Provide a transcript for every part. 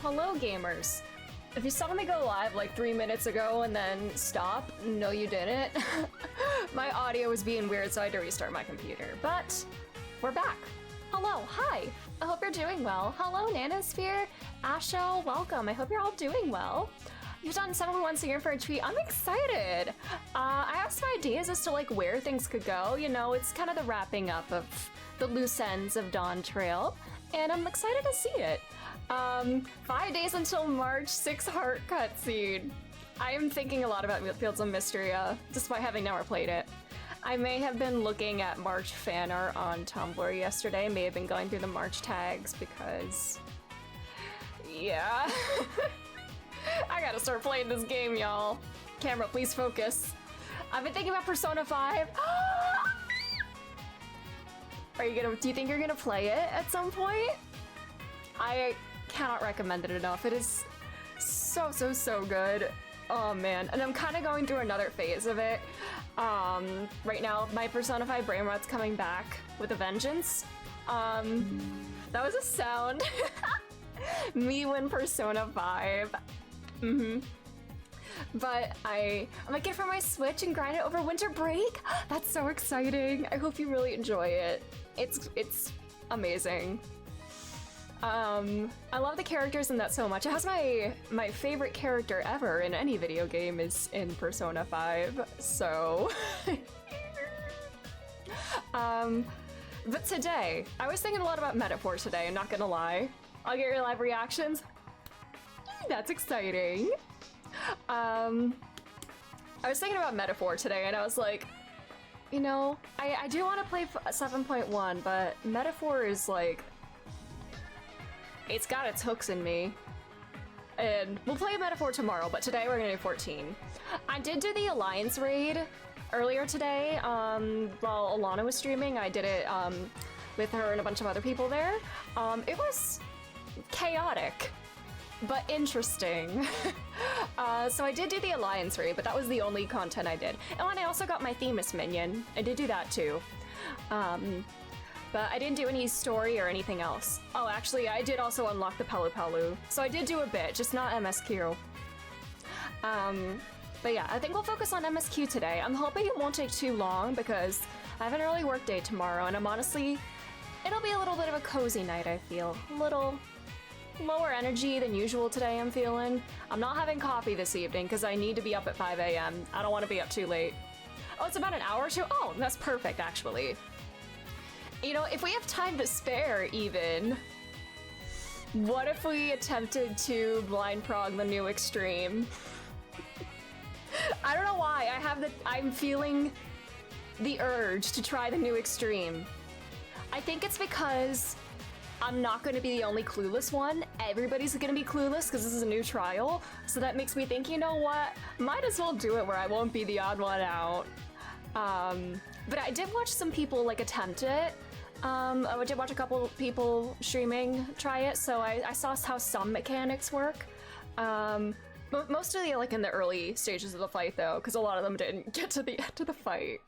Hello, gamers. If you saw me go live like 3 minutes ago and then stop, no you didn't. My audio was being weird, so I had to restart my computer. But we're back. Hello, hi. I hope you're doing well. Hello, Nanosphere, Asho, welcome. I hope you're all doing well. You've done 7.1 singing for a tweet. I'm excited. I have some ideas as to like where things could go. You know, it's kind of the wrapping up of the loose ends of Dawntrail, and I'm excited to see it. 5 days until March, 6 heart cutscene. I am thinking a lot about Fields of Mystery, despite having never played it. I may have been looking at March fan art on Tumblr yesterday, may have been going through the March tags because... yeah. I gotta start playing this game, y'all. Camera, please focus. I've been thinking about Persona 5. Do you think you're gonna play it at some point? I cannot recommend it enough. It is so good. Oh man, and I'm kind of going through another phase of it. Right now, my Persona 5 brain rot's coming back with a vengeance. That was a sound. Me when Persona 5. But I might get it for my Switch and grind it over winter break. That's so exciting. I hope you really enjoy it. It's amazing. I love the characters in that so much. It has my favorite character ever in any video game is in Persona 5, so... but today, I was thinking a lot about Metaphor today, I'm not gonna lie. I'll get your live reactions. That's exciting. I was thinking about Metaphor today, and I was like, you know, I do want to play 7.1, but Metaphor is like... it's got its hooks in me. And we'll play Metaphor tomorrow, but today we're gonna do 14. I did do the Alliance raid earlier today, while Alana was streaming. I did it with her and a bunch of other people there. It was chaotic, but interesting. So I did do the Alliance raid, but that was the only content I did. And when I also got my Themis minion, I did do that too. But I didn't do any story or anything else. Oh, actually, I did also unlock the Palu Palu. So I did do a bit, just not MSQ. But yeah, I think we'll focus on MSQ today. I'm hoping it won't take too long because I have an early work day tomorrow, and I'm honestly... it'll be a little bit of a cozy night, I feel. A little lower energy than usual today, I'm feeling. I'm not having coffee this evening because I need to be up at 5 a.m. I don't want to be up too late. Oh, it's about an hour or two? Oh, that's perfect, actually. You know, if we have time to spare, even, what if we attempted to blind prog the new Extreme? I don't know why, I'm feeling the urge to try the new Extreme. I think it's because I'm not going to be the only clueless one. Everybody's going to be clueless because this is a new trial, so that makes me think, you know what, might as well do it where I won't be the odd one out. But I did watch some people like attempt it. I did watch a couple people streaming try it, so I saw how some mechanics work. But mostly like in the early stages of the fight though, because a lot of them didn't get to the end of the fight.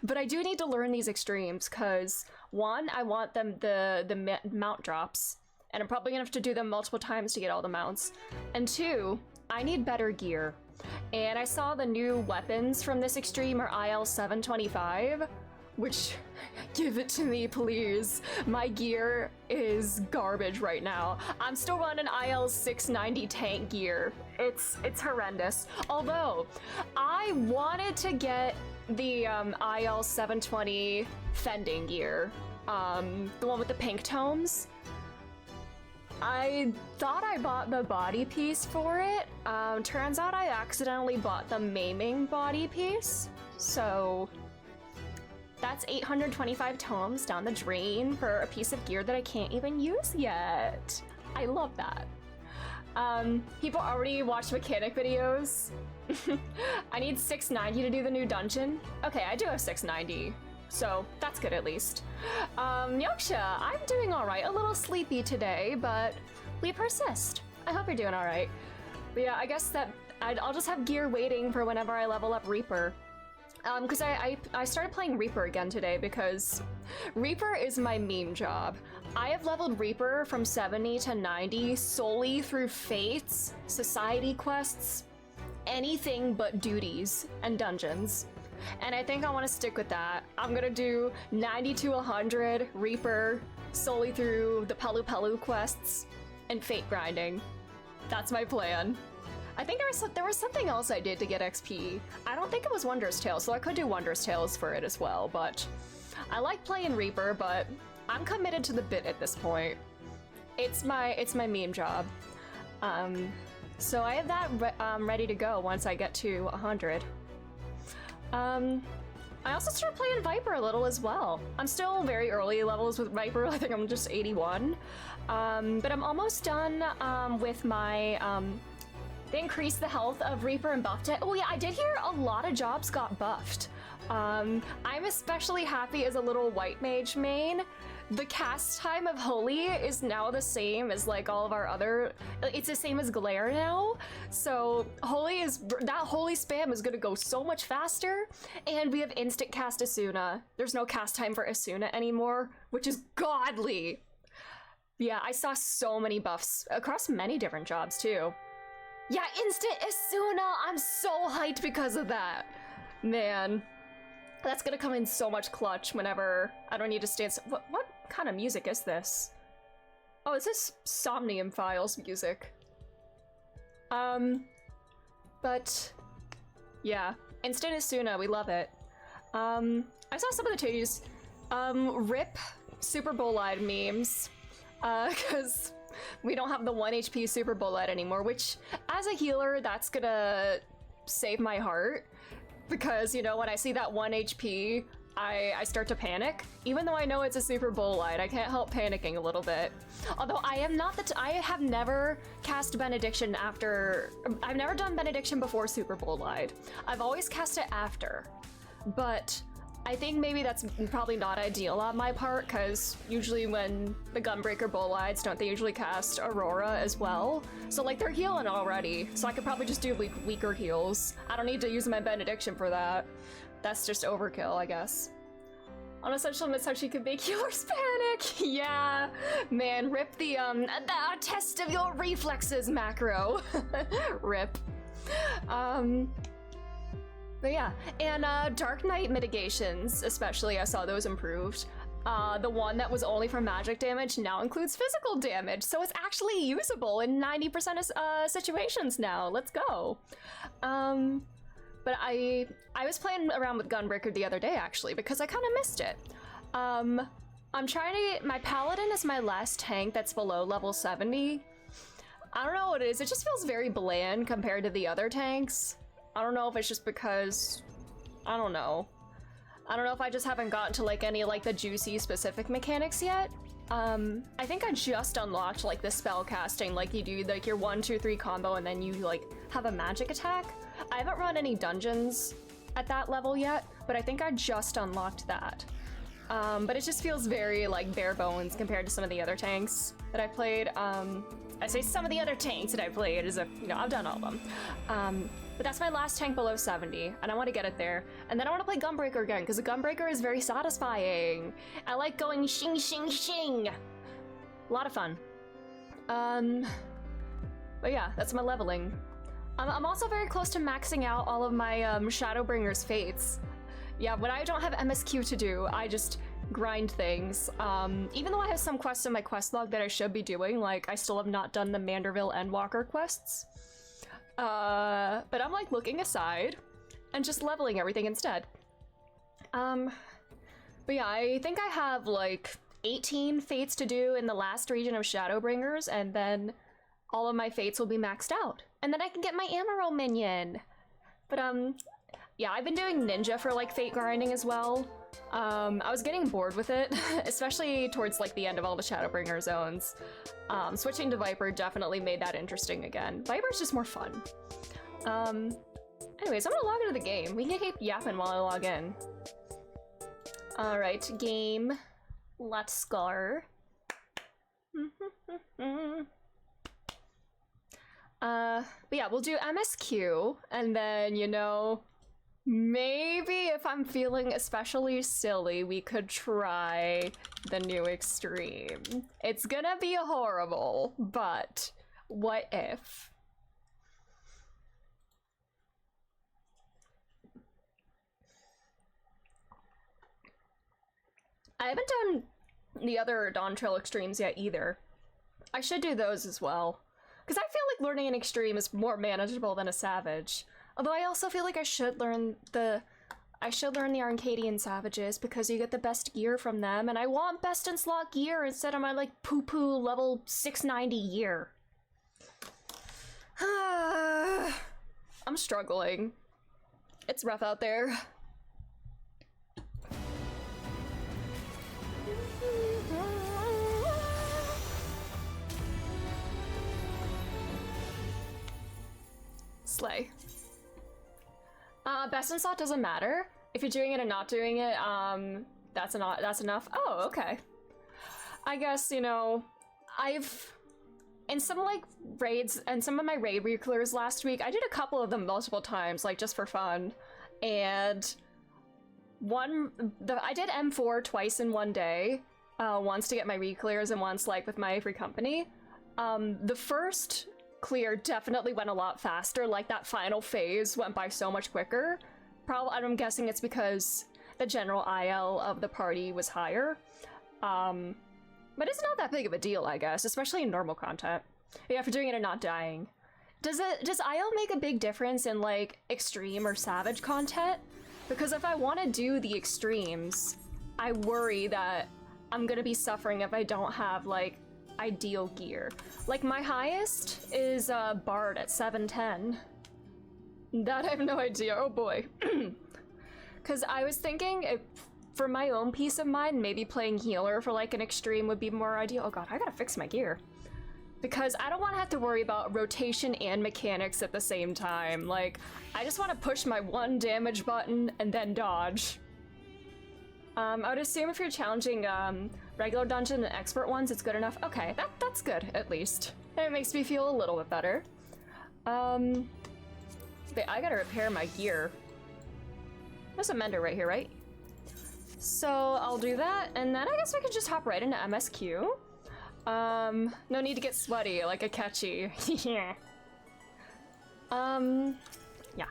But I do need to learn these extremes, because one, I want the mount drops, and I'm probably gonna have to do them multiple times to get all the mounts. And two, I need better gear. And I saw the new weapons from this extreme are IL 725, which, give it to me, please. My gear is garbage right now. I'm still running IL 690 tank gear. It's horrendous. Although, I wanted to get the IL 720 fending gear, the one with the pink tomes. I thought I bought the body piece for it. Turns out I accidentally bought the maiming body piece. So that's 825 tomes down the drain for a piece of gear that I can't even use yet. I love that. People already watched mechanic videos. I need 690 to do the new dungeon. Okay, I do have 690. so that's good at least. Yoksha, I'm doing alright. A little sleepy today, but we persist. I hope you're doing alright. But yeah, I guess that I'll just have gear waiting for whenever I level up Reaper. Because I started playing Reaper again today because Reaper is my meme job. I have leveled Reaper from 70 to 90 solely through fates, society quests, anything but duties and dungeons. And I think I want to stick with that. I'm gonna do 90 to 100 Reaper solely through the Pelu Pelu quests and fate grinding. That's my plan. I think there was something else I did to get XP. I don't think it was Wondrous Tales, so I could do Wondrous Tales for it as well, but I like playing Reaper, but I'm committed to the bit at this point. It's my meme job. So I have that ready to go once I get to 100. I also started playing Viper a little as well. I'm still very early levels with Viper. I think I'm just 81. But I'm almost done with my they increased the health of Reaper and buffed it. Oh yeah, I did hear a lot of jobs got buffed. I'm especially happy as a little white mage main. The cast time of Holy is now the same as like all of our other, it's the same as Glare now. So that Holy spam is gonna go so much faster. And we have instant cast Asuna. There's no cast time for Asuna anymore, which is godly. Yeah, I saw so many buffs across many different jobs too. Yeah, instant Asuna! I'm so hyped because of that. Man, that's gonna come in so much clutch whenever I don't need to stand. What kind of music is this? Oh, is this Somnium Files music? But yeah, instant Asuna, we love it. I saw some of the titties. RIP Super Bolide memes, because we don't have the 1 HP Super Bullet anymore, which, as a healer, that's gonna save my heart. Because, you know, when I see that 1 HP, I start to panic. Even though I know it's a Super Bullet, I can't help panicking a little bit. Although I am not I have never cast Benediction after... I've never done Benediction before Super Bullet. I've always cast it after. But I think maybe that's probably not ideal on my part, because usually when the Gunbreaker Bolides, don't they usually cast Aurora as well? So like they're healing already, so I could probably just do weaker heals. I don't need to use my Benediction for that. That's just overkill, I guess. Unessential admits how she could make healers panic. Yeah, man, rip the test of your reflexes macro. Rip. But yeah, and Dark Knight mitigations, especially, I saw those improved. The one that was only for magic damage now includes physical damage, so it's actually usable in 90% of situations now. Let's go. But I was playing around with Gunbreaker the other day, actually, because I kind of missed it. I'm trying to get... My Paladin is my last tank that's below level 70. I don't know what it is, it just feels very bland compared to the other tanks. I don't know if it's just because, I don't know. I don't know if I just haven't gotten to like any like the juicy specific mechanics yet. I think I just unlocked like the spell casting, like you do like your 1, 2, 3 combo and then you like have a magic attack. I haven't run any dungeons at that level yet, but I think I just unlocked that. But it just feels very like bare bones compared to some of the other tanks that I played. I say some of the other tanks that I played as if, you know, I've done all of them. But that's my last tank below 70, and I want to get it there. And then I want to play Gunbreaker again, because the Gunbreaker is very satisfying. I like going shing, shing, shing. A lot of fun. But yeah, that's my leveling. I'm also very close to maxing out all of my Shadowbringer's fates. Yeah, when I don't have MSQ to do, I just grind things. Even though I have some quests in my quest log that I should be doing, like I still have not done the Manderville Endwalker quests. But I'm like looking aside and just leveling everything instead. But yeah, I think I have like 18 fates to do in the last region of Shadowbringers, and then all of my fates will be maxed out. And then I can get my Amaro minion. But yeah, I've been doing ninja for like fate grinding as well. I was getting bored with it, especially towards like the end of all the Shadowbringer zones. Switching to Viper definitely made that interesting again. Viper's just more fun. Anyways, I'm gonna log into the game. We can keep yapping while I log in. Alright, game. Let's go. But yeah, we'll do MSQ, and then, you know, maybe if I'm feeling especially silly, we could try the new extreme. It's gonna be horrible, but what if? I haven't done the other Dawntrail extremes yet either. I should do those as well. Because I feel like learning an extreme is more manageable than a savage. Although I also feel like I should learn the Arcadian savages because you get the best gear from them, and I want best in slot gear instead of my like poo-poo level 690 gear. I'm struggling. It's rough out there. Slay. Best in slot doesn't matter. If you're doing it and not doing it, that's enough. Oh, okay. I guess, you know, in some like raids and some of my raid reclers last week, I did a couple of them multiple times, like just for fun. And I did M4 twice in one day, once to get my reclears and once like with my free company. The first clear definitely went a lot faster, like that final phase went by so much quicker. Probably, I'm guessing it's because the general IL of the party was higher. But it's not that big of a deal, I guess, especially in normal content. Yeah, for doing it and not dying. Does IL make a big difference in like extreme or savage content? Because if I want to do the extremes, I worry that I'm gonna be suffering if I don't have like ideal gear. Like my highest is Bard at 710. That I have no idea. Oh boy. Because I was thinking for my own peace of mind, maybe playing healer for like an extreme would be more ideal. Oh god, I gotta fix my gear. Because I don't want to have to worry about rotation and mechanics at the same time. Like, I just want to push my one damage button and then dodge. I would assume if you're challenging regular dungeon and expert ones, it's good enough. Okay, that's good, at least. It makes me feel a little bit better. I gotta repair my gear. There's a mender right here, right? So I'll do that, and then I guess we could just hop right into MSQ. No need to get sweaty like a catchy. Yeah. Yeah.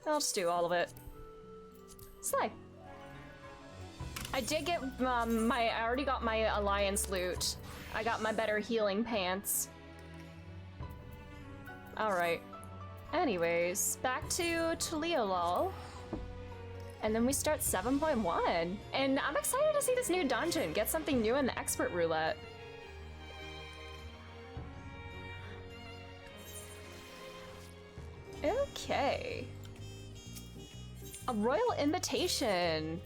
I'll just do all of it. Slay. I did get I already got my alliance loot. I got my better healing pants. Alright. Anyways, back to Tuliolol. And then we start 7.1. And I'm excited to see this new dungeon. Get something new in the expert roulette. Okay. A royal invitation.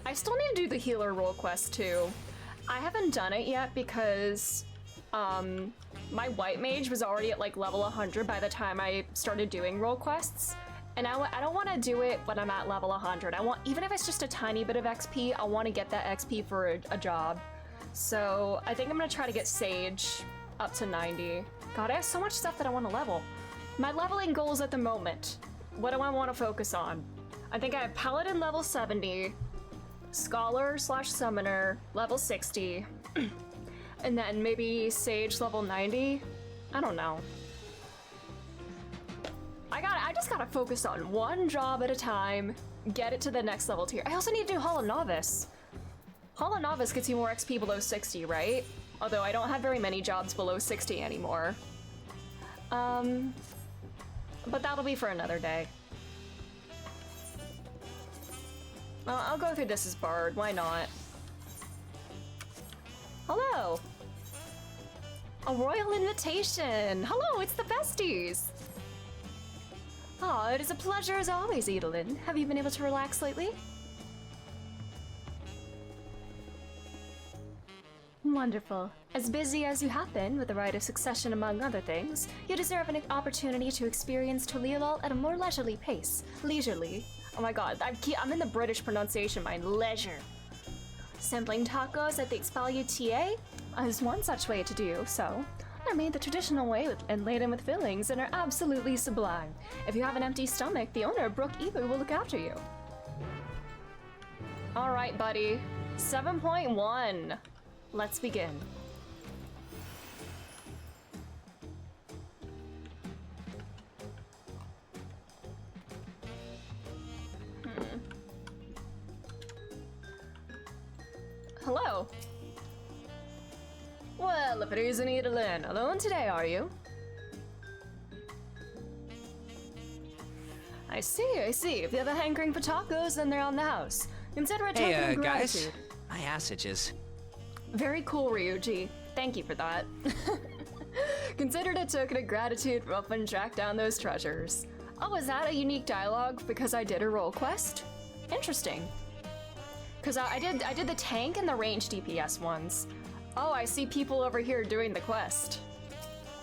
I still need to do the healer role quest too. I haven't done it yet because my white mage was already at like level 100 by the time I started doing role quests. And I don't want to do it when I'm at level 100. I want, even if it's just a tiny bit of XP, I want to get that XP for a job. So I think I'm going to try to get Sage up to 90. God, I have so much stuff that I want to level. My leveling goals at the moment. What do I want to focus on? I think I have Paladin level 70, Scholar/Summoner level 60, and then maybe Sage level 90? I don't know. I just gotta focus on one job at a time, get it to the next level tier. I also need to do Hall of Novice. Hall of Novice gets you more XP below 60, right? Although I don't have very many jobs below 60 anymore. But that'll be for another day. I'll go through this as Bard, why not? Hello! A royal invitation! Hello, it's the besties! Aw, it is a pleasure as always, Edelin. Have you been able to relax lately? Wonderful. As busy as you have been with the Rite of Succession among other things, you deserve an opportunity to experience Tuliolol at a more leisurely pace. Leisurely. Oh my god, I'm in the British pronunciation mind. Leisure. Sampling tacos at the XIV TA is one such way to do so. They're made the traditional way and laden with fillings and are absolutely sublime. If you have an empty stomach, the owner of Brook Ebu will look after you. Alright, buddy. 7.1. Let's begin. Hello. Well, if it isn't Edelin, alone today, are you? I see. If you have a hankering for tacos, then they're on the house. Consider it token of gratitude. Guys, my ass itches. Very cool, Ryuji. Thank you for that. Considered a token of gratitude for helping track down those treasures. Oh, is that a unique dialogue because I did a role quest? Interesting. Because I did the tank and the range DPS ones. Oh, I see people over here doing the quest.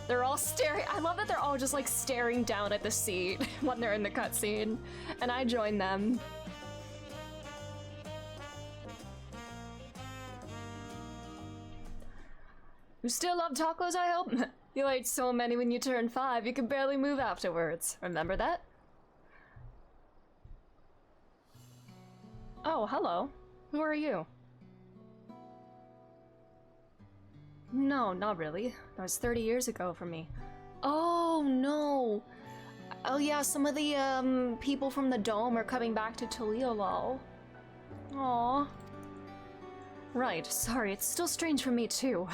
They're all staring. I love that they're all just like staring down at the seat when they're in the cutscene, and I join them. You still love tacos, I hope? You ate so many when you turned 5, you could barely move afterwards. Remember that? Oh, hello. Who are you? No, not really. That was 30 years ago for me. Oh, no. Oh, yeah, some of the, people from the Dome are coming back to Taliolol. Aww. Right, sorry, it's still strange for me, too.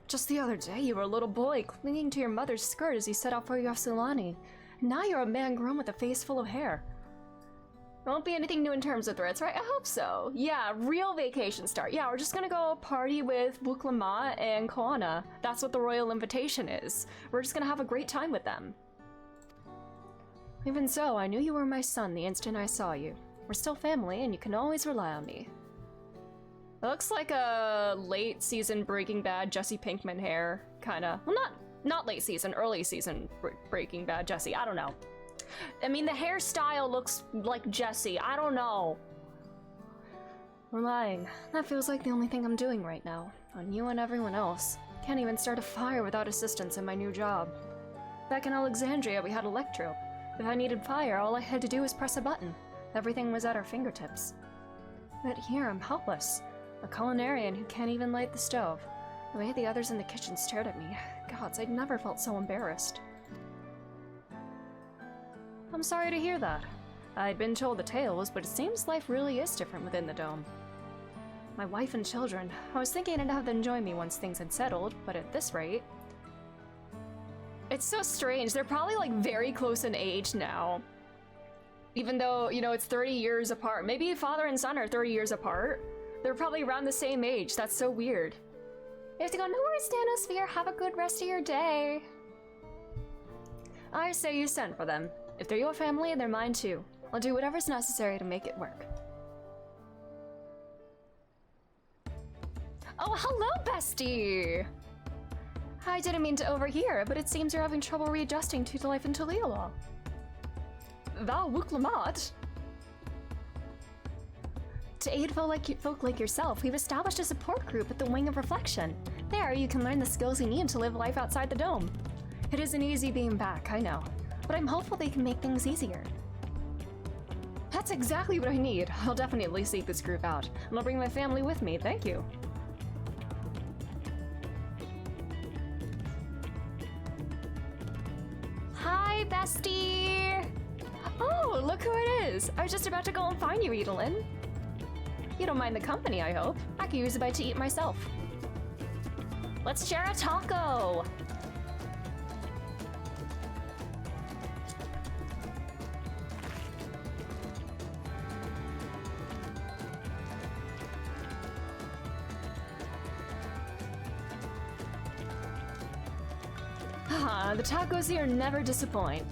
Just the other day, you were a little boy clinging to your mother's skirt as you set out for Yasuilani. Now you're a man grown with a face full of hair. Won't be anything new in terms of threats, right? I hope so. Yeah, real vacation start. Yeah, we're just gonna go party with Wuklama and Koana. That's what the royal invitation is. We're just gonna have a great time with them. Even so, I knew you were my son the instant I saw you. We're still family, and you can always rely on me. It looks like a late season Breaking Bad Jesse Pinkman hair, kinda. Well, not late season, early season Breaking Bad Jesse. I don't know. I mean, the hairstyle looks like Jesse. I don't know. Relying. That feels like the only thing I'm doing right now. On you and everyone else. Can't even start a fire without assistance in my new job. Back in Alexandria, we had electro. If I needed fire, all I had to do was press a button. Everything was at our fingertips. But here, I'm helpless. A culinarian who can't even light the stove. The way the others in the kitchen stared at me. Gods, I'd never felt so embarrassed. I'm sorry to hear that. I'd been told the tales, but it seems life really is different within the Dome. My wife and children. I was thinking I'd have them join me once things had settled, but at this rate... It's so strange. They're probably like very close in age now. Even though, you know, it's 30 years apart. Maybe father and son are 30 years apart. They're probably around the same age. That's so weird. You have to go, no worries, Danosphere. Have a good rest of your day. I say you send for them. If they're your family, they're mine too. I'll do whatever's necessary to make it work. Oh, hello, bestie! I didn't mean to overhear, but it seems you're having trouble readjusting to life in Taliolol. Thou Wuklamat? To aid folk like yourself, we've established a support group at the Wing of Reflection. There, you can learn the skills you need to live life outside the Dome. It isn't easy being back, I know. But I'm hopeful they can make things easier. That's exactly what I need. I'll definitely seek this group out. And I'll bring my family with me, thank you. Hi, bestie! Oh, look who it is! I was just about to go and find you, Edelin. You don't mind the company, I hope. I could use a bite to eat myself. Let's share a taco! The tacos here never disappoint.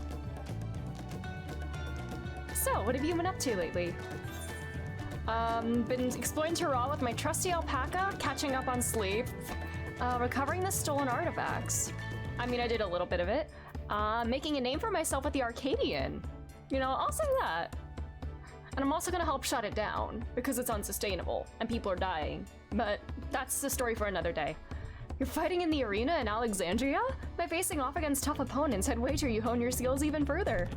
So, what have you been up to lately? Been exploring Terra with my trusty alpaca, catching up on sleep, recovering the stolen artifacts. I mean, I did a little bit of it. Making a name for myself at the Arcadian. You know, I'll say that. And I'm also gonna help shut it down, because it's unsustainable, and people are dying. But that's the story for another day. You're fighting in the arena in Alexandria? By facing off against tough opponents, I'd wager you hone your skills even further.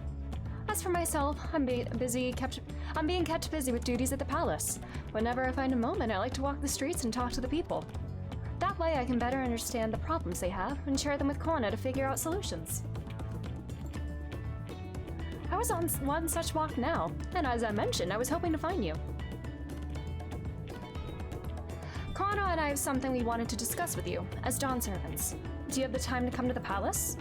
As for myself, I'm being kept busy with duties at the palace. Whenever I find a moment, I like to walk the streets and talk to the people. That way I can better understand the problems they have and share them with Kona to figure out solutions. I was on one such walk now, and as I mentioned, I was hoping to find you. Kona and I have something we wanted to discuss with you, as Dawn servants. Do you have the time to come to the palace?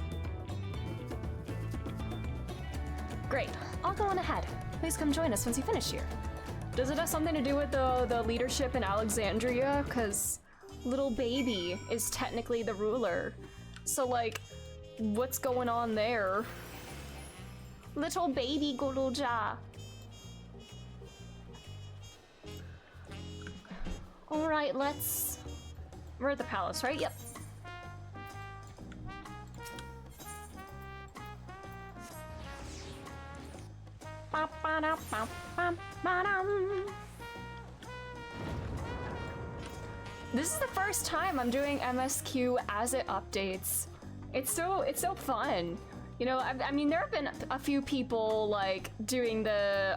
Great, I'll go on ahead. Please come join us once you finish here. Does it have something to do with the leadership in Alexandria? Because little baby is technically the ruler. So like, what's going on there? Little baby Guruja. Alright, we're at the palace, right? Yep. This is the first time I'm doing MSQ as it updates. It's so fun. You know, I mean, there have been a few people like doing the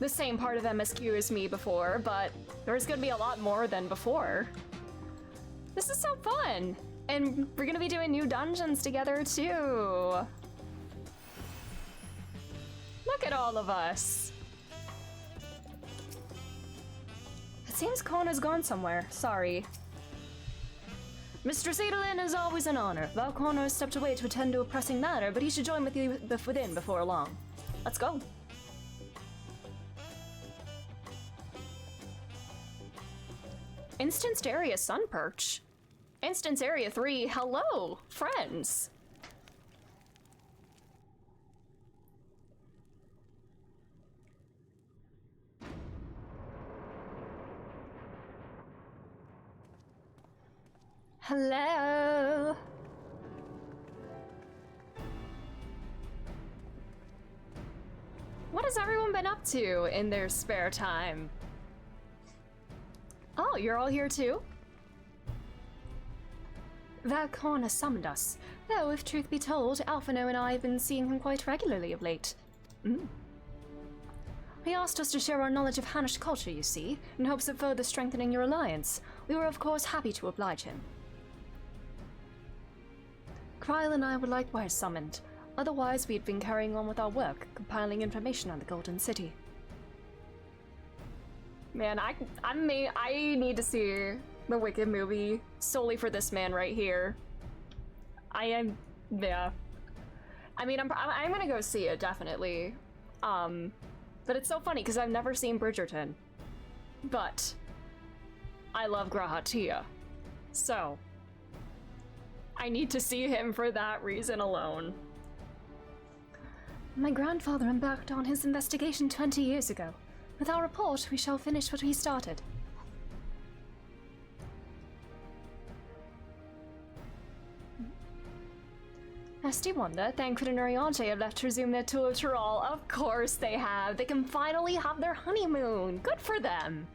same part of MSQ as me before, but there's gonna be a lot more than before. This is so fun, and we're gonna be doing new dungeons together too. Look at all of us. It seems Kona's gone somewhere. Sorry. Mistress Adolin is always an honor. Valkono has stepped away to attend to a pressing matter, but he should join with you within before long. Let's go. Instanced Area Sunperch. Instance Area 3, hello, friends. Hello. What has everyone been up to in their spare time? Oh, you're all here too? Valkorna summoned us, though if truth be told, Alphino and I have been seeing him quite regularly of late. He asked us to share our knowledge of Hanish culture, you see, in hopes of further strengthening your alliance. We were of course happy to oblige him. Kryl and I were likewise summoned. Otherwise, we'd been carrying on with our work, compiling information on the Golden City. Man, I need to see the Wicked movie solely for this man right here. Yeah. I mean, I'm gonna go see it, definitely. But it's so funny, because I've never seen Bridgerton. But I love Grahatia. So I need to see him for that reason alone. My grandfather embarked on his investigation 20 years ago. With our report, we shall finish what he started. Lest you wonder, Thancred and Oriante have left to resume their tour of Tyrol. Of course they have. They can finally have their honeymoon. Good for them.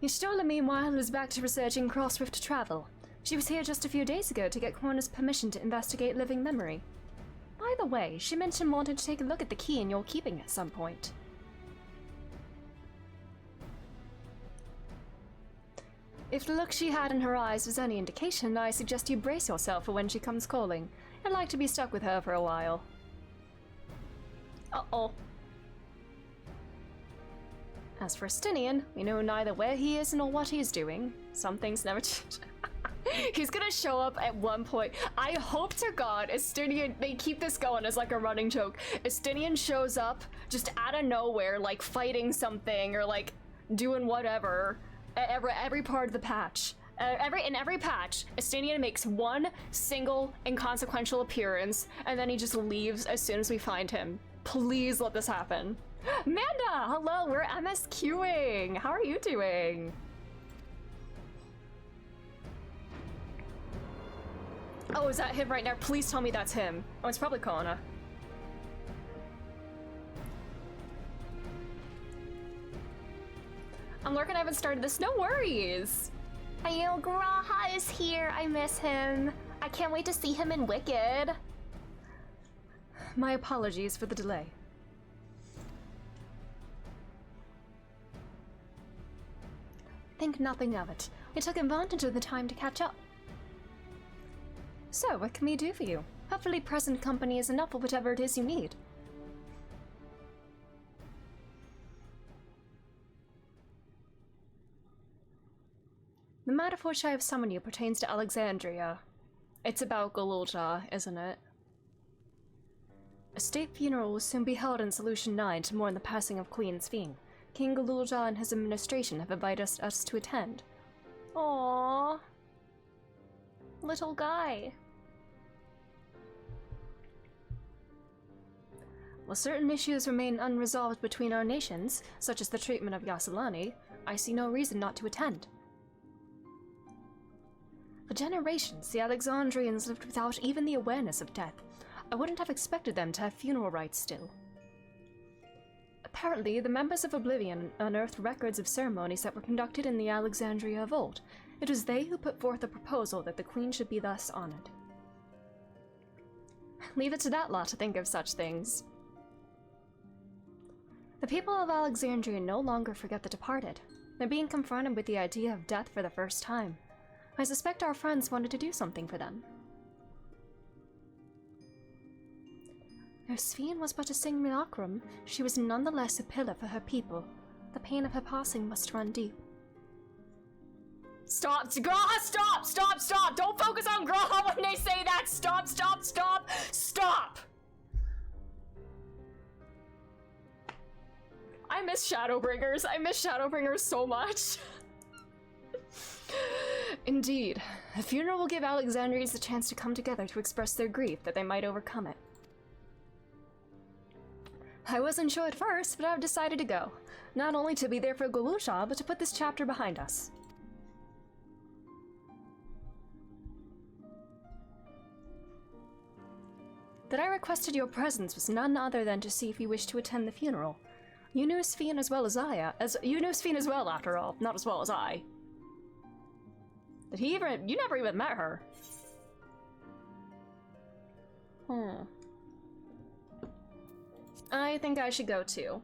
Y'shtola, meanwhile, is back to researching Crossrift travel. She was here just a few days ago to get Corner's permission to investigate living memory. By the way, she mentioned wanting to take a look at the key in your keeping at some point. If the look she had in her eyes was any indication, I suggest you brace yourself for when she comes calling. I'd like to be stuck with her for a while. Uh-oh. As for Estinian, we know neither where he is nor what he is doing. Some things never change. He's gonna show up at one point. I hope to God Estinian, they keep this going as like a running joke. Estinian shows up just out of nowhere, like fighting something or like doing whatever. Every part of the patch. In every patch, Estinian makes one single inconsequential appearance, and then he just leaves as soon as we find him. Please let this happen. Amanda, hello, we're MSQing. How are you doing? Oh, is that him right now? Please tell me that's him. Oh, it's probably Kona. I'm lurking, I haven't started this. No worries. I know Graha is here. I miss him. I can't wait to see him in Wicked. My apologies for the delay. Think nothing of it. We took advantage of the time to catch up. So, what can we do for you? Hopefully present company is enough of whatever it is you need. The matter for which I have summoned you pertains to Alexandria. It's about Galulja, isn't it? A state funeral will soon be held in Solution 9 to mourn the passing of Queen Sphene. King Galulja and his administration have invited us to attend. Aww. Little guy. While certain issues remain unresolved between our nations, such as the treatment of Yasalani, I see no reason not to attend. For generations, the Alexandrians lived without even the awareness of death. I wouldn't have expected them to have funeral rites still. Apparently, the members of Oblivion unearthed records of ceremonies that were conducted in the Alexandria of old. It was they who put forth the proposal that the queen should be thus honored. Leave it to that lot to think of such things. The people of Alexandria no longer forget the departed. They're being confronted with the idea of death for the first time. I suspect our friends wanted to do something for them. Though Sphene was but a simulacrum, she was nonetheless a pillar for her people. The pain of her passing must run deep. Stop! Graha, stop! Stop! Stop! Don't focus on Graha when they say that! Stop! Stop! Stop! Stop! I miss Shadowbringers. I miss Shadowbringers so much. Indeed. A funeral will give Alexandrians the chance to come together to express their grief that they might overcome it. I wasn't sure at first, but I've decided to go. Not only to be there for Galusha, but to put this chapter behind us. That I requested your presence was none other than to see if you wished to attend the funeral. You knew Sphene as well as you knew Sphene as well, after all, not as well as I. You never even met her. I think I should go too.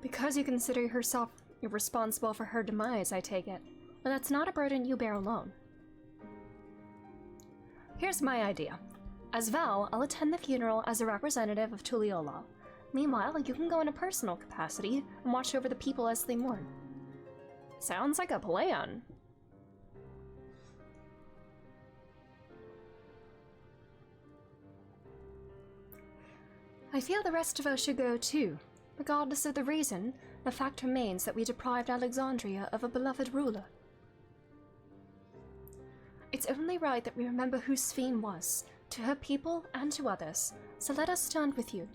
Because you consider yourself responsible for her demise, I take it. But that's not a burden you bear alone. Here's my idea. As Val, I'll attend the funeral as a representative of Tuliyola. Meanwhile, you can go in a personal capacity and watch over the people as they mourn. Sounds like a plan. I feel the rest of us should go too. Regardless of the reason, the fact remains that we deprived Alexandria of a beloved ruler. It's only right that we remember who Sphene was, to her people and to others, so let us stand with you.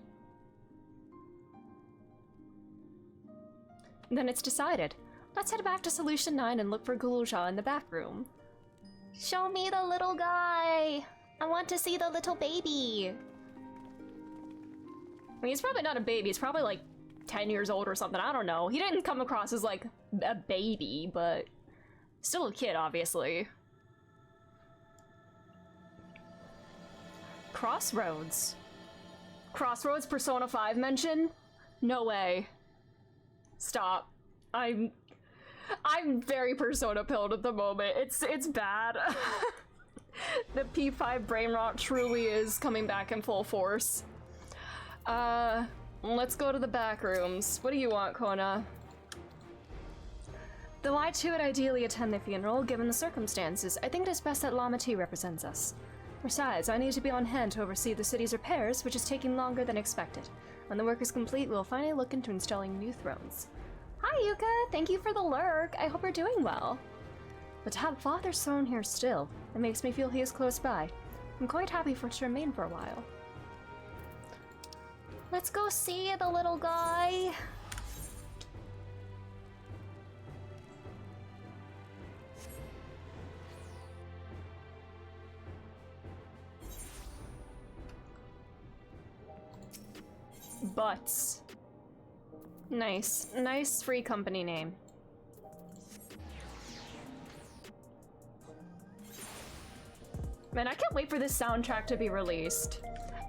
Then it's decided. Let's head back to Solution 9 and look for Galulja in the back room. Show me the little guy! I want to see the little baby! I mean, he's probably not a baby, he's probably like 10 years old or something, I don't know. He didn't come across as like a baby, but still a kid, obviously. Crossroads. Crossroads Persona 5 mention? No way. Stop. I'm very Persona pilled at the moment. It's bad. The P5 brain rot truly is coming back in full force. Let's go to the back rooms. What do you want, Kona? Though I too would ideally attend the funeral, given the circumstances, I think it is best that Lama T represents us. Besides, I need to be on hand to oversee the city's repairs, which is taking longer than expected. When the work is complete, we'll finally look into installing new thrones. Hi, Yuka! Thank you for the lurk! I hope you're doing well. But to have Father's throne here still, it makes me feel he is close by. I'm quite happy for it to remain for a while. Let's go see the little guy! Butts. Nice. Nice free company name. Man, I can't wait for this soundtrack to be released.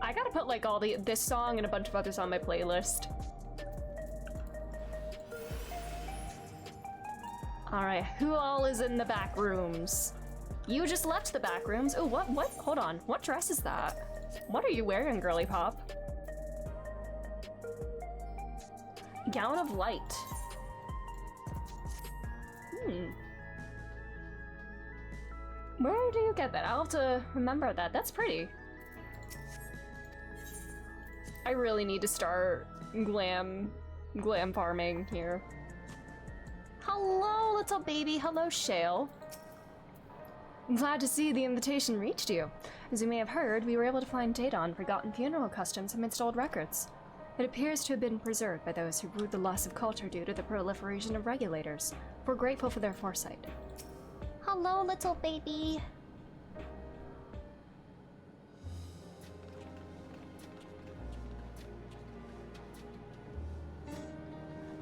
I gotta put like all this song and a bunch of others on my playlist. Alright, who all is in the back rooms? You just left the back rooms. Oh, what? Hold on. What dress is that? What are you wearing, girly pop? Gown of light. Where do you get that? I'll have to remember that. That's pretty. I really need to start glam farming here. Hello, little baby. Hello, Shale. I'm glad to see the invitation reached you. As you may have heard, we were able to find data on forgotten funeral customs amidst old records. It appears to have been preserved by those who ruled the loss of culture due to the proliferation of regulators. We're grateful for their foresight. Hello, little baby.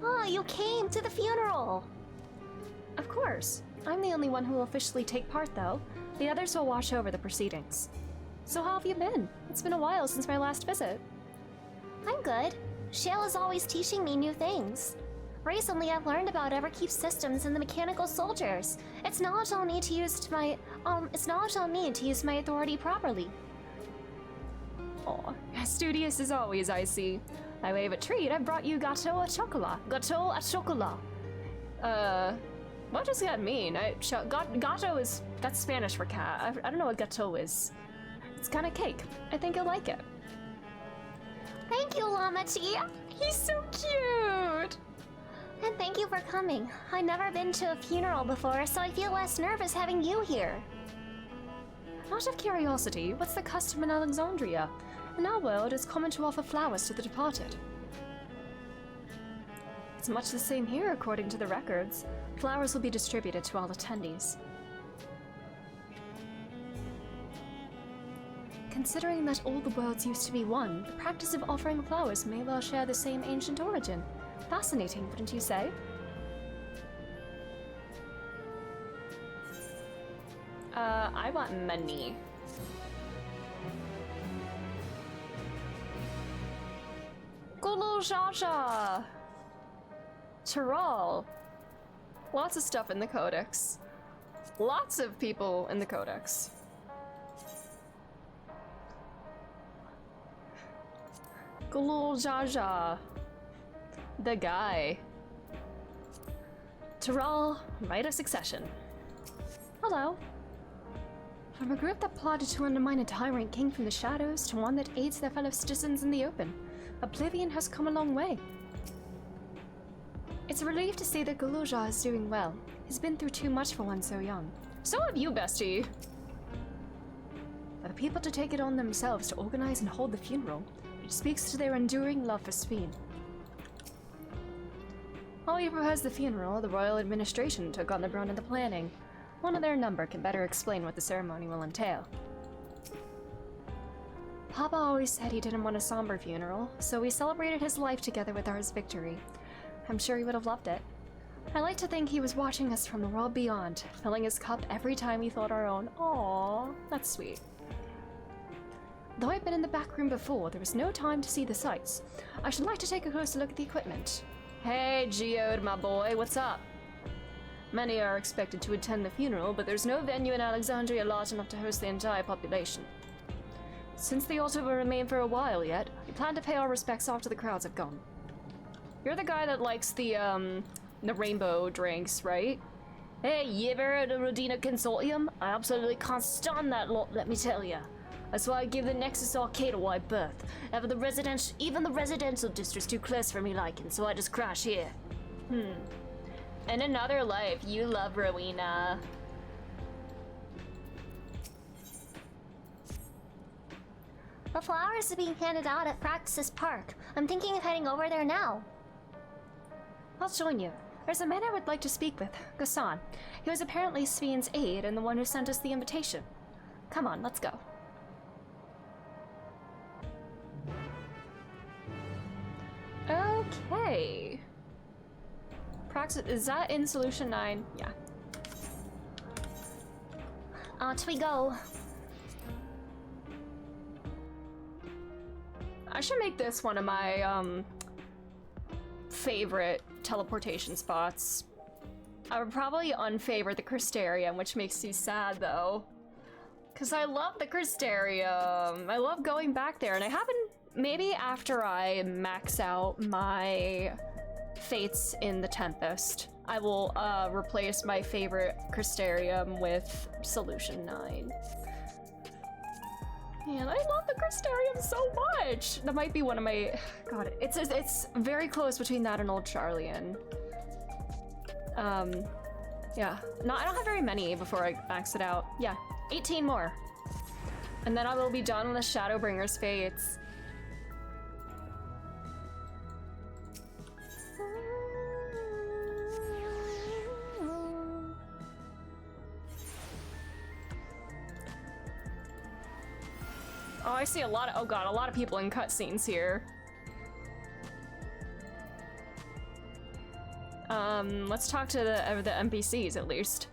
Oh, you came to the funeral! Of course. I'm the only one who will officially take part, though. The others will watch over the proceedings. So how have you been? It's been a while since my last visit. I'm good. Shale is always teaching me new things. Recently, I've learned about Everkeep's systems and the mechanical soldiers. It's knowledge I'll need to use my authority properly. Aw, studious as always, I see. By way of a treat, I brought you gâteau à chocolat. Gâteau à chocolat. What does that mean? Gato is, that's Spanish for cat. I don't know what gâteau is. It's kind of cake. I think you'll like it. Thank you, Llama Tia. He's so cute. And thank you for coming. I've never been to a funeral before, so I feel less nervous having you here. Out of curiosity, what's the custom in Alexandria? In our world, it's common to offer flowers to the departed. It's much the same here, according to the records. Flowers will be distributed to all attendees. Considering that all the worlds used to be one, the practice of offering flowers may well share the same ancient origin. Fascinating, wouldn't you say? I want money. Gulu Jaja! Tyrol. Lots of stuff in the codex. Lots of people in the codex. Gulu Jaja. The guy. Tyrol, right of succession. Hello. From a group that plotted to undermine a tyrant king from the shadows to one that aids their fellow citizens in the open, Oblivion has come a long way. It's a relief to see that Galuja is doing well. He's been through too much for one so young. So have you, bestie. For the people to take it on themselves to organize and hold the funeral, which speaks to their enduring love for Speen. While you proposed the funeral, the royal administration took on the brunt of the planning. One of their number can better explain what the ceremony will entail. Papa always said he didn't want a somber funeral, so we celebrated his life together with ours victory. I'm sure he would have loved it. I like to think he was watching us from the world beyond, filling his cup every time we thought our own. Aww, that's sweet. Though I've been in the back room before, there was no time to see the sights. I should like to take a closer look at the equipment. Hey, Geode, my boy, what's up? Many are expected to attend the funeral, but there's no venue in Alexandria large enough to host the entire population. Since the altar will remain for a while yet, we plan to pay our respects after the crowds have gone. You're the guy that likes the rainbow drinks, right? Hey, you ever heard of Rodina Consortium? I absolutely can't stand that lot, let me tell ya. That's why I give the Nexus Arcade a wide berth. Even the residential district's too close for me liking, so I just crash here. In another life, you love Rowena. The flowers are being handed out at Praxis Park. I'm thinking of heading over there now. I'll join you. There's a man I would like to speak with, Ghassan. He was apparently Svien's aide and the one who sent us the invitation. Come on, let's go. Okay. Praxis, is that in solution 9? Yeah. Out we go. I should make this one of my, favorite teleportation spots. I would probably unfavor the Crystarium, which makes you sad, though. Because I love the Crystarium. I love going back there, and I haven't... Maybe after I max out my fates in the Tempest, I will replace my favorite Crystarium with Solution 9. Man, I love the Crystarium so much! That might be one of my... God, it's very close between that and Old Charlian. Yeah. No, I don't have very many before I max it out. Yeah, 18 more. And then I will be done with the Shadowbringer's fates. Oh, I see a lot of, oh god, a lot of people in cutscenes here. Let's talk to the NPCs at least.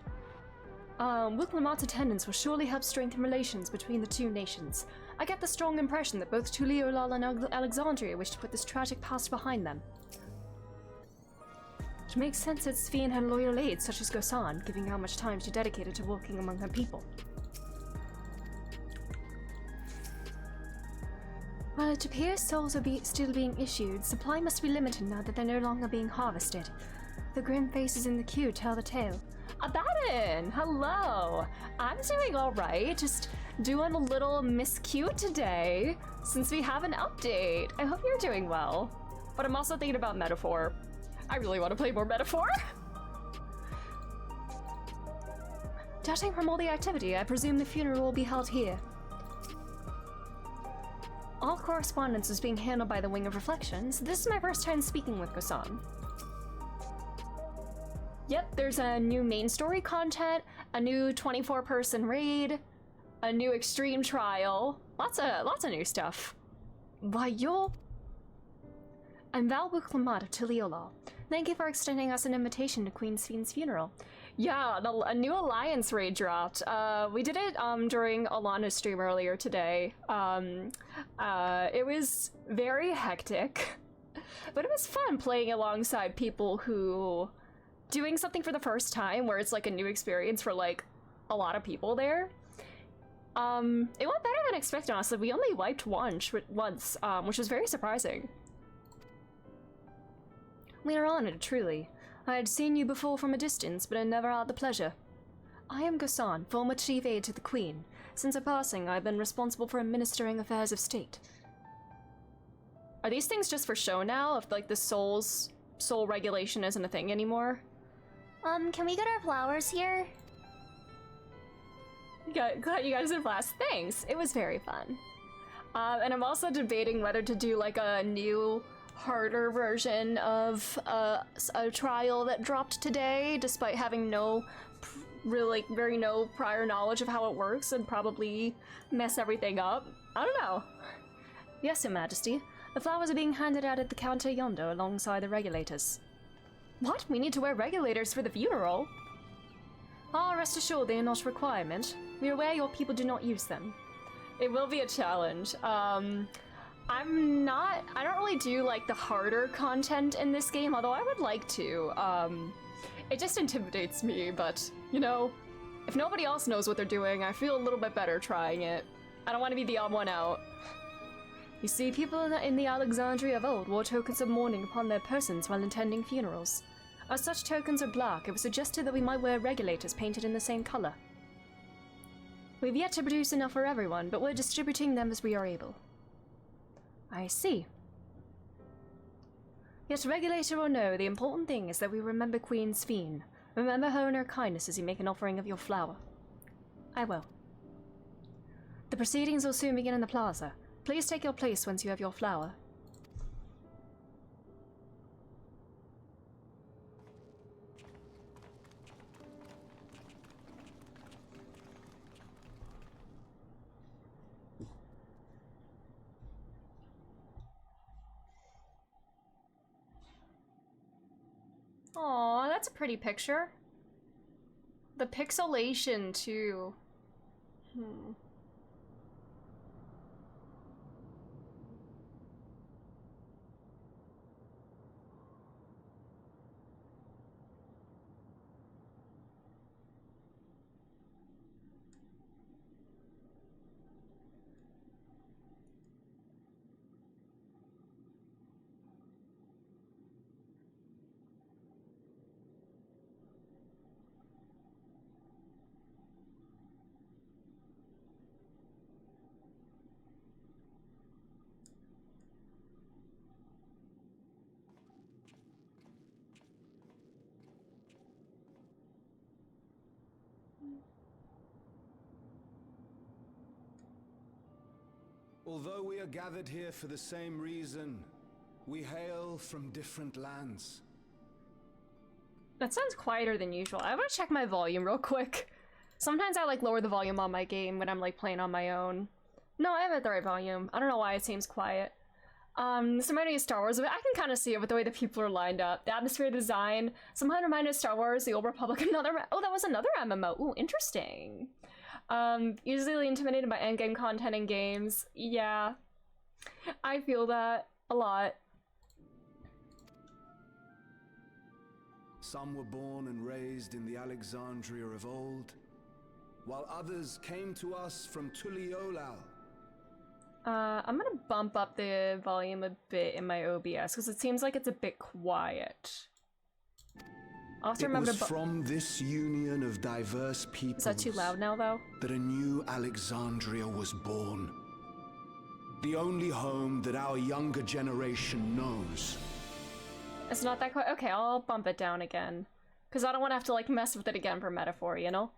Wicklamat's attendance will surely help strengthen relations between the two nations. I get the strong impression that both Tuliolal and Alexandria wish to put this tragic past behind them. It makes sense that Sphene had loyal aides such as Gosan, given how much time she dedicated to working among her people. While it appears souls are still being issued, supply must be limited now that they're no longer being harvested. The grim faces in the queue tell the tale. Abaddon! Hello! I'm doing alright, just doing a little Miss Q today, since we have an update. I hope you're doing well. But I'm also thinking about Metaphor. I really want to play more Metaphor. Judging from all the activity, I presume the funeral will be held here. All correspondence is being handled by the Wing of Reflection, so this is my first time speaking with Gosan. Yep, there's a new main story content, a new 24-person raid, a new extreme trial, lots of new stuff. Why, you're... I'm Val Wicklamat of Tuliolal. Thank you for extending us an invitation to Queen Sphene's funeral. Yeah, a new Alliance raid dropped. We did it during Alana's stream earlier today. It was very hectic, but it was fun playing alongside people who doing something for the first time where it's like a new experience for like a lot of people there. It went better than expected, honestly. We only wiped once, which was very surprising. We are honored, truly. I had seen you before from a distance, but I never had the pleasure. I am Gosan, former chief aide to the Queen. Since her passing, I have been responsible for administering affairs of state. Are these things just for show now, if like the soul regulation isn't a thing anymore? Can we get our flowers here? Glad you guys did last. Thanks, it was very fun. And I'm also debating whether to do like a new harder version of a trial that dropped today, despite having no prior knowledge of how it works and probably mess everything up. I don't know. Yes, Your Majesty. The flowers are being handed out at the counter yonder alongside the regulators. What? We need to wear regulators for the funeral? Ah, rest assured they are not a requirement. We are aware your people do not use them. It will be a challenge. I don't really do like the harder content in this game, although I would like to. It just intimidates me, but you know, if nobody else knows what they're doing, I feel a little bit better trying it. I don't want to be the odd one out. You see, people in the Alexandria of old wore tokens of mourning upon their persons while attending funerals. As such tokens are black, it was suggested that we might wear regulators painted in the same color. We've yet to produce enough for everyone, but we're distributing them as we are able. I see. Yet, regulator or no, the important thing is that we remember Queen Sphene. Remember her and her kindness as you make an offering of your flower. I will. The proceedings will soon begin in the plaza. Please take your place once you have your flower. that's a pretty picture. The pixelation, too. Although we are gathered here for the same reason, we hail from different lands. That sounds quieter than usual. I want to check my volume real quick. Sometimes I like lower the volume on my game when I'm like playing on my own. No, I have it at the right volume. I don't know why it seems quiet. This reminded me of Star Wars. I can kind of see it with the way the people are lined up. The atmosphere design. Somehow reminded me of Star Wars, The Old Republic, oh, that was another MMO. Ooh, interesting. Usually intimidated by endgame content in games. Yeah, I feel that a lot. Some were born and raised in the Alexandria of old, while others came to us from Tuliolal. I'm gonna bump up the volume a bit in my OBS because it seems like it's a bit quiet. I'll have to remember. It was from this union of diverse peoples. Is that too loud now, though? That a new Alexandria was born. The only home that our younger generation knows. It's not that quiet. Okay, I'll bump it down again, because I don't want to have to like mess with it again for metaphor, you know?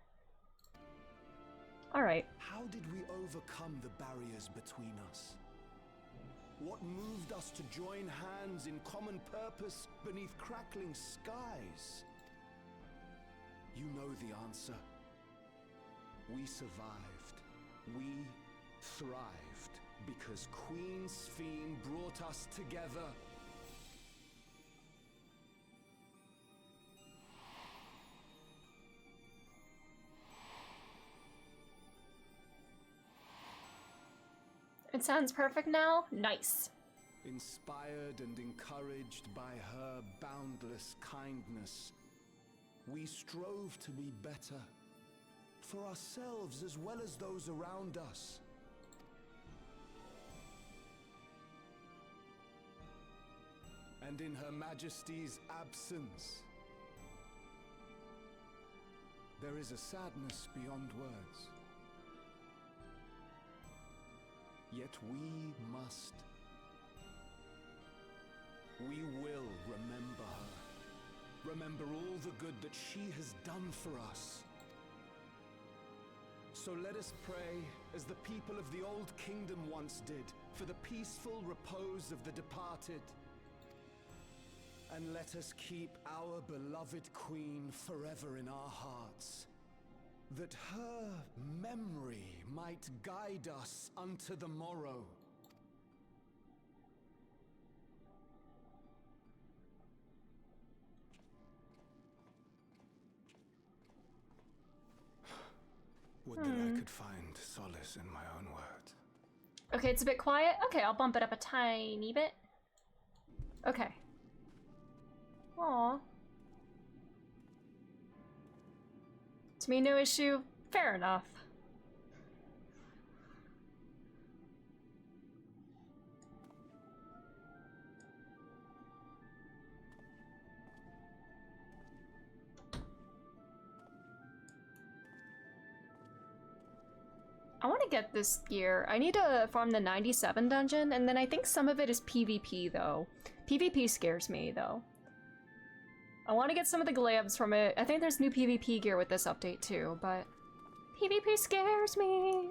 All right. How did we overcome the barriers between us? What moved us to join hands in common purpose beneath crackling skies? You know the answer. We survived. We thrived because Queen Sphene brought us together. It sounds perfect now. Nice. Inspired and encouraged by her boundless kindness, we strove to be better, for ourselves as well as those around us. And in Her Majesty's absence, there is a sadness beyond words. Yet we must. We will remember her. Remember all the good that she has done for us. So let us pray, as the people of the Old Kingdom once did, for the peaceful repose of the departed. And let us keep our beloved Queen forever in our hearts, that her memory might guide us unto the morrow. Would that I could find solace in my own words. Okay, it's a bit quiet. Okay, I'll bump it up a tiny bit. Okay. Aww. To me, no issue. Fair enough. I want to get this gear. I need to farm the 97 dungeon, and then I think some of it is PvP, though. PvP scares me, though. I want to get some of the glaives from it. I think there's new PvP gear with this update, too, but PvP scares me.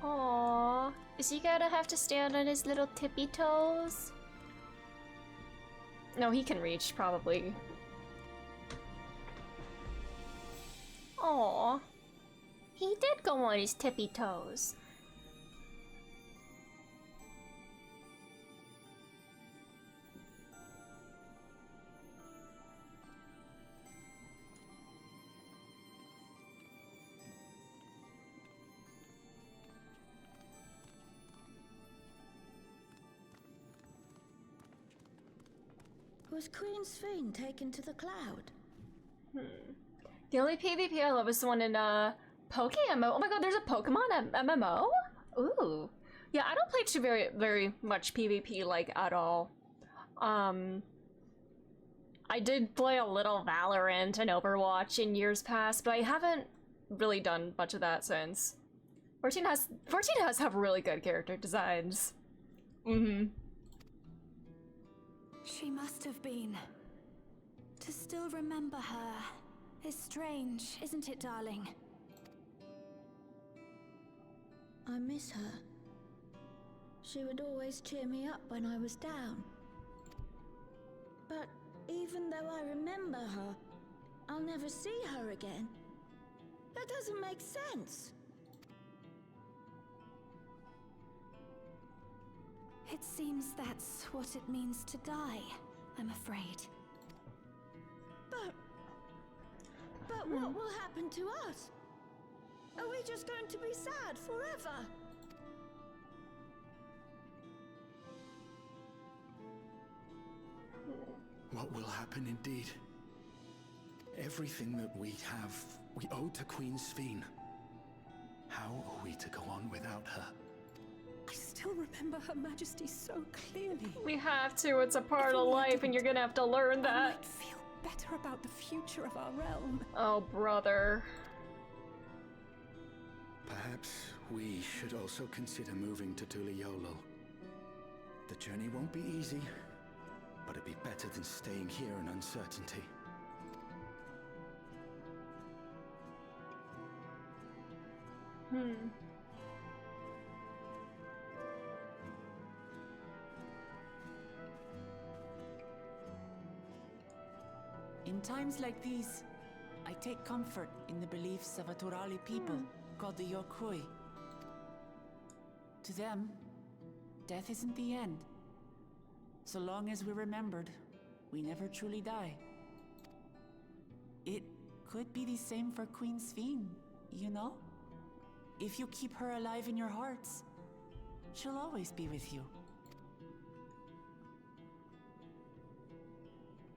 Aww. Is he gonna have to stand on his little tippy toes? No, he can reach, probably. Aww. He did go on his tippy toes. Was Queen Sphene taken to the cloud? The only PvP I love is the one in Pokemon. Oh my god, there's a Pokemon MMO? Ooh. Yeah, I don't play too very much PvP like at all. I did play a little Valorant and Overwatch in years past, but I haven't really done much of that since. 14 does have really good character designs. She must have been. To still remember her is strange, isn't it, darling? I miss her. She would always cheer me up when I was down. But even though I remember her, I'll never see her again. That doesn't make sense. It seems that's what it means to die, I'm afraid. But what will happen to us? Are we just going to be sad forever? What will happen indeed? Everything that we have, we owe to Queen Sphene. How are we to go on without her? I still remember Her Majesty so clearly. We have to, it's a part of life and you're gonna have to learn I that. might feel better about the future of our realm. Oh, brother. Perhaps we should also consider moving to Tuliolo. The journey won't be easy, but it'd be better than staying here in uncertainty. In times like these, I take comfort in the beliefs of a Turali people called the Yokui. To them, death isn't the end. So long as we're remembered, we never truly die. It could be the same for Queen Sphene, you know? If you keep her alive in your hearts, she'll always be with you.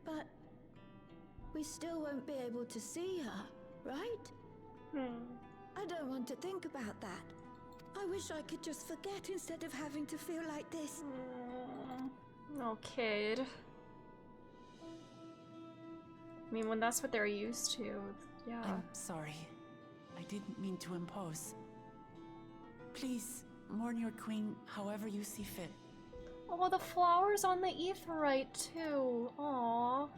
But we still won't be able to see her, right? I don't want to think about that. I wish I could just forget instead of having to feel like this. Oh, kid. I mean, when that's what they're used to, yeah. I'm sorry. I didn't mean to impose. Please, mourn your queen however you see fit. Oh, the flowers on the aetheryte too. Aww.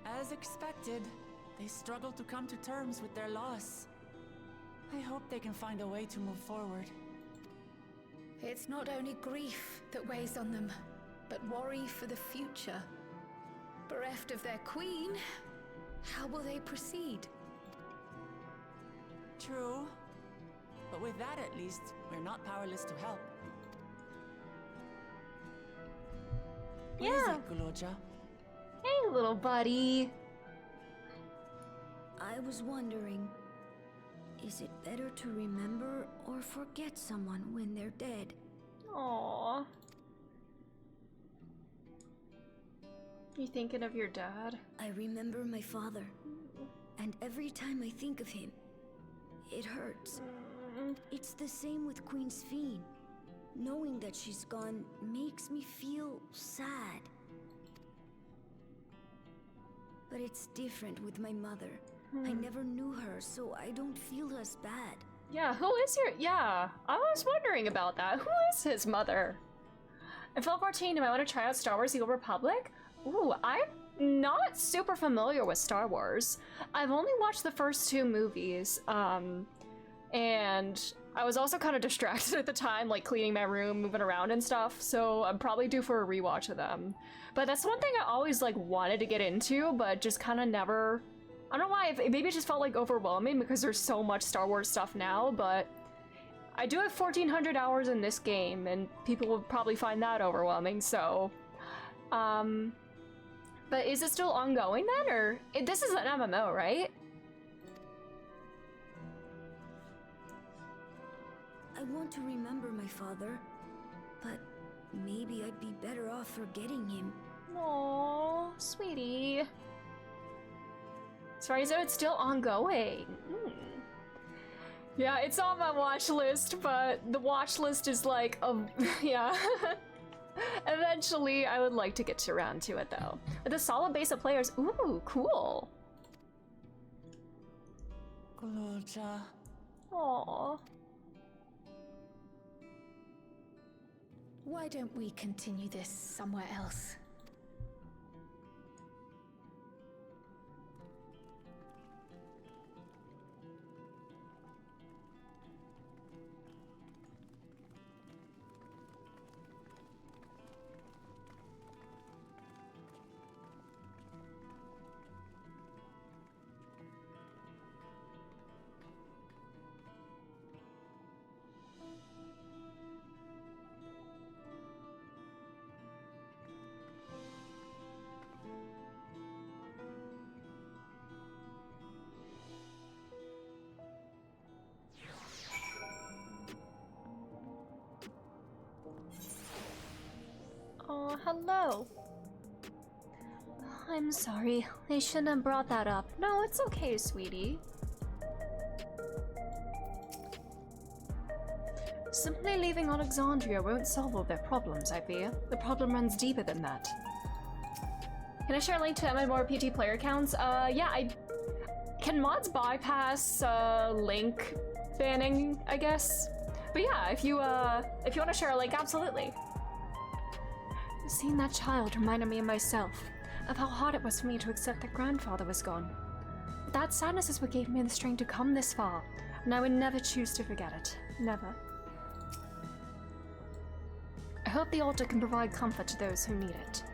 As expected, they struggle to come to terms with their loss. I hope they can find a way to move forward. It's not only grief that weighs on them, but worry for the future. Bereft of their queen, how will they proceed? True. But with that at least, we're not powerless to help. What is Yeah. it, Guloja? Hey, little buddy. I was wondering, is it better to remember or forget someone when they're dead? Aww. You thinking of your dad? I remember my father, and every time I think of him, it hurts. It's the same with Queen Sphene. Knowing that she's gone makes me feel sad. But it's different with my mother. I never knew her, so I don't feel as bad. Yeah, who is your— yeah, I was wondering about that. Who is his mother? In Fall 14, do I want to try out Star Wars The Old Republic? Ooh, I'm not super familiar with Star Wars. I've only watched the first 2 movies, and I was also kind of distracted at the time, like cleaning my room, moving around and stuff, so I'm probably due for a rewatch of them. But that's one thing I always like wanted to get into, but just kind of never... I don't know why, maybe it just felt like overwhelming because there's so much Star Wars stuff now, but I do have 1,400 hours in this game, and people would probably find that overwhelming, so... But is it still ongoing then, or... This is an MMO, right? I want to remember my father, but maybe I'd be better off forgetting him. Aww, sweetie. Sorry, so it's still ongoing. Yeah, it's on my watch list, but the watch list is like, yeah. Eventually, I would like to get around to it, though. With a solid base of players, ooh, cool. Gluja. Aww. Why don't we continue this somewhere else? Oh, hello. I'm sorry. I shouldn't have brought that up. No, it's okay, sweetie. Simply leaving Alexandria won't solve all their problems, I fear. The problem runs deeper than that. Can I share a link to MMORPG player counts? Yeah, Can mods bypass, link banning, I guess? But yeah, if you want to share a link, absolutely. Seeing that child reminded me of myself, of how hard it was for me to accept that grandfather was gone. That sadness is what gave me the strength to come this far, and I would never choose to forget it. Never. I hope the altar can provide comfort to those who need it.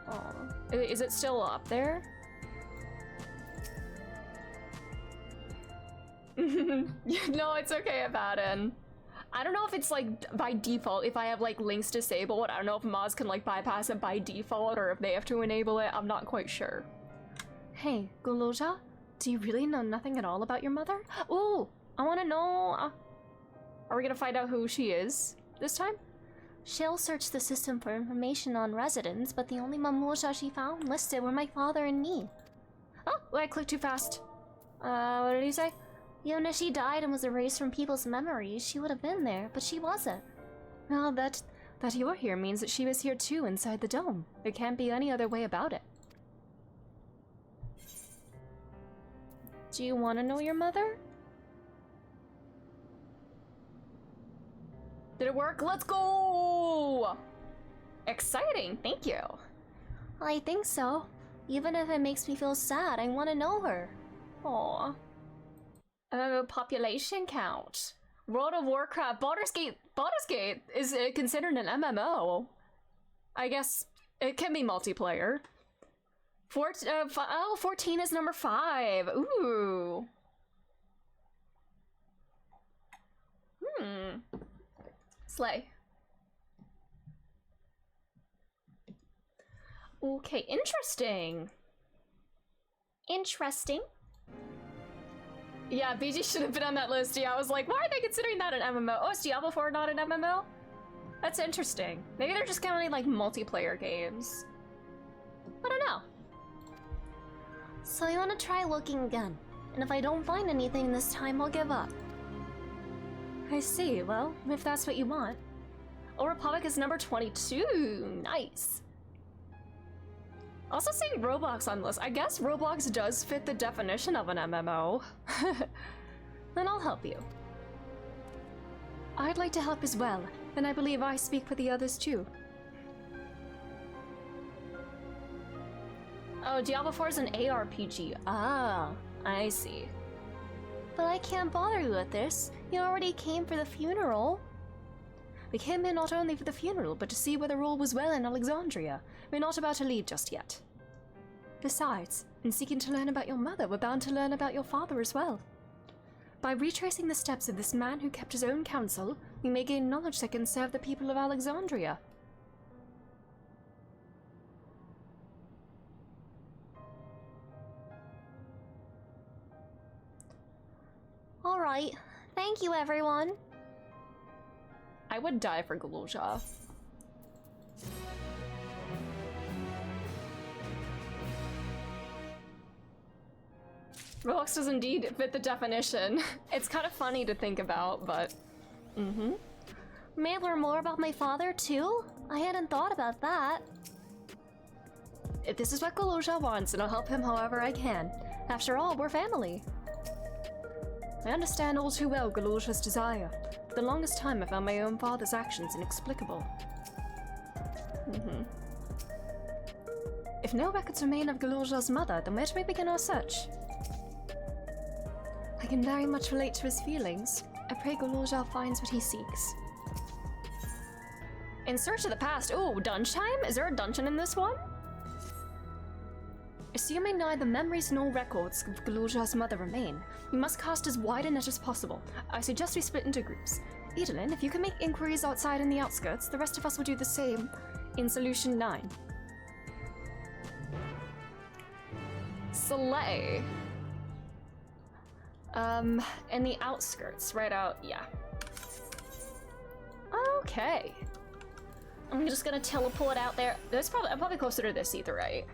Aw. Is it still up there? No, it's okay, Abaddon. I don't know if it's like by default, if I have like links disabled. I don't know if mods can like bypass it by default or if they have to enable it. I'm not quite sure. Hey, Goloja, do you really know nothing at all about your mother? Ooh, I want to know. Are we gonna find out who she is this time? She'll search the system for information on residents, but the only Mamusha she found listed were my father and me. Oh, I clicked too fast. What did he say? Even if she died and was erased from people's memories, she would have been there, but she wasn't. Well, that you're here means that she was here too inside the dome. There can't be any other way about it. Do you want to know your mother? Did it work? Let's go! Exciting, thank you. I think so. Even if it makes me feel sad, I want to know her. Aww. Population count. World of Warcraft. Baldur's Gate is considered an MMO. I guess it can be multiplayer. 14 is number 5. Ooh. Slay. Okay, interesting. Interesting. Yeah, BG should have been on that list. Yeah, I was like, why are they considering that an MMO? Oh, is Diablo 4 not an MMO? That's interesting. Maybe they're just counting like multiplayer games. I don't know. So you want to try looking again, and if I don't find anything this time, I'll give up. I see. Well, if that's what you want. Old Republic is number 22. Nice. Also seeing Roblox on the list. I guess Roblox does fit the definition of an MMO. Then I'll help you. I'd like to help as well, and I believe I speak for the others too. Oh, Diablo 4 is an ARPG. Ah, I see. But I can't bother you with this. You already came for the funeral. We came here not only for the funeral, but to see whether all was well in Alexandria. We're not about to leave just yet. Besides, in seeking to learn about your mother, we're bound to learn about your father as well. By retracing the steps of this man who kept his own counsel, we may gain knowledge that can serve the people of Alexandria. Alright. Thank you, everyone. I would die for Galusha. Roblox does indeed fit the definition. It's kind of funny to think about, but... May I learn more about my father, too? I hadn't thought about that. If this is what Galusha wants, and I'll help him however I can. After all, we're family. I understand all too well Galusha's desire. For the longest time, I found my own father's actions inexplicable. If no records remain of Galusha's mother, then where do we begin our search? I can very much relate to his feelings. I pray Galusha finds what he seeks. In search of the past. Ooh, dungeon time? Is there a dungeon in this one? Assuming neither memories nor records of Galusha's mother remain, we must cast as wide a net as possible. I suggest we split into groups. Edelyn, if you can make inquiries outside in the outskirts, the rest of us will do the same in Solution 9. Slay. In the outskirts, right out, yeah. Okay. I'm just gonna teleport out there. I'm probably closer to this either, right?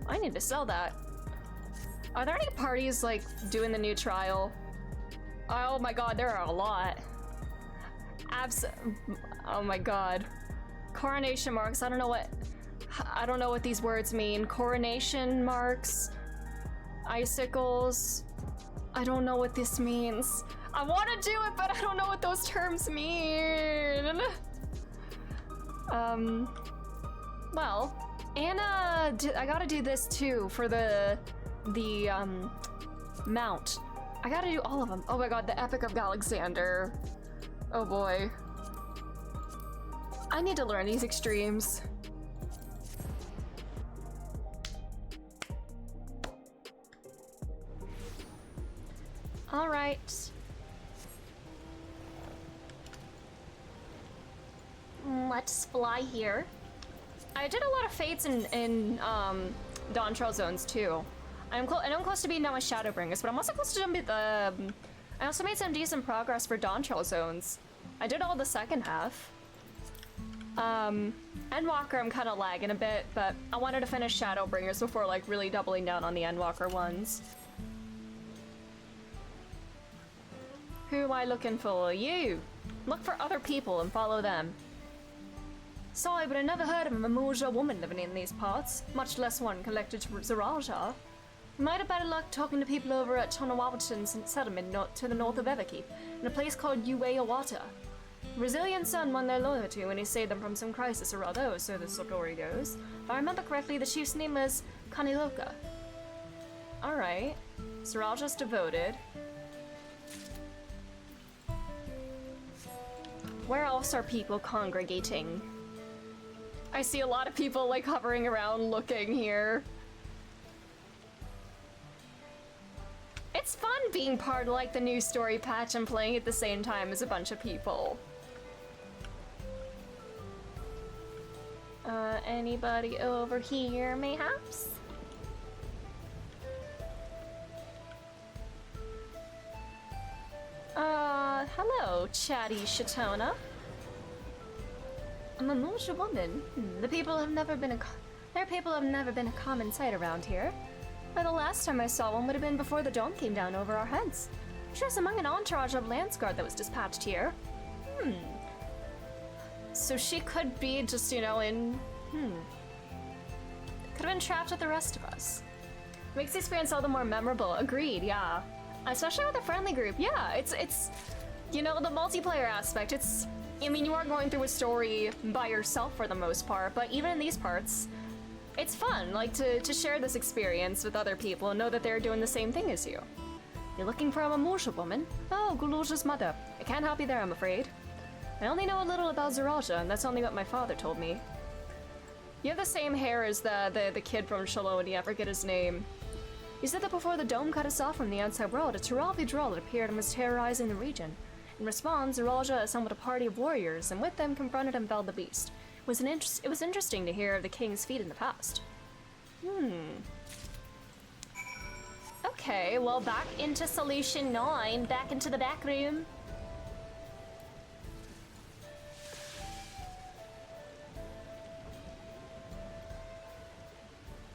I need to sell that. Are there any parties like doing the new trial? Oh my god, there are a lot. Oh my god. Coronation marks. I don't know what these words mean. Coronation marks. Icicles. I don't know what this means. I want to do it, but I don't know what those terms mean. Well, Anna, I gotta do this too for the mount. I gotta do all of them. Oh my god, the Epic of Alexander. Oh boy. I need to learn these extremes. All right. Let's fly here. I did a lot of fates in Dawntrail zones too. I know I'm close to being done with Shadowbringers, but I'm also close to done with I also made some decent progress for Dawntrail zones. I did all the second half. Endwalker I'm kind of lagging a bit, but I wanted to finish Shadowbringers before like really doubling down on the Endwalker ones. Who am I looking for? You! Look for other people and follow them. Sorry, but I never heard of a Mamuja woman living in these parts, much less one connected to Zaraja. You might have better luck talking to people over at Tonawawaton's settlement to the north of Everkeep, in a place called Ueawata. Resilient son won their loyalty when he saved them from some crisis or other, so the story goes. If I remember correctly, the chief's name was Kaniloka. Alright. Zaraja's devoted. Where else are people congregating? I see a lot of people like hovering around looking here. It's fun being part of like the new story patch and playing at the same time as a bunch of people. Anybody over here, mayhaps? Hello, chatty Shatona. I'm a Mamuja woman. Their people have never been a common sight around here. But the last time I saw one would have been before the dome came down over our heads. She was among an entourage of Landsguard that was dispatched here. So she could be just, you know, could have been trapped with the rest of us. Makes the experience all the more memorable. Agreed, yeah. Especially with a friendly group. Yeah, You know, the multiplayer aspect, it's... I mean, you are going through a story by yourself for the most part, but even in these parts, it's fun, like, to share this experience with other people and know that they're doing the same thing as you. You're looking for a Mamusha woman? Oh, Guluzha's mother. I can't help you there, I'm afraid. I only know a little about Zeralja, and that's only what my father told me. You have the same hair as the kid from Shaloni, I forget his name. He said that before the dome cut us off from the outside world, a Tiravi droll had appeared and was terrorizing the region. In response, Zeralja assembled a party of warriors, and with them confronted and felled the beast. It was interesting to hear of the king's feat in the past. Okay, well, back into Solution 9, back into the back room.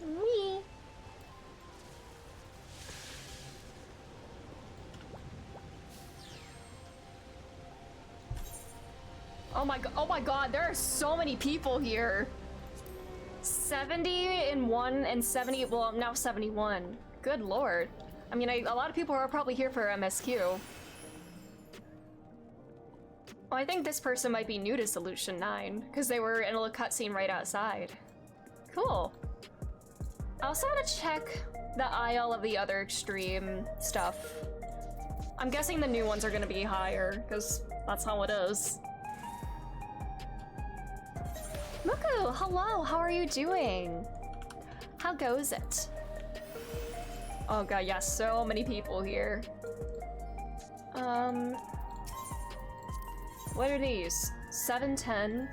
Wee. Oh my god, there are so many people here. 70 in 1 and 70, well, now 71. Good lord. I mean, a lot of people are probably here for MSQ. Oh, I think this person might be new to Solution 9, because they were in a little cutscene right outside. Cool. I also want to check the aisle of the other extreme stuff. I'm guessing the new ones are going to be higher, because that's how it is. Muku, hello, how are you doing? How goes it? Oh god, yeah, so many people here. What are these? 710?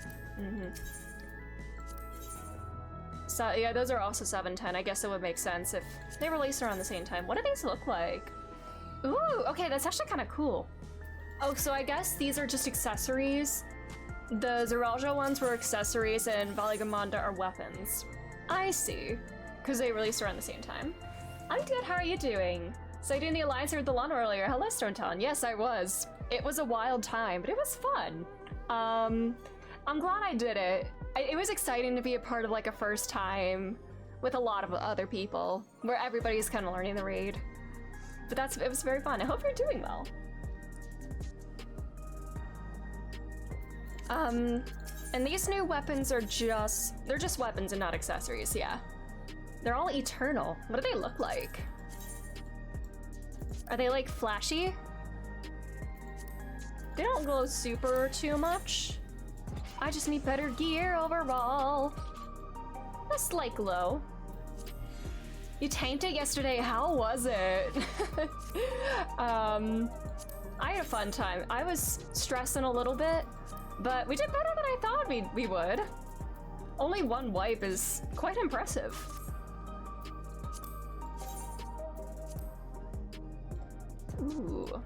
So, yeah, those are also 710. I guess it would make sense if they released around the same time. What do these look like? Ooh, okay, that's actually kind of cool. Oh, so I guess these are just accessories. The Zeralja ones were accessories and Valigamanda are weapons. I see. Because they released around the same time. I'm good, how are you doing? So you did the Alliance with the Lana earlier. Hello, Stonetown. Yes, I was. It was a wild time, but it was fun. I'm glad I did it. It was exciting to be a part of like a first time with a lot of other people, where everybody's kind of learning the raid. But it was very fun. I hope you're doing well. And these new weapons are they're just weapons and not accessories, yeah. They're all eternal. What do they look like? Are they like flashy? They don't glow super too much. I just need better gear overall. A slight glow. You tamed it yesterday, how was it? I had a fun time. I was stressing a little bit, but we did better than I thought we would. Only one wipe is quite impressive. Ooh.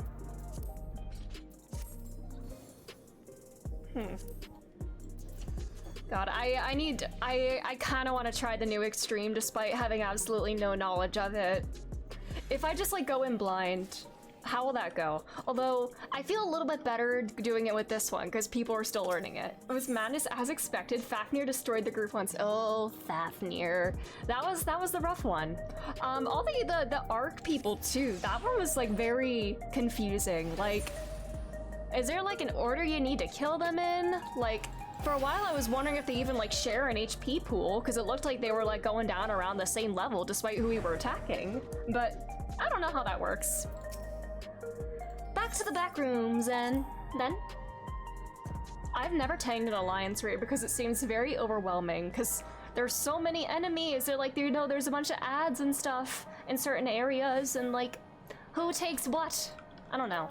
God, I kind of want to try the new Extreme despite having absolutely no knowledge of it. If I just like go in blind, how will that go? Although, I feel a little bit better doing it with this one because people are still learning it. It was madness as expected. Fafnir destroyed the group once. Oh, Fafnir. That was the rough one. All the ARC people too. That one was like very confusing. Like, is there like an order you need to kill them in? Like, for a while I was wondering if they even like share an HP pool because it looked like they were like going down around the same level despite who we were attacking. But I don't know how that works. Back to the back rooms and then I've never tanked an Alliance raid because it seems very overwhelming because there's so many enemies. They're like, you know, there's a bunch of ads and stuff in certain areas and like who takes what? I don't know.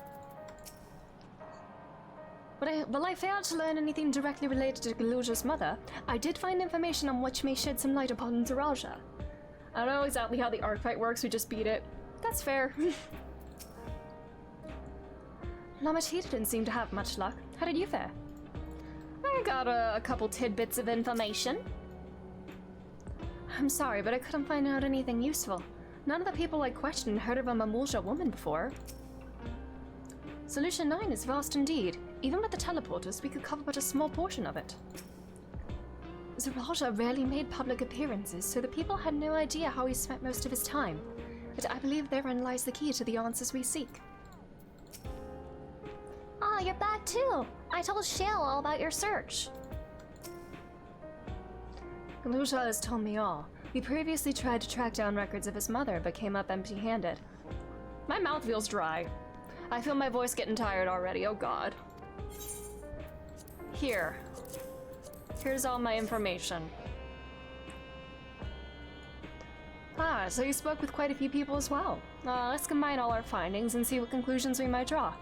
But I failed to learn anything directly related to Galuja's mother. I did find information on which may shed some light upon Zeralja. I don't know exactly how the ARC fight works, we just beat it. That's fair. Lamachita didn't seem to have much luck. How did you fare? I got a couple tidbits of information. I'm sorry, but I couldn't find out anything useful. None of the people I questioned heard of a Mamulja woman before. Solution 9 is vast indeed. Even with the teleporters, we could cover but a small portion of it. Zeralja rarely made public appearances, so the people had no idea how he spent most of his time. But I believe therein lies the key to the answers we seek. you're back too. I told Shale all about your search. Galusha has told me all. We previously tried to track down records of his mother, but came up empty-handed. My mouth feels dry. I feel my voice getting tired already, oh god. Here's all my information. Ah, so you spoke with quite a few people as well. Let's combine all our findings and see what conclusions we might draw.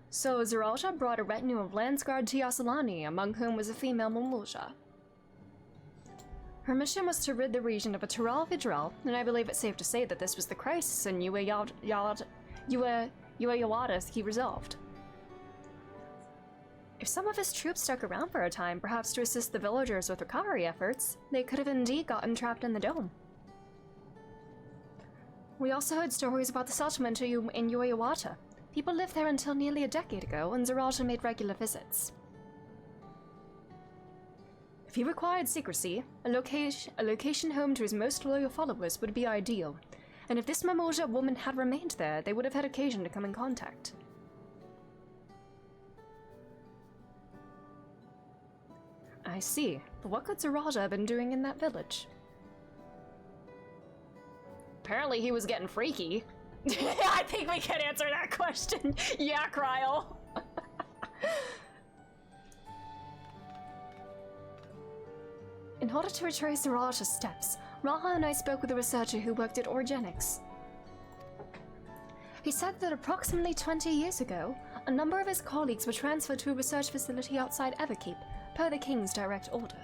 So, Zeralja brought a retinue of Landsguard to Yasalani, among whom was a female Mamulja. Her mission was to rid the region of a Tural Vidrel, and I believe it's safe to say that this was the crisis in Ueyawada's he resolved. If some of his troops stuck around for a time, perhaps to assist the villagers with recovery efforts, they could have indeed gotten trapped in the dome. We also heard stories about the settlement in Ueyawada. People lived there until nearly a decade ago, and Zeralja made regular visits. If he required secrecy, a location home to his most loyal followers would be ideal, and if this Mamulja woman had remained there, they would have had occasion to come in contact. I see, but what could Zeralja have been doing in that village? Apparently he was getting freaky. I think we can answer that question. Yeah, Kryl. In order to retrace Zeralja's steps, Raha and I spoke with a researcher who worked at Orgenics. He said that approximately 20 years ago, a number of his colleagues were transferred to a research facility outside Everkeep, per the King's direct order.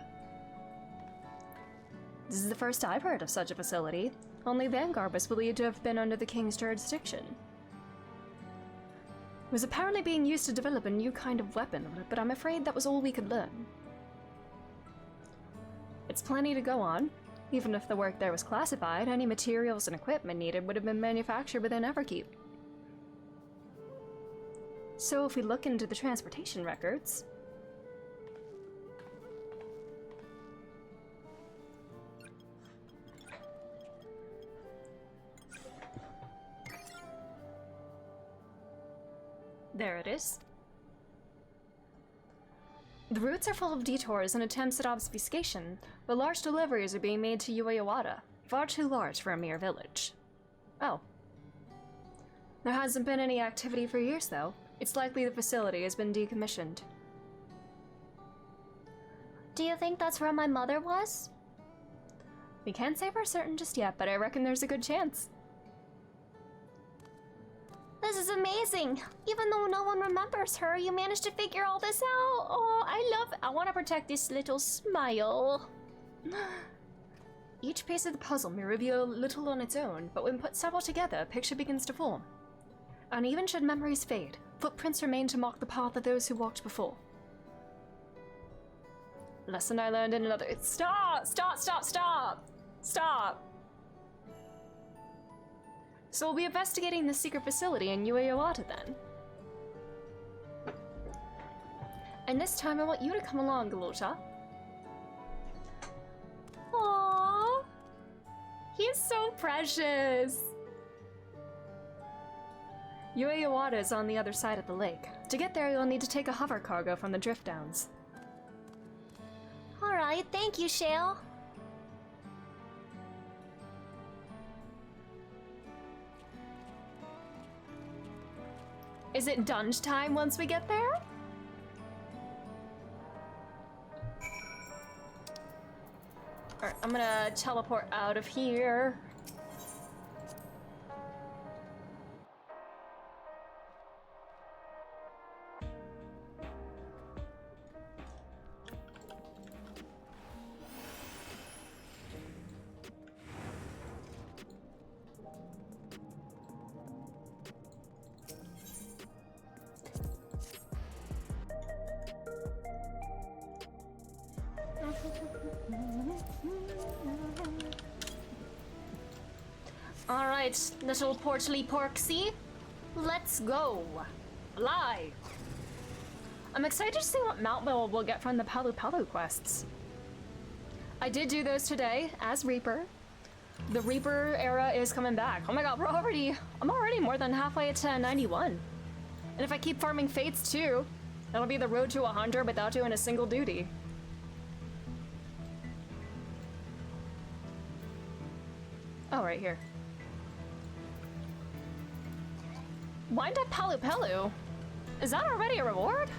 This is the first I've heard of such a facility. Only Vanguard was believed to have been under the King's jurisdiction. It was apparently being used to develop a new kind of weapon, but I'm afraid that was all we could learn. It's plenty to go on. Even if the work there was classified, any materials and equipment needed would have been manufactured within Everkeep. So if we look into the transportation records... There it is. The routes are full of detours and attempts at obfuscation, but large deliveries are being made to Ueyawada, far too large for a mere village. Oh. There hasn't been any activity for years, though. It's likely the facility has been decommissioned. Do you think that's where my mother was? We can't say for certain just yet, but I reckon there's a good chance. This is amazing! Even though no one remembers her, you managed to figure all this out! Oh, I want to protect this little smile. Each piece of the puzzle may reveal little on its own, but when put several together, a picture begins to form. And even should memories fade, footprints remain to mark the path of those who walked before. Lesson I learned in another— Stop! Stop! Stop! Stop! Stop! So we'll be investigating the secret facility in Ueyawada then. And this time I want you to come along, Galusha. Aww! He's so precious! Ueyawada is on the other side of the lake. To get there, you'll need to take a hover cargo from the drift downs. Alright, thank you, Shale. Is it dunge time once we get there? Alright, I'm gonna teleport out of here. Alright, little portly porksy, let's go. Fly! I'm excited to see what mount we'll get from the Palu Palu quests. I did do those today, as Reaper. The Reaper era is coming back. Oh my god, I'm already more than halfway to 91. And if I keep farming fates too, that'll be the road to 100 without doing a single duty. Oh, right here. Wind up Palu Palu? Is that already a reward?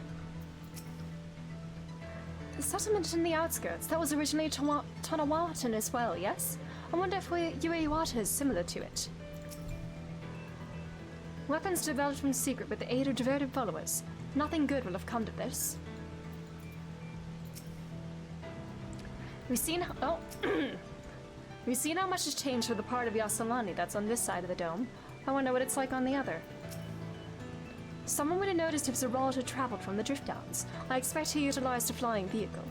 The settlement in the outskirts, that was originally Tonawatan as well, yes? I wonder if Uewata is similar to it. Weapons developed in secret with the aid of devoted followers. Nothing good will have come to this. We've seen how much has changed for the part of Yasalani that's on this side of the dome. I wonder what it's like on the other. Someone would have noticed if Zerald had traveled from the Drift Downs. I expect he utilized a flying vehicle.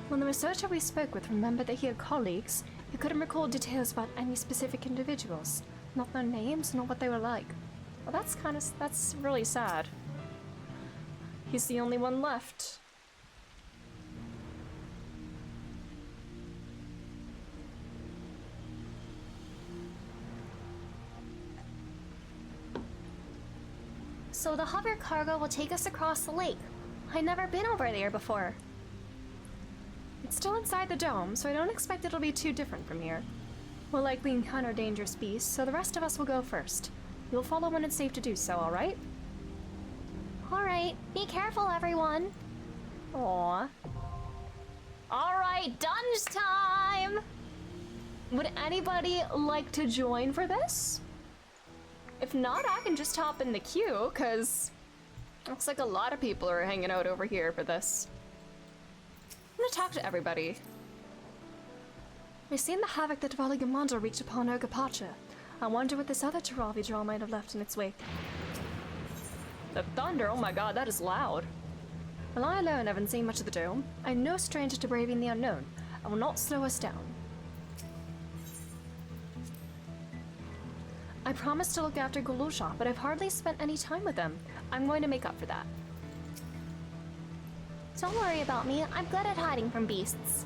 When the researcher we spoke with remembered that he had colleagues, he couldn't recall details about any specific individuals. Not their names, nor what they were like. Well, that's really sad. He's the only one left. So the hover cargo will take us across the lake. I've never been over there before. It's still inside the dome, so I don't expect it'll be too different from here. We'll likely encounter dangerous beasts, so the rest of us will go first. You'll follow when it's safe to do so, alright? Alright, be careful everyone. Aww. Alright, dunge time! Would anybody like to join for this? If not, I can just hop in the queue, cause looks like a lot of people are hanging out over here for this. I'm gonna talk to everybody. We've seen the havoc that Valigamanda wreaked upon Urgapacha. I wonder what this other Taravi draw might have left in its wake. The thunder, oh my god, that is loud. Well, I alone haven't seen much of the dome. I'm no stranger to braving the unknown. I will not slow us down. I promised to look after Golosha, but I've hardly spent any time with them. I'm going to make up for that. Don't worry about me, I'm good at hiding from beasts.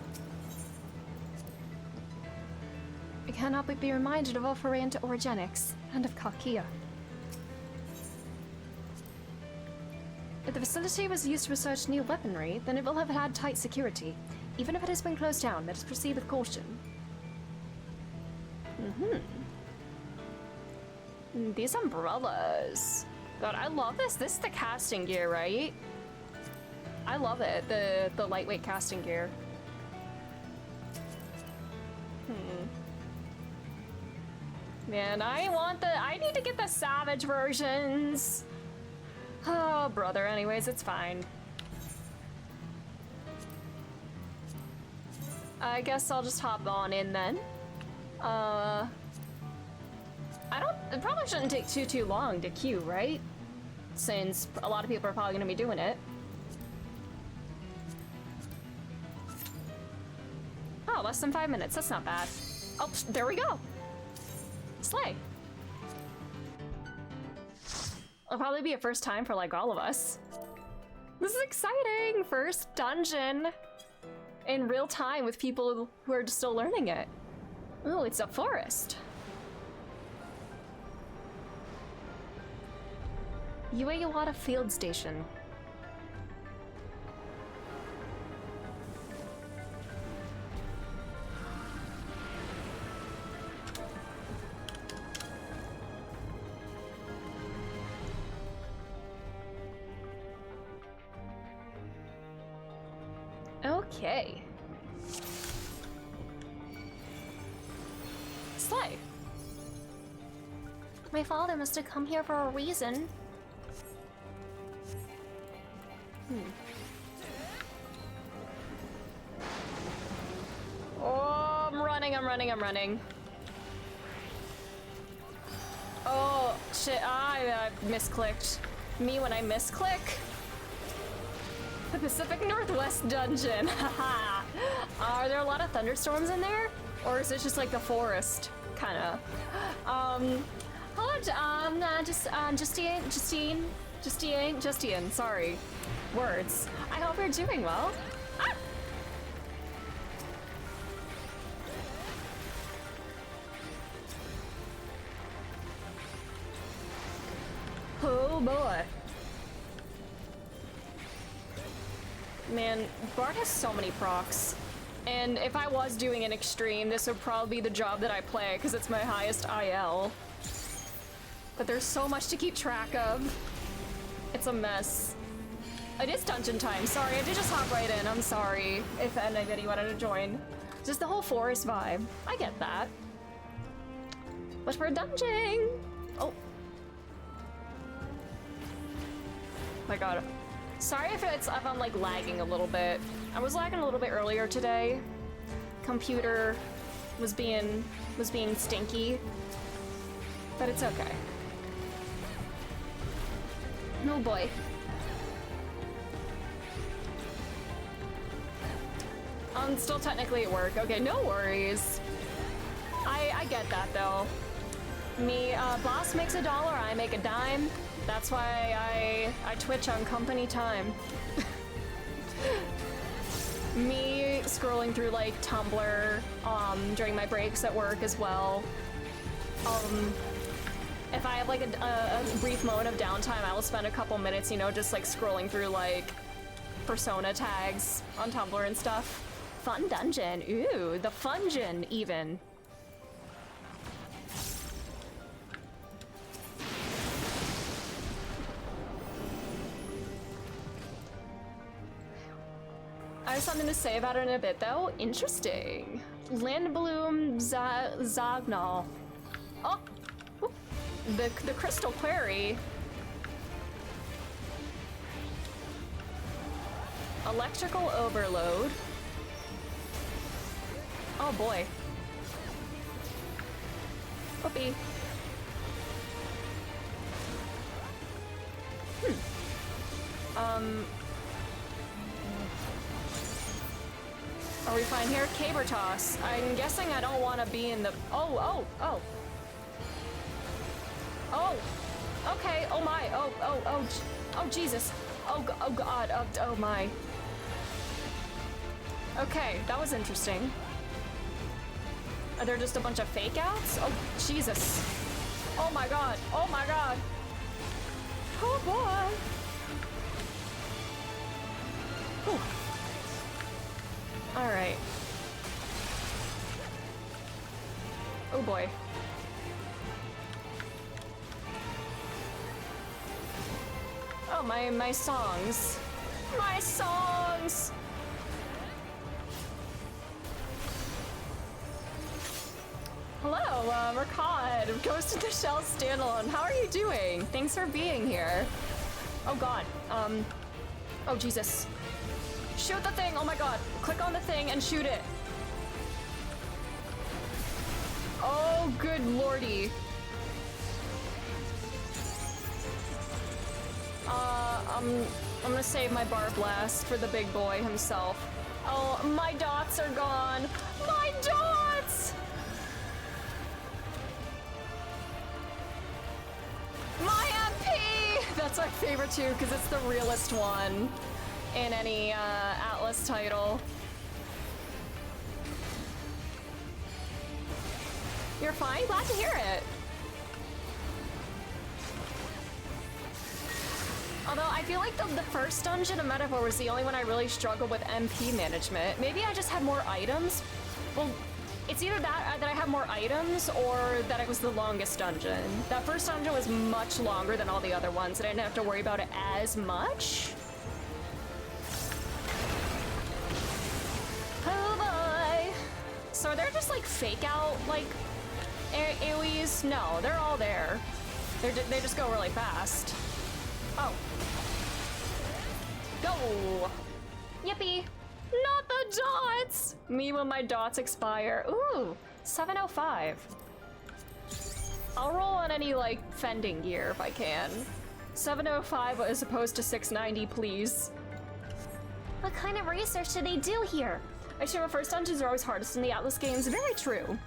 I cannot but be reminded of Alpharanta Orogenics and of Kakia. If the facility was used to research new weaponry, then it will have had tight security. Even if it has been closed down, let us proceed with caution. These umbrellas. God, I love this. This is the casting gear, right? I love it, the lightweight casting gear. Man, I need to get the savage versions. Oh, brother, anyways, it's fine. I guess I'll just hop on in then. It probably shouldn't take too long to queue, right? Since a lot of people are probably gonna be doing it. Oh, less than 5 minutes, that's not bad. Oh, there we go. Slay. It'll probably be a first time for like all of us. This is exciting! First dungeon in real time with people who are still learning it. Oh, it's a forest. Uewata Field Station. Okay. Slay. My father must have come here for a reason. Oh, I'm running. Oh, shit, I misclicked. Me when I misclick? The Pacific Northwest dungeon, haha. Are there a lot of thunderstorms in there? Or is it just like the forest, kinda? Justine, sorry. Words. I hope you're doing well. Ah! Oh boy. Man, Bard has so many procs. And if I was doing an extreme, this would probably be the job that I play, because it's my highest IL. But there's so much to keep track of. It's a mess. It is dungeon time. Sorry, I did just hop right in. I'm sorry if anybody wanted to join. Just the whole forest vibe. I get that. But we're dungeoning! Oh. My god. Sorry if I'm like lagging a little bit. I was lagging a little bit earlier today. Computer was being stinky. But it's okay. Oh boy. I'm still technically at work. Okay, no worries. I get that though. Me, boss makes $1, I make a dime. That's why I Twitch on company time. Me scrolling through like Tumblr during my breaks at work as well. If I have like a brief moment of downtime, I will spend a couple minutes, you know, just like scrolling through like persona tags on Tumblr and stuff. Fun dungeon. Ooh, the fungeon even. I have something to say about it in a bit, though. Interesting. Landbloom Zagnal. Oh! Ooh. The Crystal Quarry. Electrical Overload. Oh boy. Whoopee. Are we fine here? Caber toss. I'm guessing I don't want to be in the... Oh. Okay. Oh my. Oh, Jesus. Oh God. Oh my. Okay, that was interesting. Are there just a bunch of fake outs? Oh, Jesus. Oh my God. Oh my God. Oh boy. Whew. All right. Oh boy. Oh, my songs. My songs! Hello, Mercad, Ghost in the Shell standalone. How are you doing? Thanks for being here. Oh god. Oh Jesus. Shoot the thing! Oh my god. Click on the thing and shoot it. Oh, good lordy. I'm gonna save my bar blast for the big boy himself. Oh, my dots are gone. My dots! My MP! That's my favorite too, because it's the realest one in any Atlas title. You're fine? Glad to hear it. Although I feel like the first dungeon of Metaphor was the only one I really struggled with MP management. Maybe I just had more items? Well, it's either that I have more items or that it was the longest dungeon. That first dungeon was much longer than all the other ones, and I didn't have to worry about it as much. Oh boy. So are there just like fake out like AoEs? No, they're all there. They just go really fast. Oh. Go! Yippee! Not the dots! Me when my dots expire. Ooh, 705. I'll roll on any, like, fending gear if I can. 705 as opposed to 690, please. What kind of research do they do here? I assume first dungeons are always hardest in the Atlas games. Very true.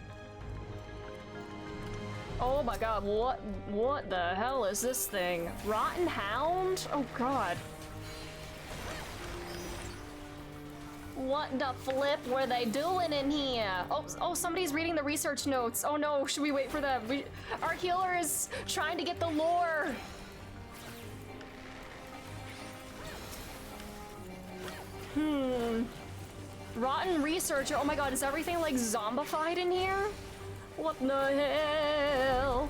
Oh my god, what the hell is this thing? Rotten Hound? Oh god. What the flip were they doing in here? Oh, somebody's reading the research notes. Oh no, should we wait for them? Our healer is trying to get the lore. Rotten researcher. Oh my god, is everything like zombified in here? What the hell?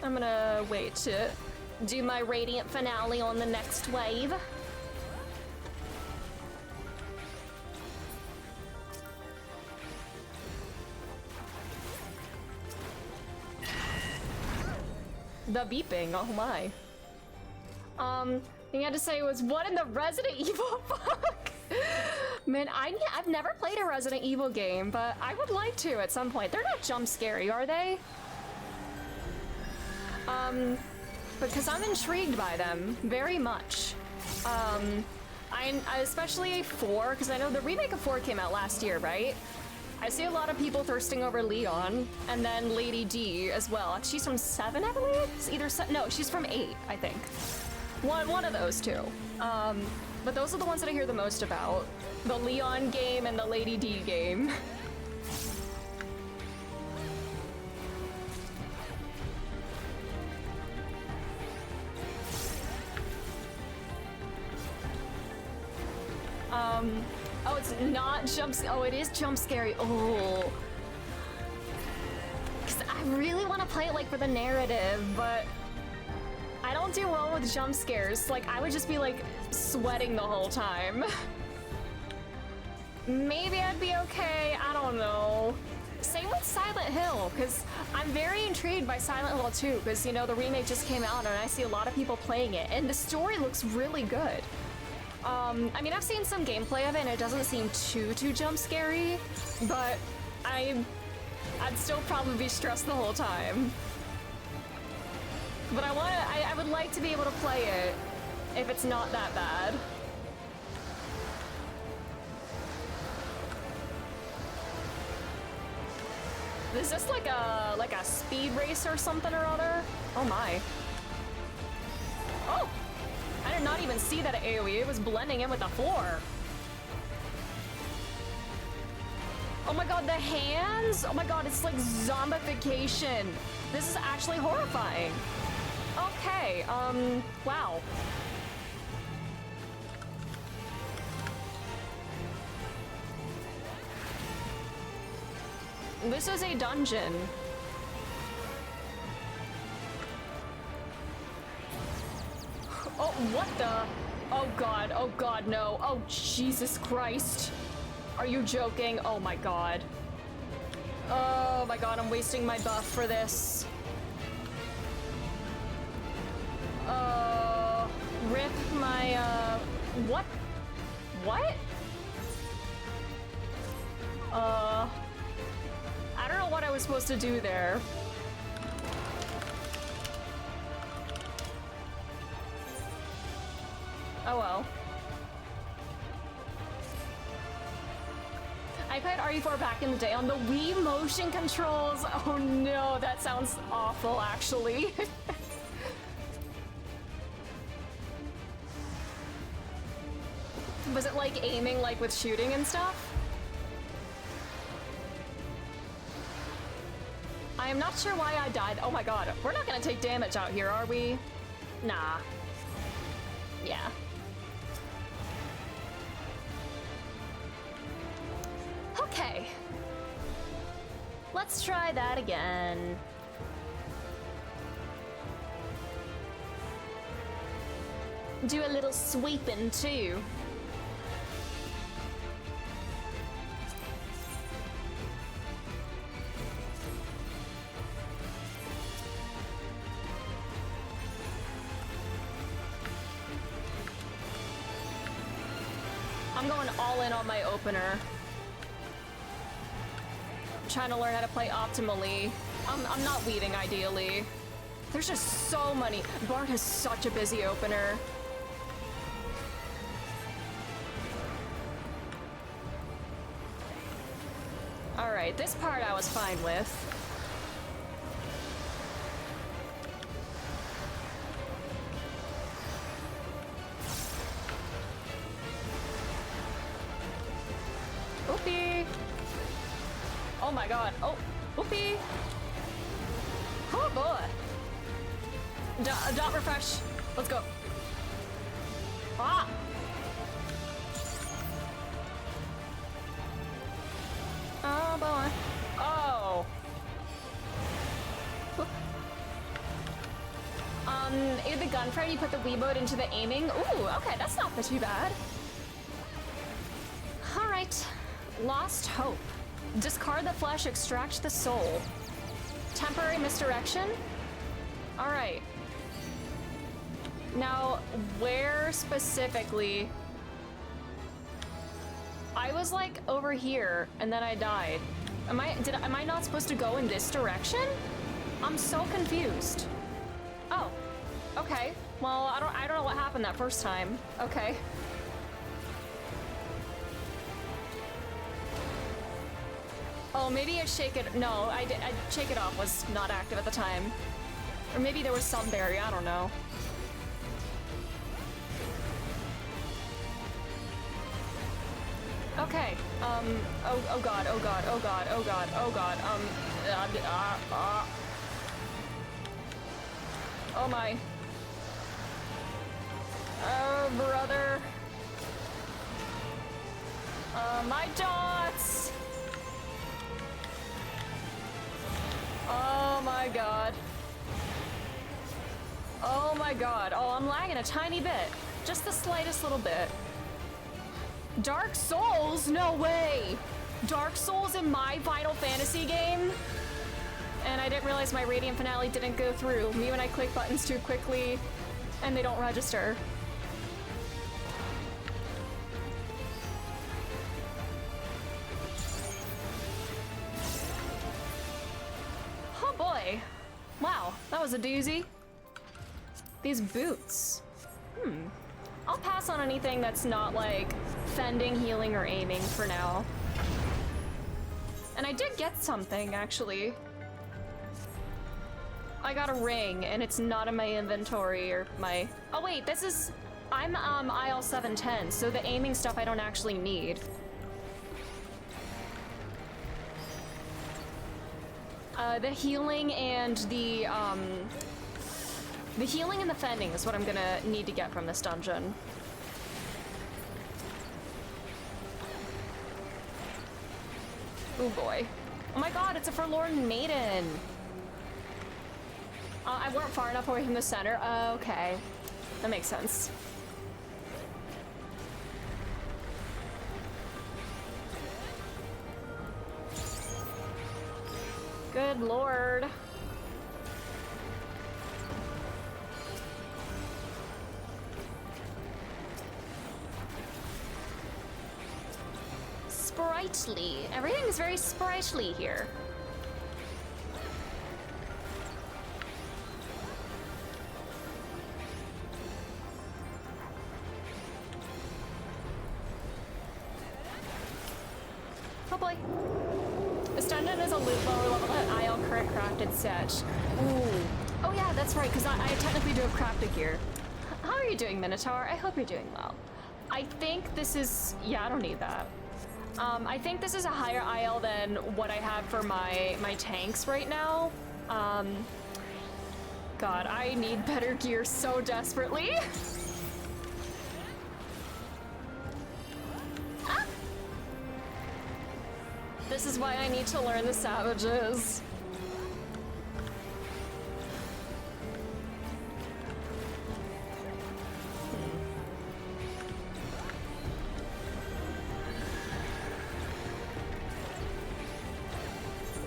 I'm gonna wait to do my radiant finale on the next wave. The beeping, oh my. Thing I had to say was, what in the Resident Evil fuck? Man, I've never played a Resident Evil game, but I would like to at some point. They're not jump scary, are they? Because I'm intrigued by them very much. I especially 4, because I know the remake of 4 came out last year, right? I see a lot of people thirsting over Leon, and then Lady D as well. She's from 7, I believe? It's either no, she's from 8, I think. One of those two. But those are the ones that I hear the most about. The Leon game and the Lady D game. Oh, it's not oh, it is jump scary. Oh. Because I really want to play it like for the narrative, but I don't do well with jump scares. Like, I would just be like sweating the whole time. Maybe I'd be okay, I don't know. Same with Silent Hill, because I'm very intrigued by Silent Hill 2, because, you know, the remake just came out and I see a lot of people playing it, and the story looks really good. I mean, I've seen some gameplay of it and it doesn't seem too jump scary, but I'd still probably be stressed the whole time. But I would like to be able to play it if it's not that bad. Is this like a speed race or something or other? Oh my. Oh! I did not even see that AoE. It was blending in with the floor. Oh my god, the hands! Oh my god, it's like zombification. This is actually horrifying. Okay, wow. This is a dungeon. Oh, what the? Oh god, no. Oh, Jesus Christ. Are you joking? Oh my god. Oh my god, I'm wasting my buff for this. Rip my, what? What? I don't know what I was supposed to do there. Oh well. I played RE4 back in the day on the Wii motion controls. Oh no, that sounds awful actually. Was it like aiming like with shooting and stuff? I am not sure why I died. Oh my god, we're not gonna take damage out here, are we? Nah. Yeah. Okay. Let's try that again. Do a little sweeping too. I'm going all in on my opener. I'm trying to learn how to play optimally. I'm not weaving ideally. There's just so many. Bart has such a busy opener. Alright, this part I was fine with. Oopie! Oh my god. Oh, whoopee. Oh boy. Dot refresh. Let's go. Ah. Oh boy. Oh. In the gunfight, you put the Wii mode into the aiming. Ooh, okay, that's not too bad. All right. Lost hope. Discard the flesh, extract the soul. Temporary misdirection? Alright. Now, where specifically? I was like over here and then I died. Am I not supposed to go in this direction? I'm so confused. Oh. Okay. Well, I don't know what happened that first time. Okay. Oh, maybe I shake it. No, I shake it off was not active at the time. Or maybe there was some barrier, I don't know. Okay, oh god, oh god, oh god, oh god, oh god, oh my. Oh, brother. My dots! Oh my god. Oh my god. Oh, I'm lagging a tiny bit. Just the slightest little bit. Dark Souls? No way! Dark Souls in my Final Fantasy game? And I didn't realize my Radiant Finale didn't go through. Me when I click buttons too quickly, and they don't register. Oh boy. Wow, that was a doozy. These boots. I'll pass on anything that's not like fending, healing, or aiming for now. And I did get something, actually. I got a ring, and it's not in my inventory or my... Oh wait, this is... I'm IL 710, so the aiming stuff I don't actually need. The healing and the healing and the fending is what I'm gonna need to get from this dungeon. Oh boy. Oh my god, it's a Forlorn Maiden! I weren't far enough away from the center. Okay. That makes sense. Good lord. Sprightly. Everything is very sprightly here. Oh boy. This dungeon is a loot lower level than IL current crafted set. Ooh. Oh yeah, that's right, because I technically do have crafted gear. How are you doing, Minotaur? I hope you're doing well. I think this is... Yeah, I don't need that. I think this is a higher IL than what I have for my tanks right now. God, I need better gear so desperately. Ah! This is why I need to learn the savages.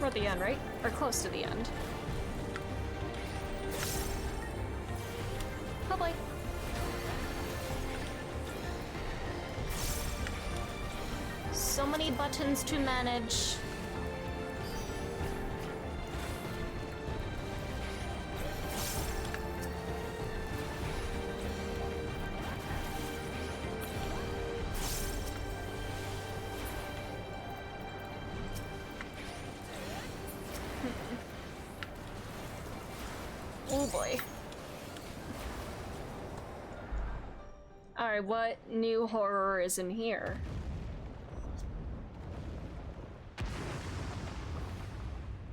We're at the end, right? Or close to the end. Oh boy. So many buttons to manage. Oh boy. Alright, what new horror is in here?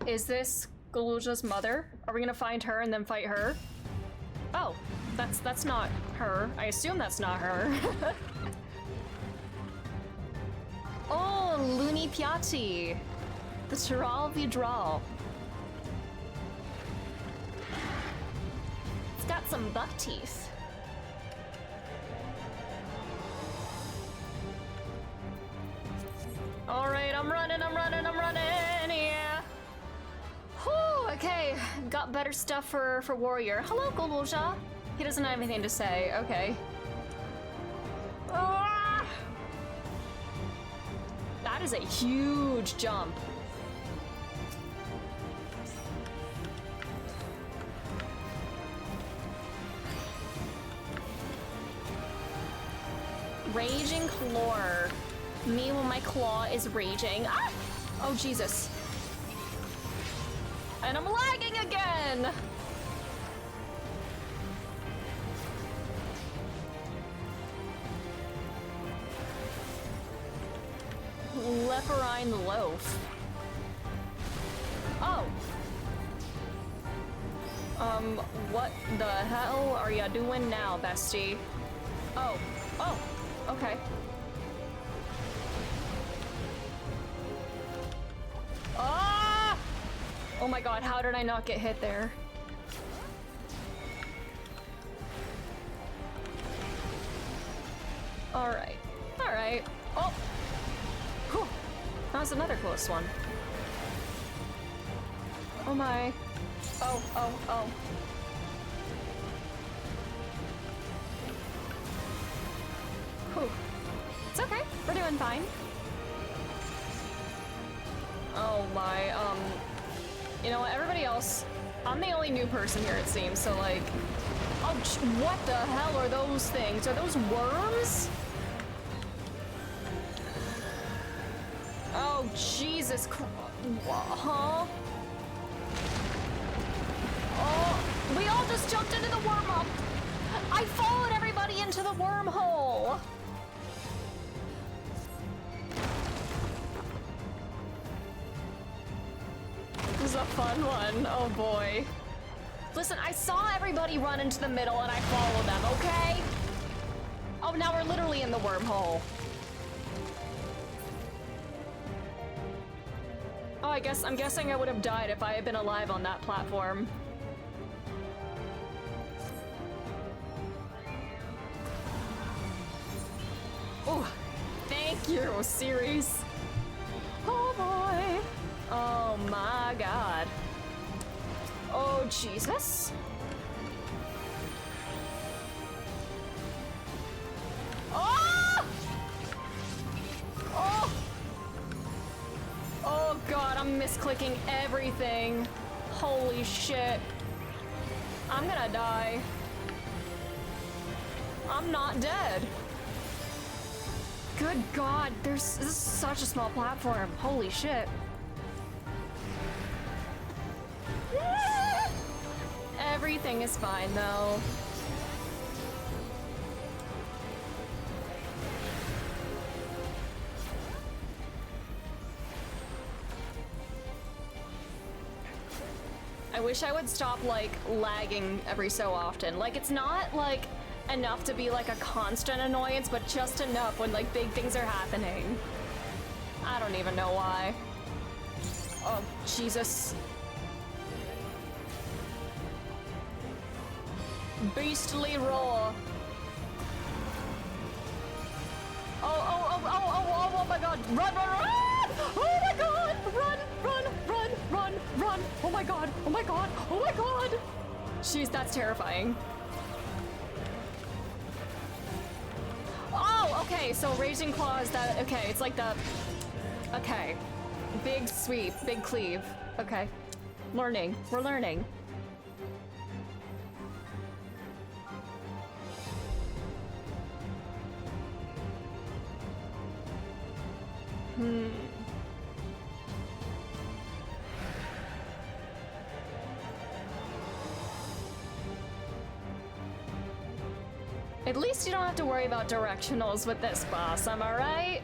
Is this Galuja's mother? Are we gonna find her and then fight her? Oh, that's not her. I assume that's not her. Oh, Looney Piatti. The Chiral Vidral. It's got some buck teeth. Alright, I'm running, yeah. Whew, okay. Got better stuff for Warrior. Hello, Galuja. He doesn't have anything to say, okay. Ah! That is a huge jump. Raging Claw. Me when my claw is raging. Ah! Oh, Jesus. And I'm lagging again! Leporine Loaf. Oh. What the hell are ya doing now, bestie? Oh. Oh. Okay. Ah! Oh my god, how did I not get hit there? Alright. Alright. Oh! Whew. That was another close one. Oh my. Oh, oh, oh. Whew. It's okay. We're doing fine. Oh my, you know what, everybody else, I'm the only new person here it seems, so like, oh, what the hell are those things? Are those worms? Oh, Jesus Christ, huh? Oh, we all just jumped into the wormhole. I followed everybody into the wormhole. This is a fun one. Oh boy. Listen, I saw everybody run into the middle and I followed them, okay? Oh, now we're literally in the wormhole. Oh, I'm guessing I would have died if I had been alive on that platform. Oh, thank you, series. Oh boy. Oh my god. Oh, Jesus. Oh! Oh! Oh god, I'm misclicking everything. Holy shit. I'm gonna die. I'm not dead. Good god, this is such a small platform. Holy shit. Everything is fine though. I wish I would stop like lagging every so often. Like it's not like enough to be like a constant annoyance, but just enough when like big things are happening. I don't even know why. Oh, Jesus. Beastly roar. Oh my god. Run, run, run! Oh my god! Run, run, run, run, run! Oh my god, oh my god, oh my god! Jeez, that's terrifying. Oh, okay, so Raging Claw is that, okay, it's like the, okay. Big sweep, big cleave, okay. Learning, we're learning. At least you don't have to worry about directionals with this boss, am I right?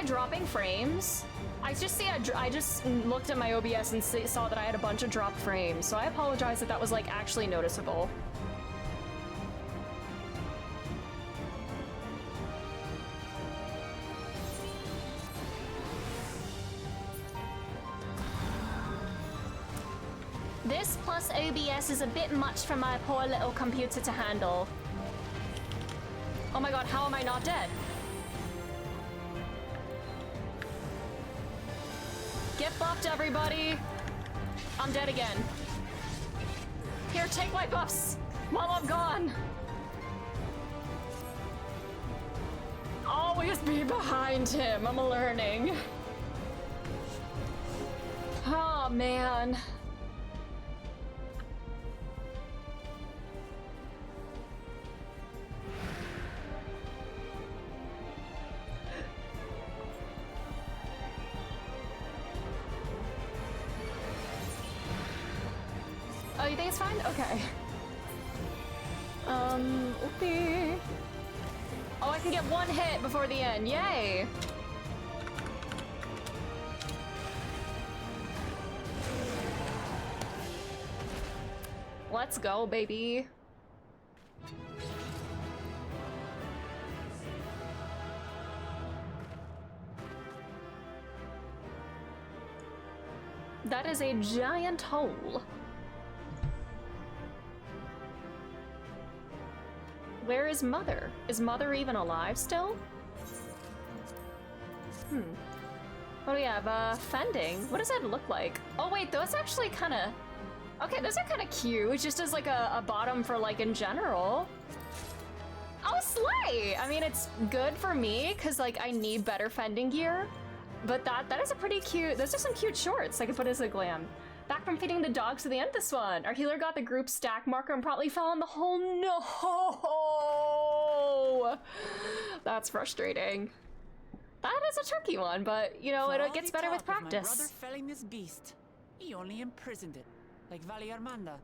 dropping frames? I just looked at my OBS and saw that I had a bunch of dropped frames, so I apologize if that was like actually noticeable. This plus OBS is a bit much for my poor little computer to handle. Oh my god, how am I not dead? Get buffed, everybody! I'm dead again. Here, take my buffs while I'm gone. Always be behind him, I'm learning. Oh man. Oh, you think it's fine? Okay. Okay. Oh, I can get one hit before the end. Yay! Let's go, baby. That is a giant hole. Where is Mother? Is Mother even alive still? What do we have? Fending. What does that look like? Oh wait, those actually kind of... Okay, those are kind of cute, just as like a bottom for like in general. Oh, slay! I mean, it's good for me, because like I need better fending gear. But that is a pretty cute... Those are some cute shorts I could put as a glam. Back from feeding the dogs to the end of this one. Our healer got the group stack marker and probably fell in the hole. No! That's frustrating. That is a tricky one, but you know, it gets better with practice. My brother felling this beast. He only imprisoned it, like Valley Armanda.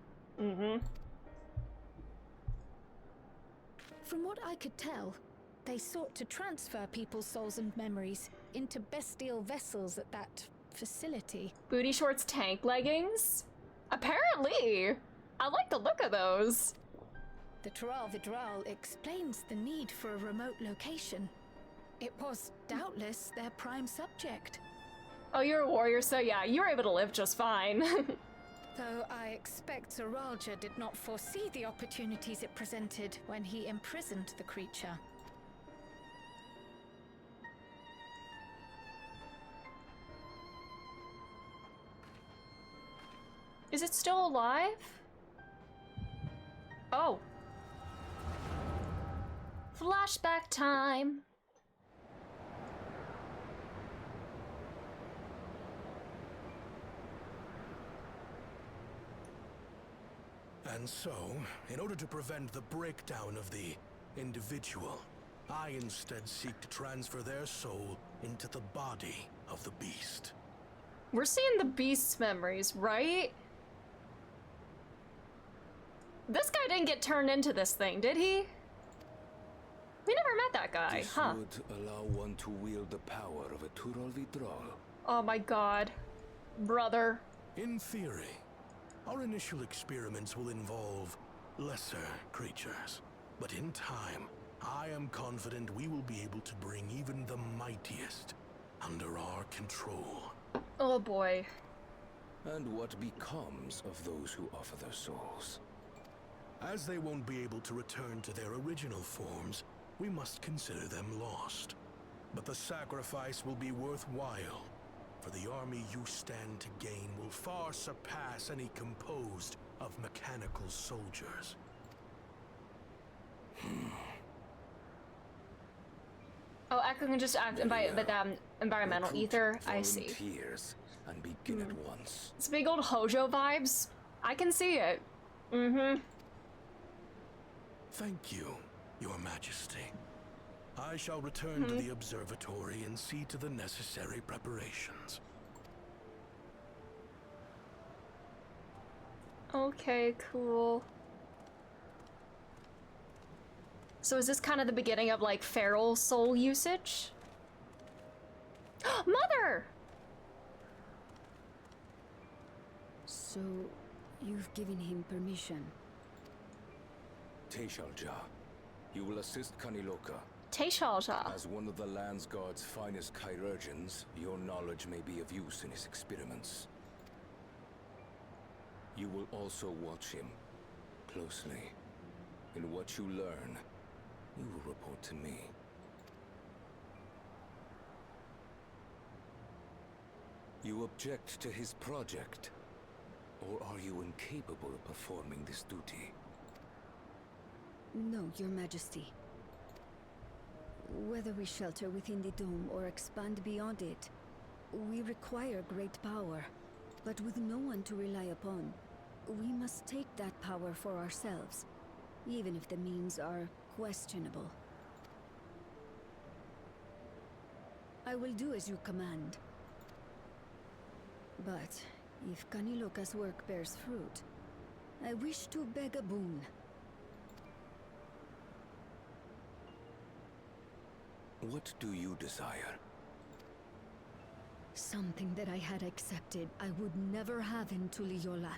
From what I could tell, they sought to transfer people's souls and memories into bestial vessels at that facility. Booty shorts, tank leggings? Apparently! I like the look of those. The Dawntrail explains the need for a remote location. It was doubtless their prime subject. Oh, you're a warrior, so yeah, you were able to live just fine. Though I expect Zaralja did not foresee the opportunities it presented when he imprisoned the creature. Is it still alive? Oh. Flashback time. And so, in order to prevent the breakdown of the individual, I instead seek to transfer their soul into the body of the beast. We're seeing the beast's memories, right? This guy didn't get turned into this thing, did he? We never met that guy, This huh? would allow one to wield the power of a Turolvidral. Oh my god. Brother. In theory, our initial experiments will involve lesser creatures. But in time, I am confident we will be able to bring even the mightiest under our control. Oh boy. And what becomes of those who offer their souls? As they won't be able to return to their original forms, we must consider them lost. But the sacrifice will be worthwhile, for the army you stand to gain will far surpass any composed of mechanical soldiers. Oh, Echo can just act environmental ether. I see. Volunteers and begin at once. It's big old Hojo vibes. I can see it. Thank you, Your Majesty. I shall return to the observatory and see to the necessary preparations. Okay, cool. So is this kind of the beginning of like feral soul usage? Mother! So, you've given him permission. Teishalja, you will assist Kaniloka. Teishalja. As one of the land's god's finest chirurgeons, your knowledge may be of use in his experiments. You will also watch him closely. In what you learn, you will report to me. You object to his project? Or are you incapable of performing this duty? No, Your Majesty. Whether we shelter within the dome or expand beyond it, we require great power. But with no one to rely upon, we must take that power for ourselves, even if the means are questionable. I will do as you command. But if Kaniloka's work bears fruit, I wish to beg a boon. What do you desire? Something that I had accepted I would never have in Tuliyollal.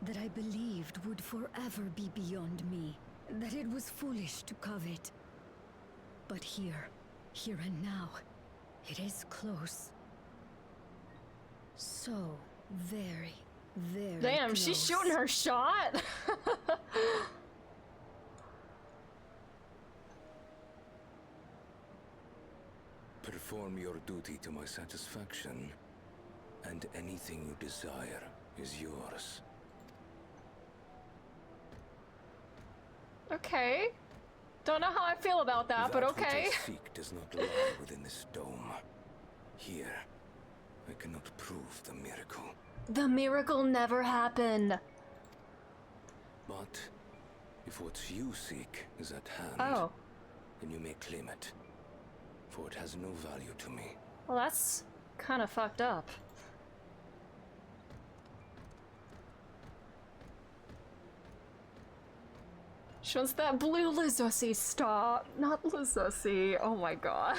That I believed would forever be beyond me. That it was foolish to covet. But here and now, it is close. So very, very Damn, close. she's shooting her shot. Perform your duty to my satisfaction, and anything you desire is yours. Okay. Don't know how I feel about that, but okay. Which I seek does not lie within this dome. Here, I cannot prove the miracle. The miracle never happened. But if what you seek is at hand, Oh. then you may claim it. For it has no value to me. Well, that's kind of fucked up. She wants that blue Lizussy. Stop. Not Lizussy. Oh my god.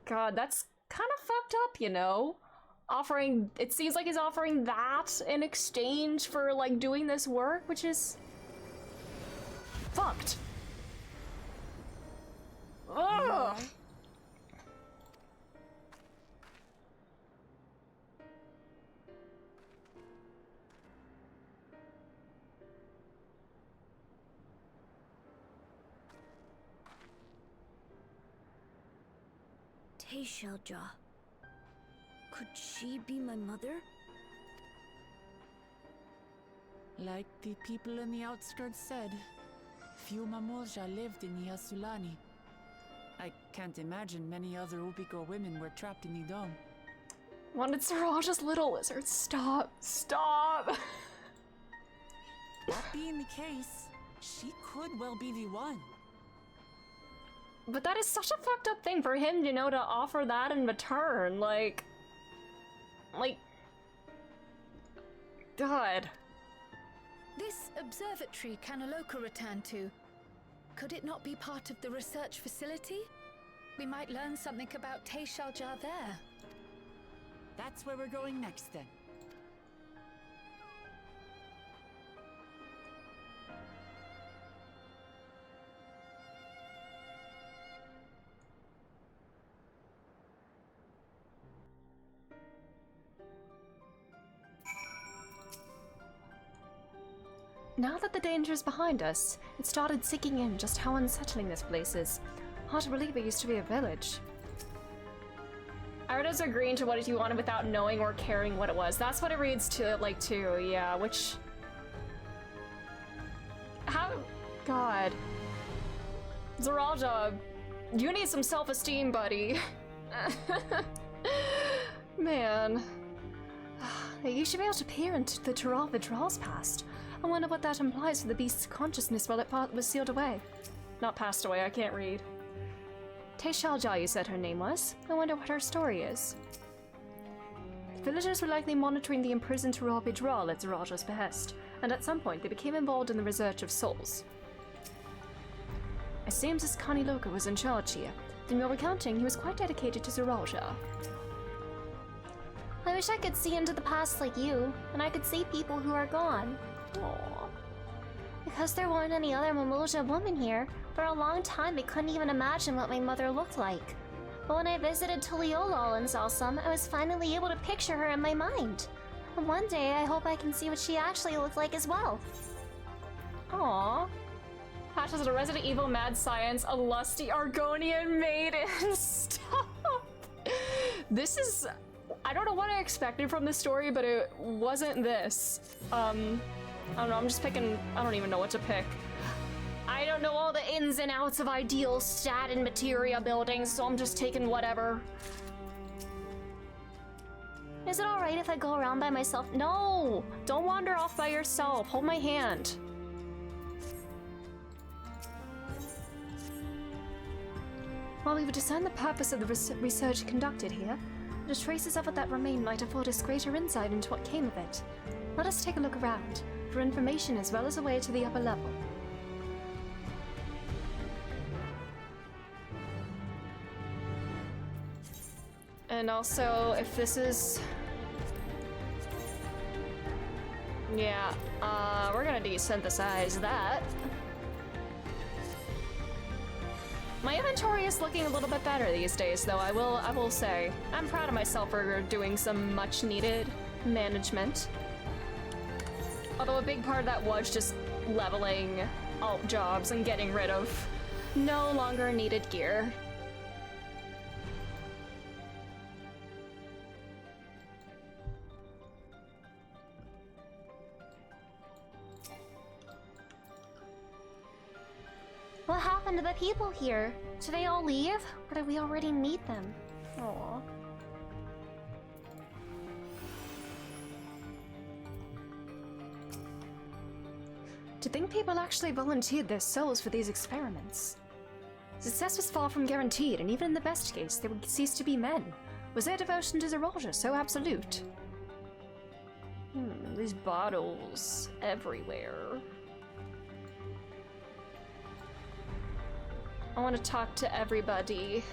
God, that's kind of fucked up, you know? Offering, it seems like he's offering that in exchange for, like, doing this work, which is fucked. Ugh. Teishalja. Could she be my mother? Like the people in the outskirts said, few Mamolja lived in Yasulani. I can't imagine many other Upiko women were trapped in the dome. Wanted Saraja's little lizard. Stop. Stop. That being the case, she could well be the one. But that is such a fucked up thing for him, you know, to offer that in return. Like, God. This observatory Kaniloka returned to, could it not be part of the research facility? We might learn something about Teishalja there. That's where we're going next then. Now that the danger is behind us, it started sinking in just how unsettling this place is. Hard to believe it used to be a village. Ira's agreeing to what you wanted without knowing or caring what it was. That's what it reads to like too, yeah, which... How... God. Zaraja, you need some self-esteem, buddy. Man. You should be able to peer into the Tural Vidral's past. I wonder what that implies for the beast's consciousness while it was sealed away. Not passed away, I can't read. Teishalja, you said her name was. I wonder what her story is. The villagers were likely monitoring the imprisoned Tural Vidral at Zaraja's behest, and at some point they became involved in the research of souls. It seems as Kaniloka was in charge here. From your recounting, he was quite dedicated to Zoralia. I wish I could see into the past like you, and I could see people who are gone. Aww. Because there weren't any other Mimoja women here, for a long time they couldn't even imagine what my mother looked like. But when I visited Tuliolol and saw some, I was finally able to picture her in my mind. And one day I hope I can see what she actually looked like as well. Aww. Hatch as a Resident Evil mad science, a lusty Argonian maiden. Stop! This is... I don't know what I expected from this story, but it wasn't this. I don't know, I'm just picking... I don't even know what to pick. I don't know all the ins and outs of ideal stat and materia buildings, so I'm just taking whatever. Is it alright if I go around by myself? No! Don't wander off by yourself. Hold my hand. While we would discern the purpose of the research conducted here, the traces of what that remain might afford us greater insight into what came of it. Let us take a look around, for information as well as a way to the upper level. And also, if this is... Yeah, we're gonna desynthesize that. My inventory is looking a little bit better these days, though, I will say. I'm proud of myself for doing some much-needed management. Although a big part of that was just leveling alt jobs and getting rid of no longer needed gear. What happened to the people here? Did they all leave? Or did we already meet them? Aww. To think people actually volunteered their souls for these experiments. Success was far from guaranteed, and even in the best case, they would cease to be men. Was their devotion to Zoralia so absolute? These bottles everywhere. I want to talk to everybody.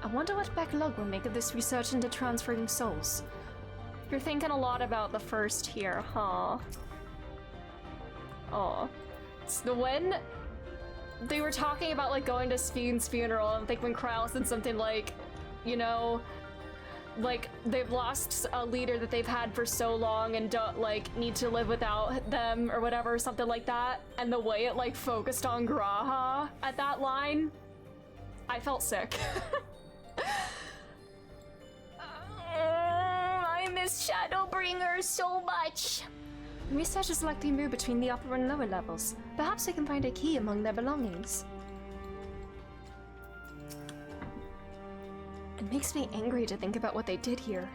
I wonder what Backlog will make of this research into transferring souls. You're thinking a lot about the first here, huh? Aw. So when they were talking about like going to Sven's funeral, and I think when Krauss said something like, you know, like they've lost a leader that they've had for so long and don't like need to live without them or whatever, something like that. And the way it like focused on Graha at that line, I felt sick. I miss Shadowbringer so much. Researchers likely move between the upper and lower levels. Perhaps we can find a key among their belongings. It makes me angry to think about what they did here.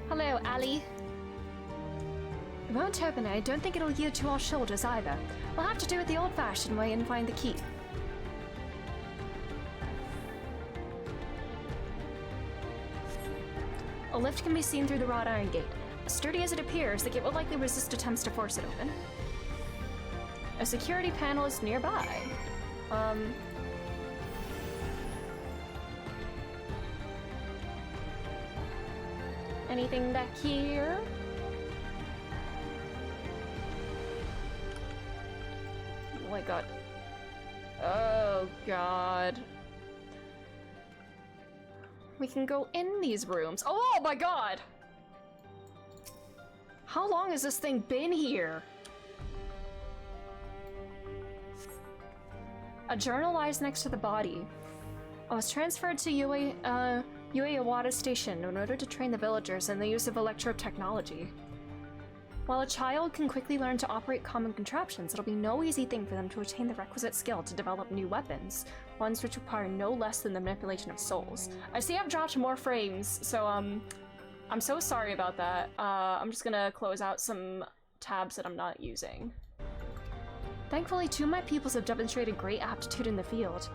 Hello, Ali. It won't open it. I don't think it'll yield to our shoulders either. We'll have to do it the old-fashioned way and find the key. A lift can be seen through the wrought iron gate. As sturdy as it appears, the gate will likely resist attempts to force it open. A security panel is nearby. Anything back here? Oh my god. Oh god. We can go in these rooms. Oh my god! How long has this thing been here? A journal lies next to the body. I was transferred to Ue Iwata Station in order to train the villagers in the use of electro-technology. While a child can quickly learn to operate common contraptions, it'll be no easy thing for them to attain the requisite skill to develop new weapons, ones which require no less than the manipulation of souls. I see I've dropped more frames, so I'm so sorry about that. I'm just gonna close out some tabs that I'm not using. Thankfully, two of my pupils have demonstrated great aptitude in the field.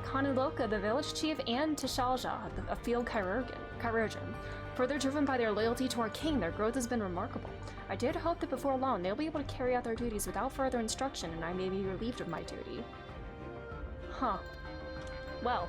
Kanuloka, the village chief, and Tishalja, a field chirurgeon. Further driven by their loyalty to our king, their growth has been remarkable. I dare to hope that before long, they'll be able to carry out their duties without further instruction, and I may be relieved of my duty. Huh. Well.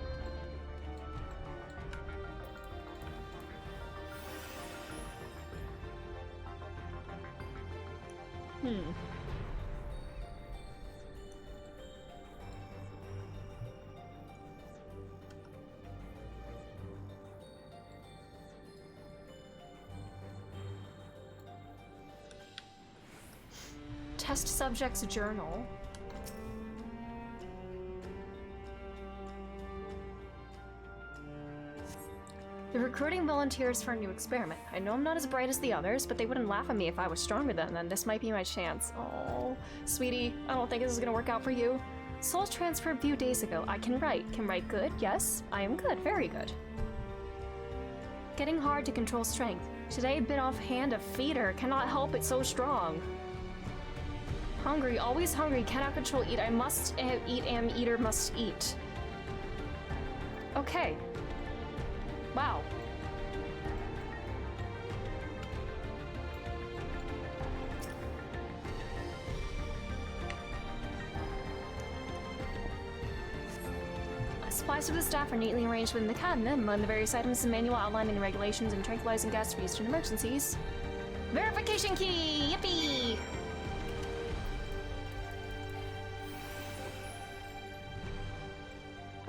Test subject's journal. They're recruiting volunteers for a new experiment. I know I'm not as bright as the others, but they wouldn't laugh at me if I was stronger than them. This might be my chance. Oh, sweetie, I don't think this is gonna work out for you. Soul transferred a few days ago. I can write. Can write good? Yes, I am good. Very good. Getting hard to control strength. Today bit off hand a feeder. Cannot help it so strong. Hungry, always hungry, cannot control eat. I must eat, am eater must eat. Okay. Wow. Supplies for the staff are neatly arranged within the cabinet. Among the various items is a manual outlining the regulations and tranquilizing gas to be used in emergencies. Verification key! Yippee!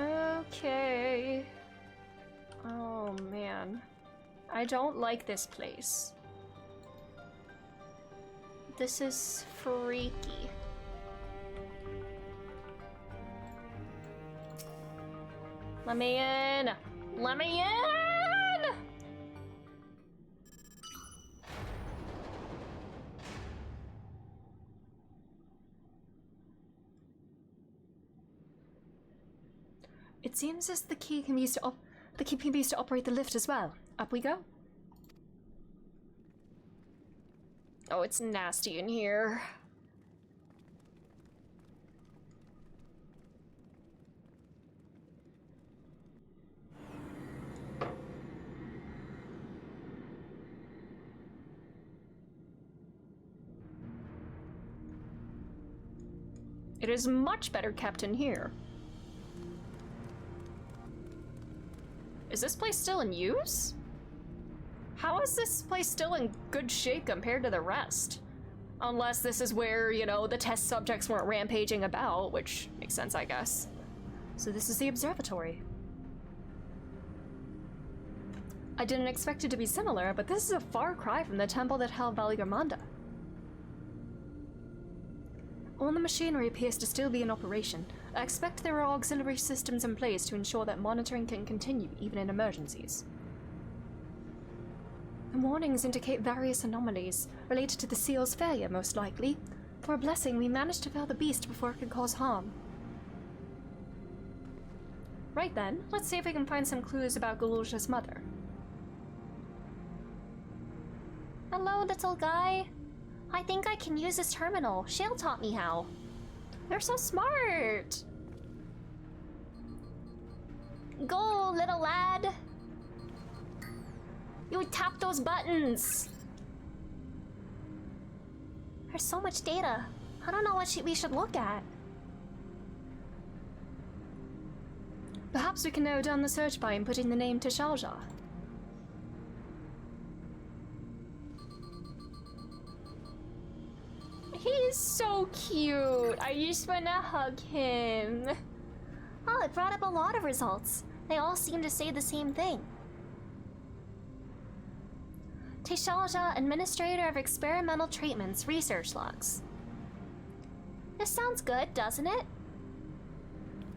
Okay. Oh man. I don't like this place. This is freaky. Let me in! Let me in! It seems as the key can be used to operate the lift as well. Up we go. Oh, it's nasty in here. It is much better kept in here. Is this place still in use? How is this place still in good shape compared to the rest? Unless this is where, you know, the test subjects weren't rampaging about, which makes sense, I guess. So this is the observatory. I didn't expect it to be similar, but this is a far cry from the temple that held Valigarmanda. All the machinery appears to still be in operation. I expect there are auxiliary systems in place to ensure that monitoring can continue, even in emergencies. The warnings indicate various anomalies, related to the seal's failure, most likely. For a blessing, we managed to fell the beast before it could cause harm. Right then, let's see if we can find some clues about Galulja's mother. Hello, little guy. I think I can use this terminal. Shale taught me how. They're so smart! Go, little lad. You tap those buttons! There's so much data. I don't know what we should look at. Perhaps we can narrow down the search by inputting the name Tishalja. He's so cute. I just wanna hug him. Oh, it brought up a lot of results. They all seem to say the same thing. Tishalja, Administrator of Experimental Treatments, Research Logs. This sounds good, doesn't it?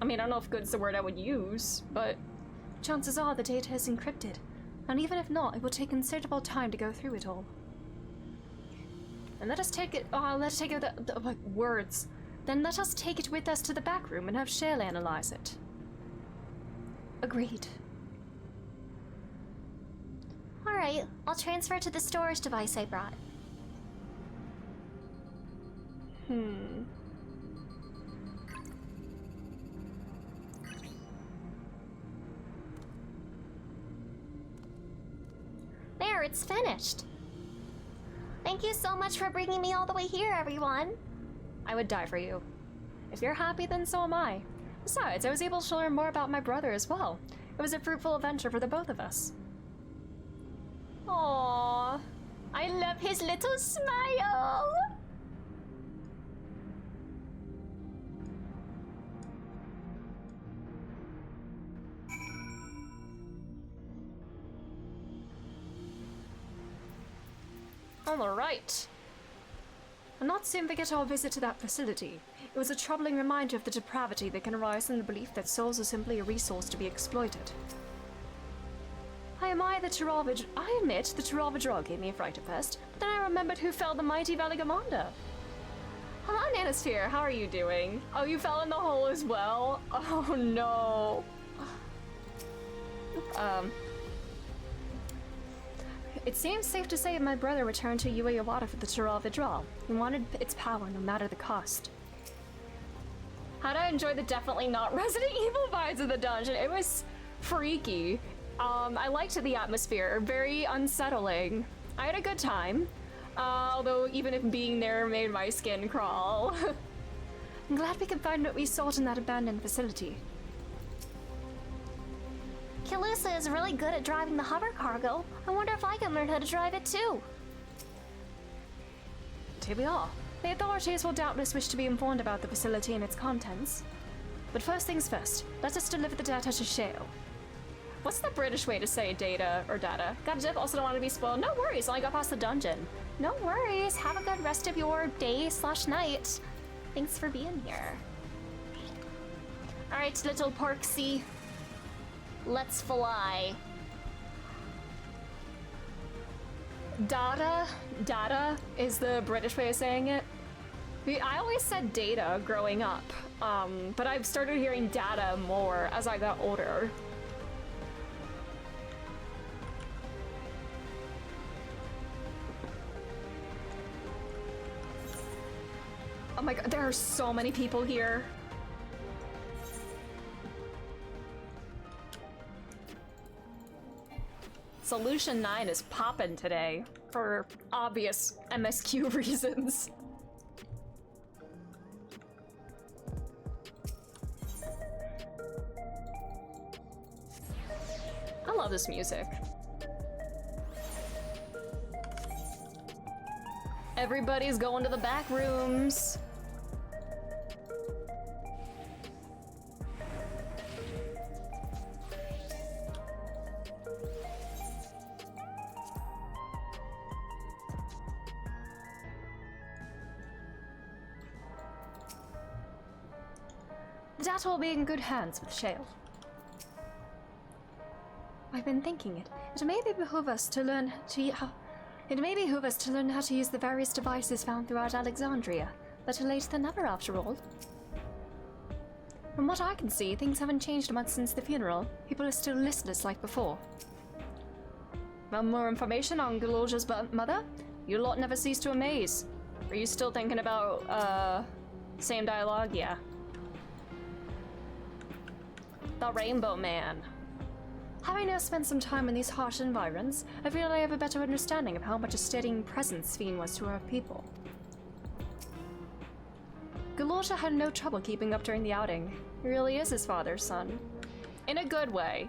I mean, I don't know if good's the word I would use, but chances are the data is encrypted. And even if not, it will take considerable time to go through it all. And let us take it, words. Then let us take it with us to the back room and have Shale analyze it. Agreed. Alright, I'll transfer to the storage device I brought. here, it's finished. Thank you so much for bringing me all the way here, everyone. I would die for you. If you're happy, then so am I. Besides, I was able to learn more about my brother as well. It was a fruitful adventure for the both of us. Aww, I love his little smile. Alright. I'll not soon forget our visit to that facility. It was a troubling reminder of the depravity that can arise from the belief that souls are simply a resource to be exploited. I admit the Taravadra gave me a fright at first, but then I remembered who felled the mighty Valigamanda. Hello, Nanosphere, how are you doing? Oh, you fell in the hole as well? Oh no. It seems safe to say that my brother returned to Ueyawada for the Taravadra. He wanted its power no matter the cost. How'd I enjoy the definitely not Resident Evil vibes of the dungeon? It was freaky. I liked the atmosphere, very unsettling. I had a good time, although even if being there made my skin crawl. I'm glad we could find what we sought in that abandoned facility. Kilusa is really good at driving the hover cargo. I wonder if I can learn how to drive it too. Here we are. The authorities will doubtless wish to be informed about the facility and its contents. But first things first, let us deliver the data to Shale. What's the British way to say data or data? Got a dip, also don't want to be spoiled. No worries, only got past the dungeon. No worries, have a good rest of your day/night. Thanks for being here. Alright, little Porksy. Let's fly. Data is the British way of saying it. I always said data growing up, but I've started hearing data more as I got older. Oh my god, there are so many people here. Solution 9 is poppin' today, for obvious MSQ reasons. I love this music. Everybody's going to the back rooms. The data will be in good hands with Shale. I've been thinking it may behoove us to learn how to use the various devices found throughout Alexandria. Better late than never, after all. From what I can see, things haven't changed much since the funeral. People are still listless like before. Want more information on Galorja's mother? You lot never cease to amaze. Are you still thinking about, same dialogue? Yeah. The Rainbow Man. Having now spent some time in these harsh environs, I feel I have a better understanding of how much a steadying presence Fiend was to our people. Galorja had no trouble keeping up during the outing. He really is his father's son. In a good way.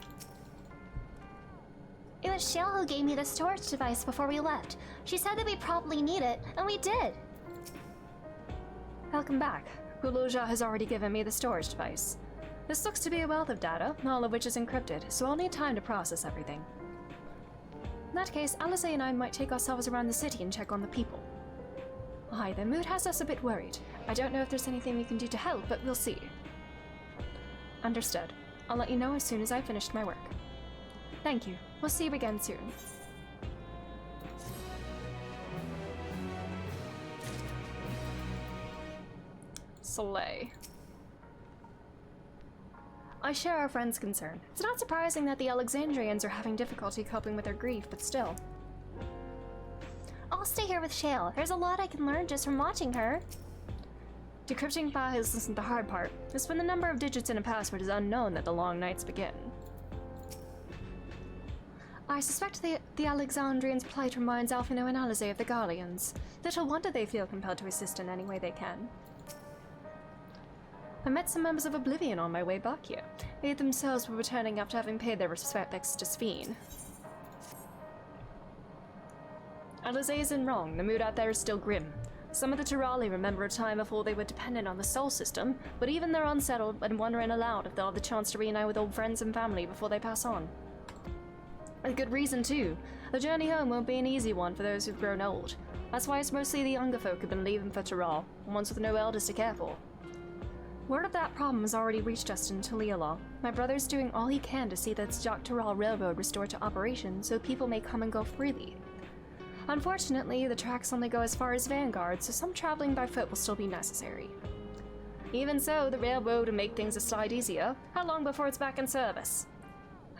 It was Shale who gave me the storage device before we left. She said that we probably need it, and we did. Welcome back. Galorja has already given me the storage device. This looks to be a wealth of data, all of which is encrypted, so I'll need time to process everything. In that case, Alice and I might take ourselves around the city and check on the people. Aye, their mood has us a bit worried. I don't know if there's anything we can do to help, but we'll see. Understood. I'll let you know as soon as I've finished my work. Thank you. We'll see you again soon. Slay. I share our friend's concern. It's not surprising that the Alexandrians are having difficulty coping with their grief, but still. I'll stay here with Shale. There's a lot I can learn just from watching her. Decrypting files isn't the hard part. It's when the number of digits in a password is unknown that the long nights begin. I suspect the Alexandrians' plight reminds Alphino and Alize of the Garleans. Little wonder they feel compelled to assist in any way they can. I met some members of Oblivion on my way back here. They themselves were returning after having paid their respects to Sphene. Alize isn't wrong, the mood out there is still grim. Some of the Tirali remember a time before they were dependent on the Sol system, but even they're unsettled and wondering aloud if they'll have the chance to reunite with old friends and family before they pass on. A good reason too. The journey home won't be an easy one for those who've grown old. That's why it's mostly the younger folk who've been leaving for Tiral, ones with no elders to care for. Word of that problem has already reached us in Tuliala. My brother's doing all he can to see that the Jock Tiral Railroad restored to operation so people may come and go freely. Unfortunately, the tracks only go as far as Vanguard, so some traveling by foot will still be necessary. Even so, the railroad will make things a slight easier. How long before it's back in service?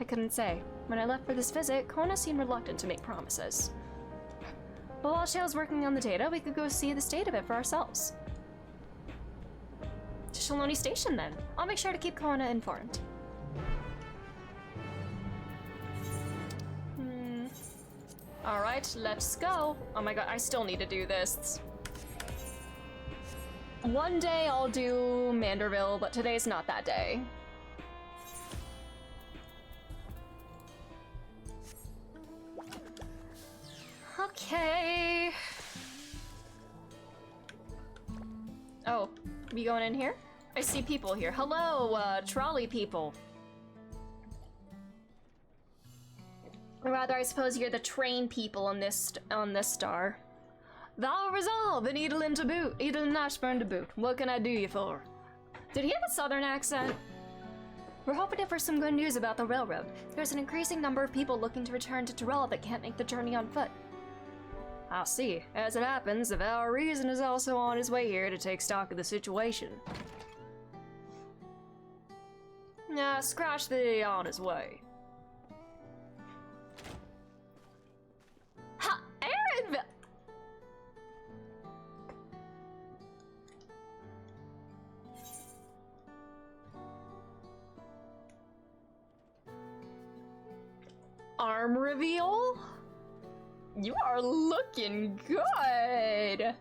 I couldn't say. When I left for this visit, Kona seemed reluctant to make promises. But while Shale's working on the data, we could go see the state of it for ourselves. To Shaloni Station, then. I'll make sure to keep Kona informed. Alright, let's go. Oh my god, I still need to do this. One day I'll do Manderville, but today's not that day. Okay. Oh, we going in here? I see people here. Hello, trolley people. Or rather, I suppose you're the train people on this star. Thou resolve, and Edel and Ashburn to boot. What can I do you for? Did he have a southern accent? We're hoping for some good news about the railroad. There's an increasing number of people looking to return to Tyrell that can't make the journey on foot. I'll see. As it happens, the Val Reason is also on his way here to take stock of the situation. Nah, scratch the on his way. Ha! Aaron! Arm reveal? You are looking good!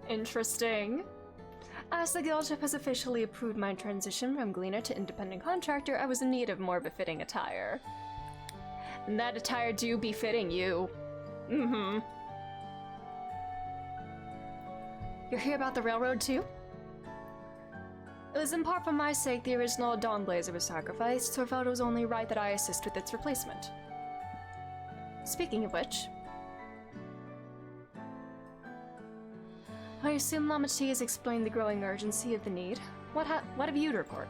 Interesting. As the Guildship has officially approved my transition from gleaner to independent contractor, I was in need of more befitting attire. And that attire do befitting you. Mm-hmm. You're here about the railroad too? It was in part for my sake the original Dawnblazer was sacrificed, so I felt it was only right that I assist with its replacement. Speaking of which, I assume Lama T has explained the growing urgency of the need. What have you to report?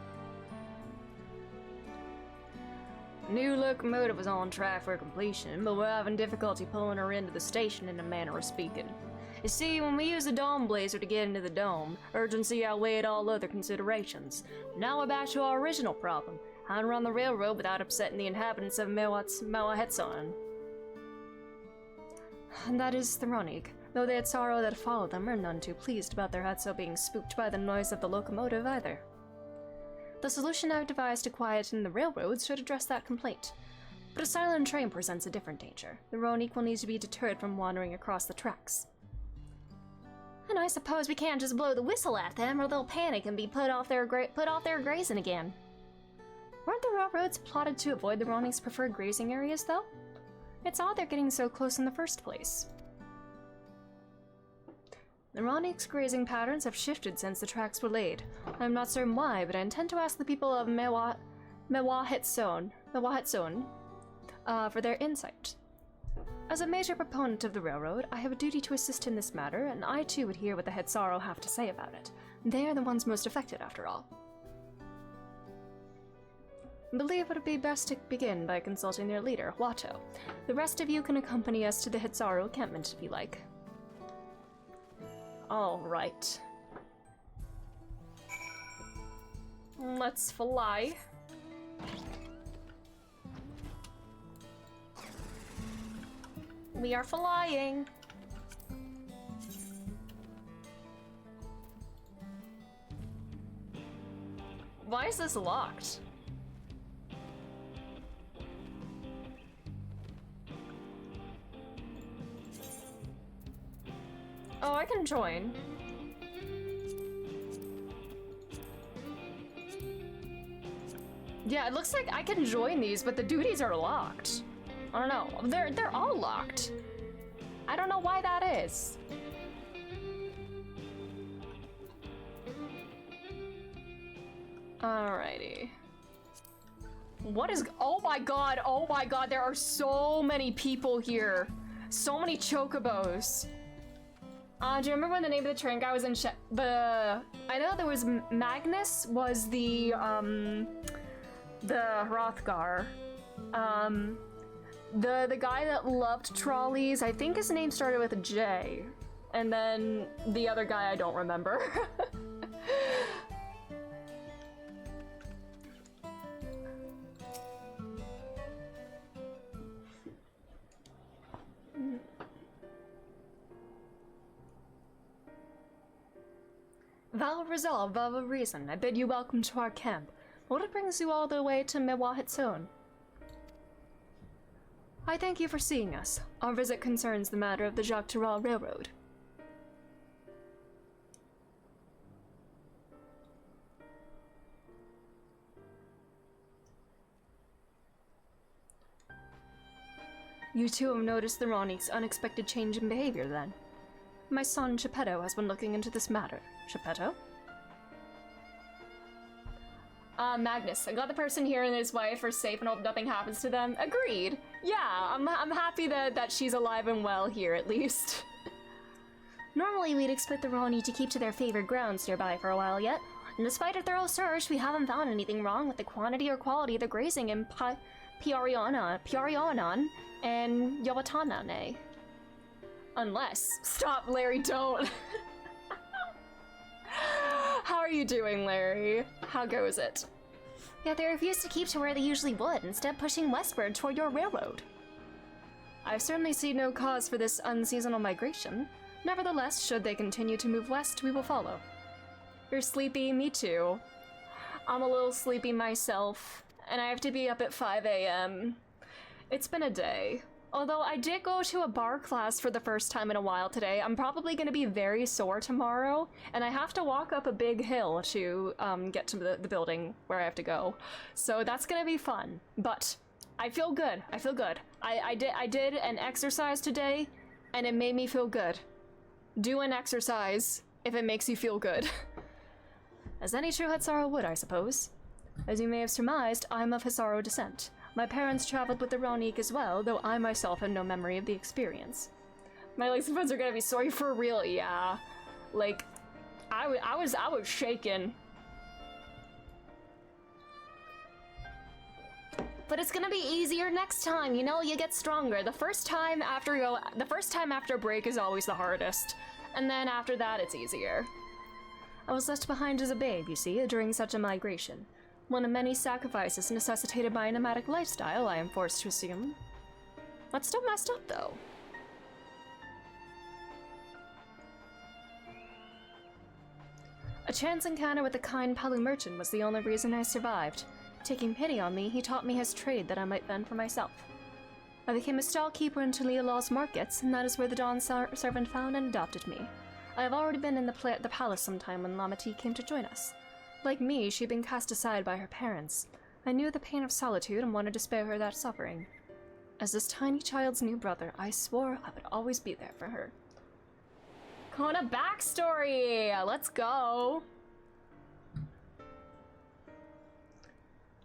New locomotive was on track for completion, but we're having difficulty pulling her into the station in a manner of speaking. You see, when we used the Dawnblazer to get into the dome, urgency outweighed all other considerations. Now we're back to our original problem, how to run the railroad without upsetting the inhabitants of Mewahetson. And that is the Ronig. Though they had sorrow that followed them, are none too pleased about their Hetso being spooked by the noise of the locomotive either. The solution I've devised to quieten the railroads should address that complaint. But a silent train presents a different danger. The Ronig will need to be deterred from wandering across the tracks. And I suppose we can't just blow the whistle at them, or they'll panic and be put off their grazing again. Weren't the railroads plotted to avoid the Ronig's preferred grazing areas, though? It's odd they're getting so close in the first place. The Ronig's grazing patterns have shifted since the tracks were laid. I'm not certain why, but I intend to ask the people of Mewahetson for their insight. As a major proponent of the railroad, I have a duty to assist in this matter, and I too would hear what the Hetsaro have to say about it. They are the ones most affected, after all. I believe it would be best to begin by consulting their leader, Watto. The rest of you can accompany us to the Hetsaro encampment if you like. Alright. Let's fly. We are flying. Why is this locked? Oh, I can join. Yeah, it looks like I can join these, but the duties are locked. I don't know. They're all locked. I don't know why that is. Alrighty. What is... Oh my god, there are so many people here. So many chocobos. Do you remember when the name of the train guy was in I know there was Magnus was the Hrothgar. The guy that loved trolleys, I think his name started with a J. And then the other guy I don't remember. Vow of resolve, vow of reason, I bid you welcome to our camp. What brings you all the way to Mewahitsun? I thank you for seeing us. Our visit concerns the matter of the Dawntrail Railroad. You too have noticed the Ronnik's unexpected change in behavior, then? My son, Geppetto, has been looking into this matter. Geppetto? Magnus, I'm glad the person here and his wife are safe and hope nothing happens to them. Agreed. Yeah, I'm happy that she's alive and well here, at least. Normally, we'd expect the Roni to keep to their favorite grounds nearby for a while yet. And despite a thorough search, we haven't found anything wrong with the quantity or quality of the grazing in Piarionon and Yawatanane. Unless... Stop, Larry, don't! How are you doing, Larry? How goes it? Yet they refuse to keep to where they usually would, instead pushing westward toward your railroad. I certainly see no cause for this unseasonal migration. Nevertheless, should they continue to move west, we will follow. You're sleepy? Me too. I'm a little sleepy myself, and I have to be up at 5 a.m. It's been a day. Although I did go to a bar class for the first time in a while today, I'm probably going to be very sore tomorrow, and I have to walk up a big hill to get to the building where I have to go. So that's going to be fun, but I feel good. I feel good. I did an exercise today, and it made me feel good. Do an exercise if it makes you feel good. As any true Hatsaro would, I suppose. As you may have surmised, I'm of Hatsaro descent. My parents traveled with the Ronnik as well, though I myself had no memory of the experience. My legs and friends are gonna be sorry for real, yeah. Like, I was shaking. But it's gonna be easier next time, you know, you get stronger. The first time after break is always the hardest. And then after that, it's easier. I was left behind as a babe, you see, during such a migration. One of many sacrifices necessitated by a nomadic lifestyle, I am forced to assume. That's still messed up, though. A chance encounter with the kind Palu merchant was the only reason I survived. Taking pity on me, he taught me his trade that I might fend for myself. I became a stall-keeper in Taliolaw's markets, and that is where the Dawn servant found and adopted me. I have already been in the palace sometime when Lamati came to join us. Like me, she'd been cast aside by her parents. I knew the pain of solitude and wanted to spare her that suffering. As this tiny child's new brother, I swore I would always be there for her. Kona backstory! Let's go!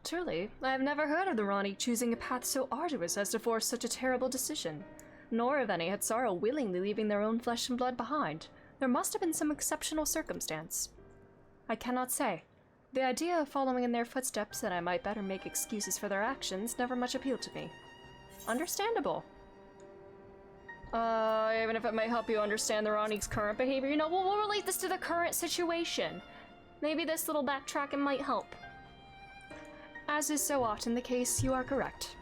Truly, I have never heard of the Ronnik choosing a path so arduous as to force such a terrible decision, nor of any Hatsaro willingly leaving their own flesh and blood behind. There must have been some exceptional circumstance. I cannot say. The idea of following in their footsteps that I might better make excuses for their actions never much appealed to me. Understandable. Even if it might help you understand the Ronnik's current behavior, you know, we'll relate this to the current situation. Maybe this little backtracking might help. As is so often the case, you are correct.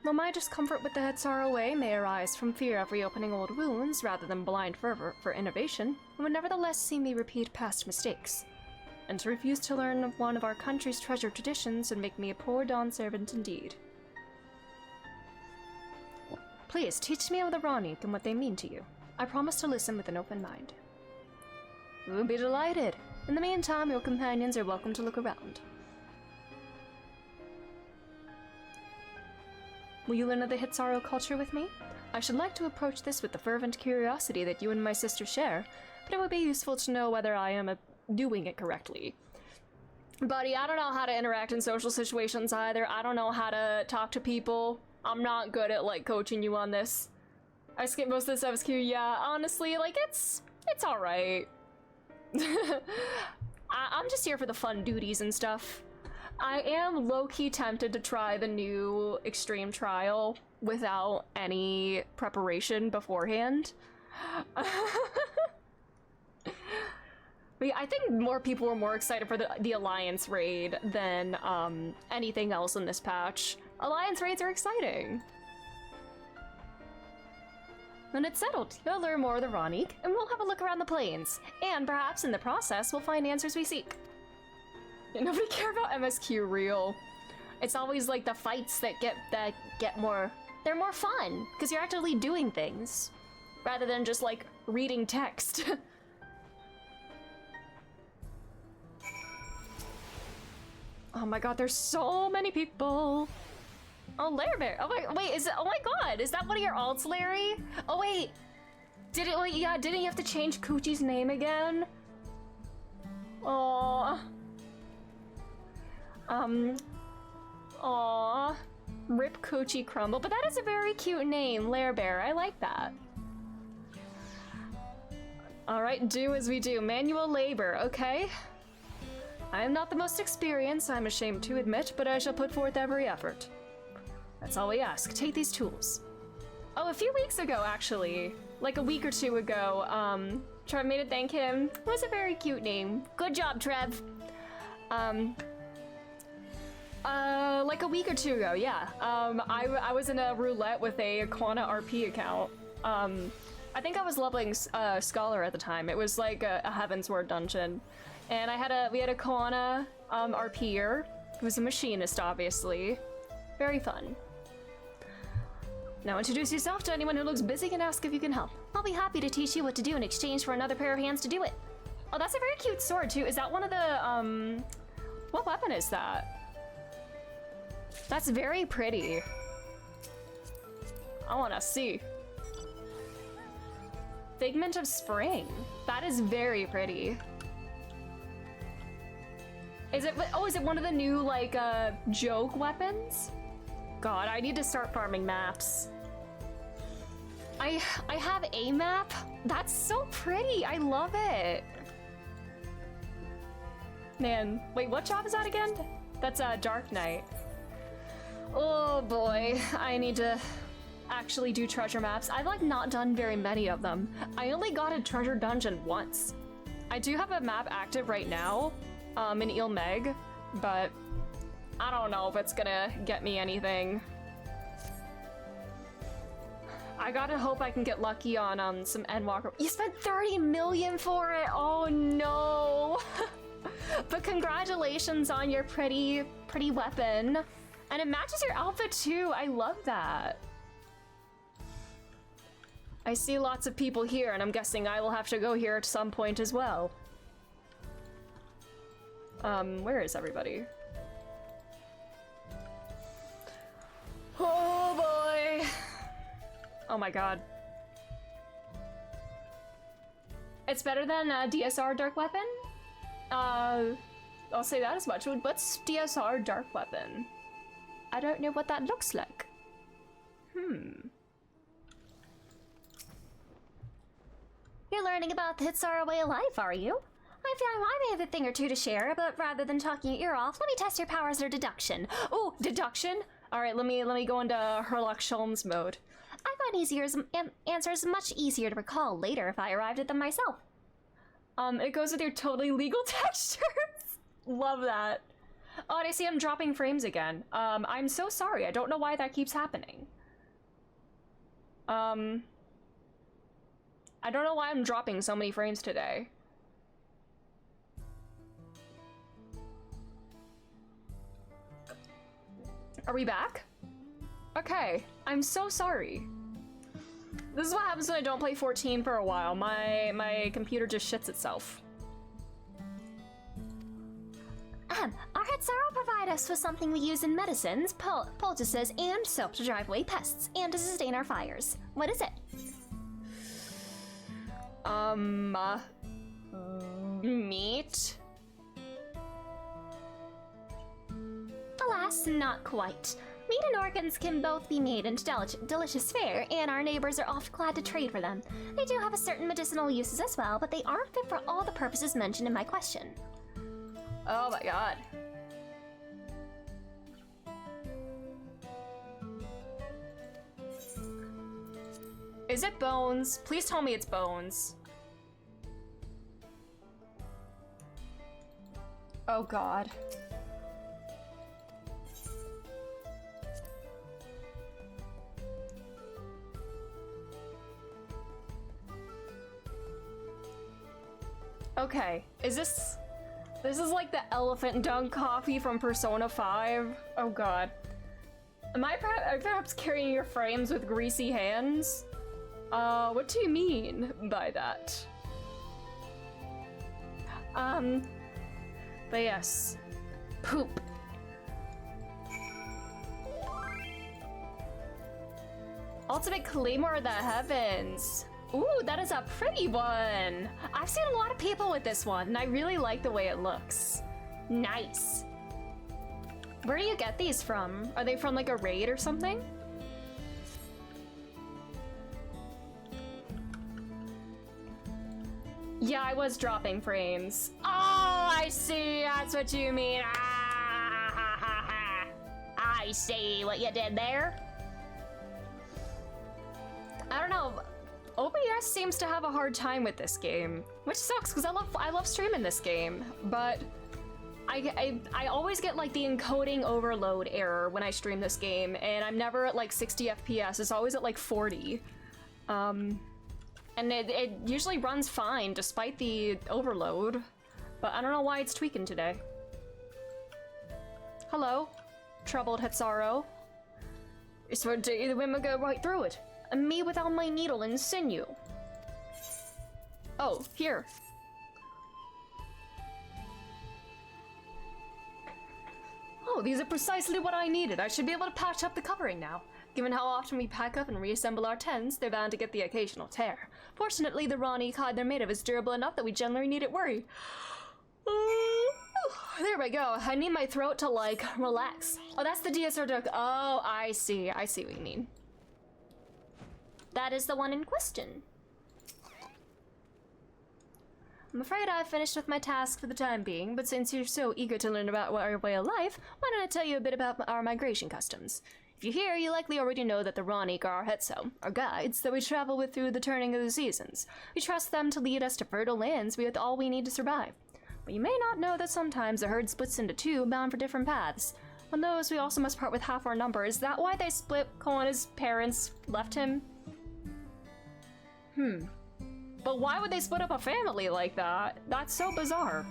Though my discomfort with the Hatsaro way may arise from fear of reopening old wounds rather than blind fervor for innovation, it would nevertheless see me repeat past mistakes. and to refuse to learn of one of our country's treasured traditions would make me a poor Dawn servant indeed. Please, teach me of the Ronic and what they mean to you. I promise to listen with an open mind. We will be delighted. In the meantime, your companions are welcome to look around. Will you learn of the Hitsaro culture with me? I should like to approach this with the fervent curiosity that you and my sister share, but it would be useful to know whether I am doing it correctly. Buddy, I don't know how to interact in social situations either. I don't know how to talk to people. I'm not good at, like, coaching you on this. I skipped most of this FSQ, yeah, honestly, like, it's alright. I'm just here for the fun duties and stuff. I am low-key tempted to try the new extreme trial without any preparation beforehand. But yeah, I think more people were more excited for the Alliance raid than anything else in this patch. Alliance raids are exciting. When it's settled, you'll learn more of the Ronic, and we'll have a look around the plains. And perhaps in the process, we'll find answers we seek. Yeah, nobody cares about MSQ real. It's always like the fights that get more... They're more fun, because you're actively doing things, rather than just, like, reading text. Oh my god, there's so many people. Oh, Lairbear. Oh my, wait, oh my god, is that one of your alts, Larry? Oh wait, didn't you have to change Coochie's name again? Aww. Aww. Rip Coochie Crumble, but that is a very cute name, Lairbear. I like that. Alright, do as we do. Manual labor, okay? I am not the most experienced, I'm ashamed to admit, but I shall put forth every effort. That's all we ask. Take these tools. Oh, a few weeks ago, actually, like a week or two ago, Trev made it thank him. It was a very cute name. Good job, Trev. Like a week or two ago, yeah. I was in a roulette with a Quana RP account. I think I was leveling Scholar at the time. It was like a Heavensward dungeon. And we had a Quana RPer, who was a machinist, obviously. Very fun. Now introduce yourself to anyone who looks busy and ask if you can help. I'll be happy to teach you what to do in exchange for another pair of hands to do it. Oh, that's a very cute sword, too. Is that one of the, what weapon is that? That's very pretty. I wanna see. Figment of Spring. That is very pretty. Is it one of the new, like, joke weapons? God, I need to start farming maps. I have a map? That's so pretty, I love it. Man, wait, what job is that again? That's Dark Knight. Oh boy, I need to actually do treasure maps. I've like not done very many of them. I only got a treasure dungeon once. I do have a map active right now, in Ilmeg, but I don't know if it's gonna get me anything. I gotta hope I can get lucky on some Endwalker. You spent 30 million for it! Oh no! But congratulations on your pretty weapon. And it matches your outfit too, I love that. I see lots of people here, and I'm guessing I will have to go here at some point as well. Where is everybody? Oh boy! Oh my god. It's better than DSR Dark Weapon? I'll say that as much. What's DSR Dark Weapon? I don't know what that looks like. You're learning about the Hitsara way of life, are you? I may have a thing or two to share, but rather than talking your ear off, let me test your powers of deduction. Oh, deduction? Alright, let me go into Herlock Sholmes mode. I find answers much easier to recall later if I arrived at them myself. It goes with your totally legal textures. Love that. Oh, and I see I'm dropping frames again. I'm so sorry. I don't know why that keeps happening. I don't know why I'm dropping so many frames today. Are we back? Okay, I'm so sorry. This is what happens when I don't play 14 for a while. My computer just shits itself. Our Hetsaro provide us with something we use in medicines, poultices, and soap to drive away pests and to sustain our fires. What is it? Meat? Alas, not quite. Meat and organs can both be made into delicious fare, and our neighbors are oft glad to trade for them. They do have a certain medicinal uses as well, but they aren't fit for all the purposes mentioned in my question. Oh my god. Is it bones? Please tell me it's bones. Oh god. Okay, is this is like the elephant dunk coffee from Persona 5? Oh god. Am I perhaps carrying your frames with greasy hands? What do you mean by that? But yes. Poop. Ultimate Claymore of the Heavens. Ooh, that is a pretty one. I've seen a lot of people with this one, and I really like the way it looks. Nice. Where do you get these from? Are they from like a raid or something? Yeah, I was dropping frames. Oh, I see. That's what you mean. Ah, ha, ha, ha. I see what you did there. I don't know. OBS seems to have a hard time with this game, which sucks because I love streaming this game, but I always get like the encoding overload error when I stream this game, and I'm never at like 60 FPS. It's always at like 40. And it usually runs fine despite the overload, but I don't know why it's tweaking today. Hello, troubled Hetsaro. It's where the women go right through it. And me without my needle and sinew. Oh, here. Oh, these are precisely what I needed. I should be able to patch up the covering now. Given how often we pack up and reassemble our tents, they're bound to get the occasional tear. Fortunately, the Ronnie hide they're made of is durable enough that we generally needn't worry. There we go. I need my throat to, like, relax. Oh, that's the DSR duck. Oh, I see. I see what you mean. That is the one in question. I'm afraid I've finished with my task for the time being, but since you're so eager to learn about our way of life, why don't I tell you a bit about our migration customs? If you're here, you likely already know that the Ronic are our Hetso, our guides that we travel with through the turning of the seasons. We trust them to lead us to fertile lands with all we need to survive. But you may not know that sometimes the herd splits into two, bound for different paths. On those, we also must part with half our number. Is that why they split? His parents left him? But why would they split up a family like that? That's so bizarre.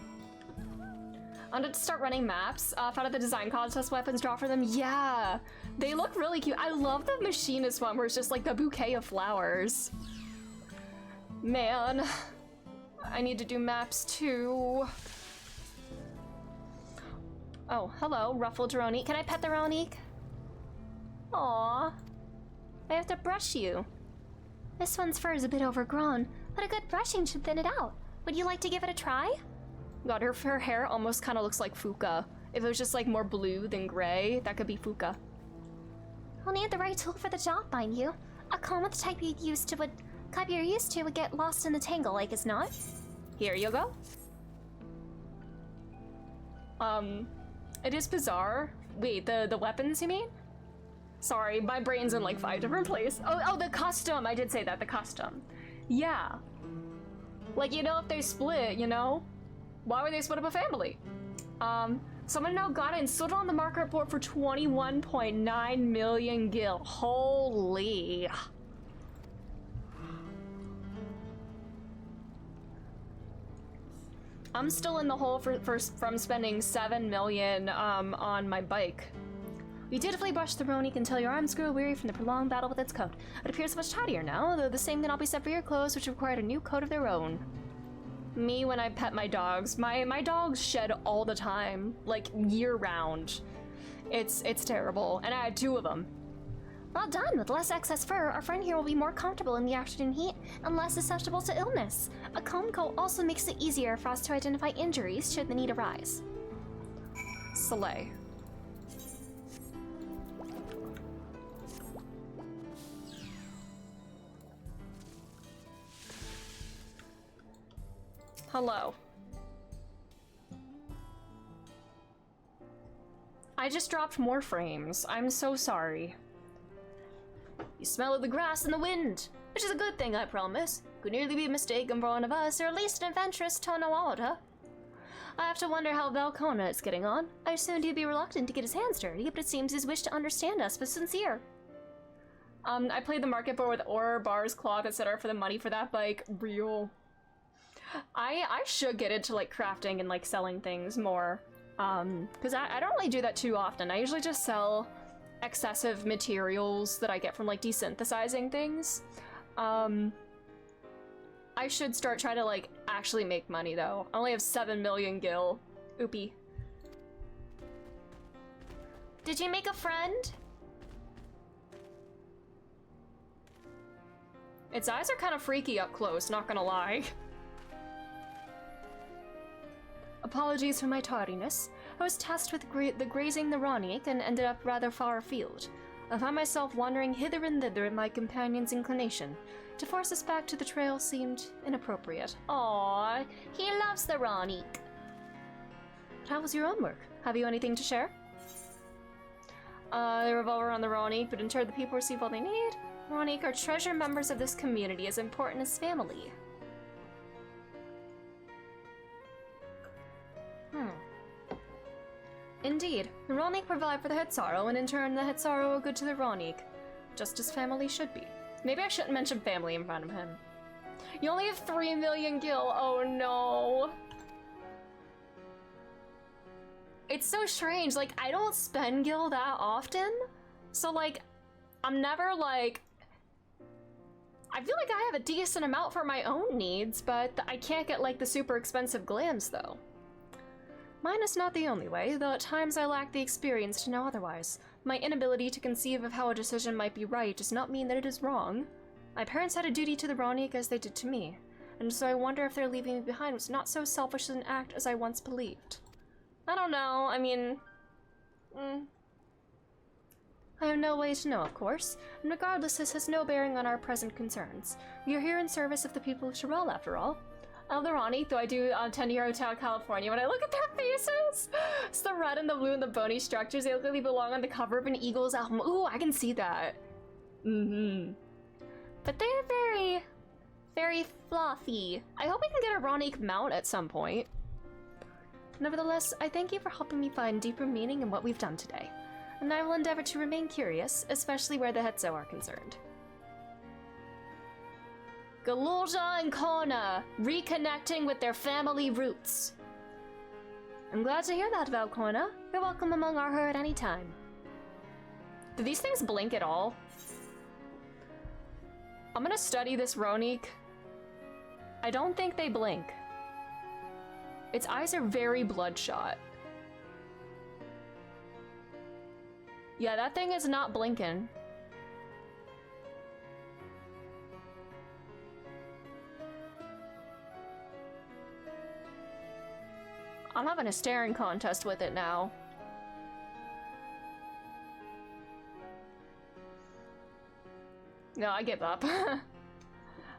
I wanted to start running maps. Found out the design contest weapons draw for them. Yeah, they look really cute. I love the machinist one where it's just like the bouquet of flowers. Man, I need to do maps too. Oh, hello, ruffled Ronique. Can I pet the Ronique? Aww. I have to brush you. This one's fur is a bit overgrown, but a good brushing should thin it out. Would you like to give it a try? God, her hair almost kind of looks like Fuka. If it was just like more blue than gray, that could be Fuka. I'll need the right tool for the job, mind you. A comb with the type you're used to would get lost in the tangle, like it's not. Here you go. It is bizarre. Wait, the weapons you mean? Sorry, my brain's in like 5 different places. Oh, the custom. I did say that, the custom. Yeah. Like, you know, if they split, you know? Why would they split up a family? Someone now got it and sold it on the market board for 21.9 million gil. Holy. I'm still in the hole from spending 7 million on my bike. You dutifully brush the Ronique until your arms grow weary from the prolonged battle with its coat. It appears much tidier now, though the same cannot be said for your clothes, which required a new coat of their own. Me when I pet my dogs. My dogs shed all the time, like year-round. It's terrible, and I had 2 of them. Well done. With less excess fur, our friend here will be more comfortable in the afternoon heat and less susceptible to illness. A calm coat also makes it easier for us to identify injuries should the need arise. Slay. Hello. I just dropped more frames. I'm so sorry. You smell of the grass and the wind, which is a good thing, I promise. Could nearly be mistaken for one of us, or at least an adventurous Tonawada. I have to wonder how Valkona is getting on. I assumed he'd be reluctant to get his hands dirty, but it seems his wish to understand us was sincere. I played the market board with ore, bars, cloth, etc. for the money for that bike. Real. I should get into like crafting and like selling things more. Because I don't really do that too often. I usually just sell excessive materials that I get from like desynthesizing things. I should start trying to like actually make money though. I only have 7 million gil. Oopie. Did you make a friend? Its eyes are kind of freaky up close, not gonna lie. Apologies for my tardiness. I was tasked with grazing the Ronique and ended up rather far afield. I found myself wandering hither and thither at my companion's inclination. To force us back to the trail seemed inappropriate. Aww, he loves the Ronique. How was your own work? Have you anything to share? They revolve around the Ronique, but ensure the people receive all they need. Ronique are treasured members of this community, as important as family. Indeed, the Ronique provide for the Hetzaru, and in turn the Hetzaru are good to the Ronique. Just as family should be. Maybe I shouldn't mention family in front of him. You only have 3 million gil, oh no! It's so strange, like, I don't spend gil that often, so like, I'm never like... I feel like I have a decent amount for my own needs, but I can't get like the super expensive glams though. Mine is not the only way, though at times I lack the experience to know otherwise. My inability to conceive of how a decision might be right does not mean that it is wrong. My parents had a duty to the Ronique as they did to me, and so I wonder if their leaving me behind was not so selfish an act as I once believed. I don't know, I mean... I have no way to know, of course, and regardless, this has no bearing on our present concerns. We are here in service of the people of Shirel, after all. I love the Ronique, though I do tend to Hotel California. When I look at their faces, it's the red and the blue and the bony structures. They look like they belong on the cover of an Eagles album. Ooh, I can see that. But they're very, very fluffy. I hope we can get a Ronique mount at some point. Nevertheless, I thank you for helping me find deeper meaning in what we've done today, and I will endeavor to remain curious, especially where the Hetzo are concerned. Galorja and Kona, reconnecting with their family roots. I'm glad to hear that, Valkona. You're welcome among our herd any time. Do these things blink at all? I'm gonna study this Ronique. I don't think they blink. Its eyes are very bloodshot. Yeah, that thing is not blinking. I'm having a staring contest with it now. No, I give up.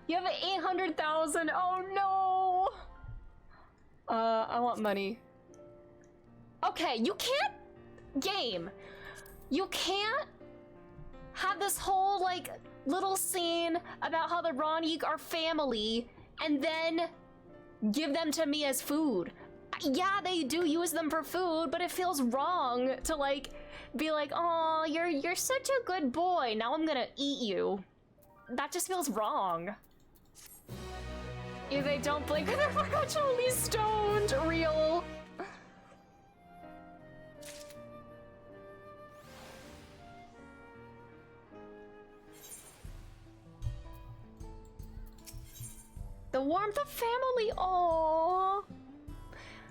You have 800,000. Oh no! I want money. Okay, you can't... Game. You can't have this whole, like, little scene about how the Ronique are family and then give them to me as food. Yeah, they do use them for food, but it feels wrong to, like, be like, oh, you're such a good boy, now I'm gonna eat you. That just feels wrong. If they don't blink, they're perpetually stoned. Real. The warmth of family. Aww.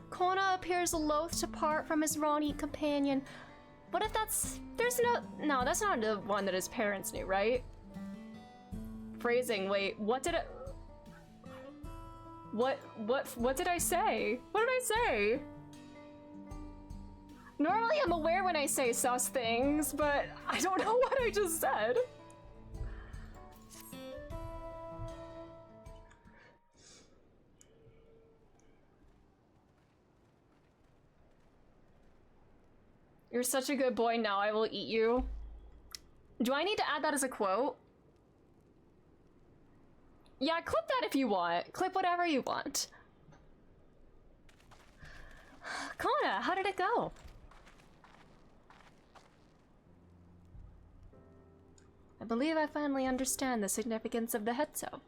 Kona appears loath to part from his Ronnie companion. What if that's... There's no, that's not the one that his parents knew, right? Phrasing, wait, what did I... What did I say? What did I say? Normally I'm aware when I say sus things, but I don't know what I just said. You're such a good boy, now I will eat you. Do I need to add that as a quote? Yeah, clip that if you want. Clip whatever you want. Kona, how did it go? I believe I finally understand the significance of the Hetzo.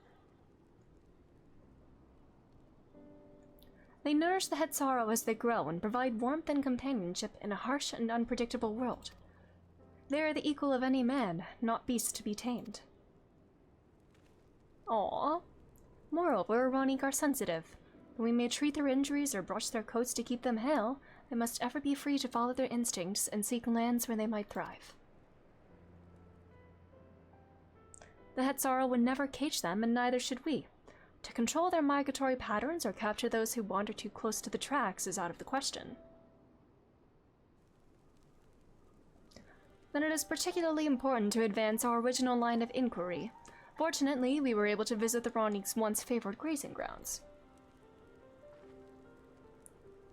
They nourish the Hetzaro as they grow and provide warmth and companionship in a harsh and unpredictable world. They are the equal of any man, not beasts to be tamed. Aww. Moreover, Ronique are sensitive. Though we may treat their injuries or brush their coats to keep them hale, they must ever be free to follow their instincts and seek lands where they might thrive. The Hetzaro would never cage them, and neither should we. To control their migratory patterns or capture those who wander too close to the tracks is out of the question. Then it is particularly important to advance our original line of inquiry. Fortunately, we were able to visit the Ronique's once favored grazing grounds.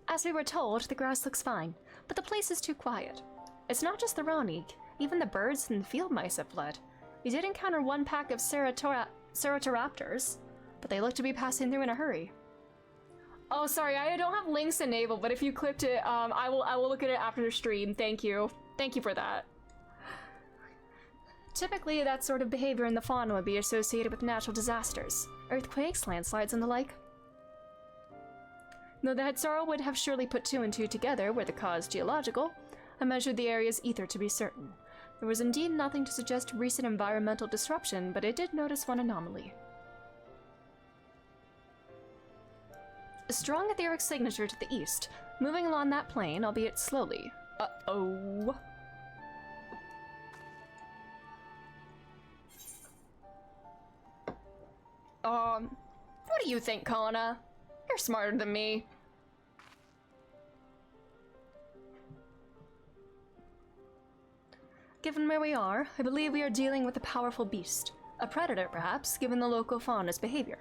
As we were told, the grass looks fine, but the place is too quiet. It's not just the Ronique, even the birds and the field mice have fled. We did encounter one pack of Ceratoraptors, but they look to be passing through in a hurry. Oh, sorry, I don't have links enabled, but if you clipped it, I will look at it after the stream. Thank you. Thank you for that. Typically, that sort of behavior in the fauna would be associated with natural disasters, earthquakes, landslides, and the like. Though the Hetzaro would have surely put two and two together were the cause geological, I measured the area's ether to be certain. There was indeed nothing to suggest recent environmental disruption, but I did notice one anomaly. A strong etheric signature to the east, moving along that plane, albeit slowly. Uh-oh. What do you think, Kona? You're smarter than me. Given where we are, I believe we are dealing with a powerful beast. A predator, perhaps, given the local fauna's behavior.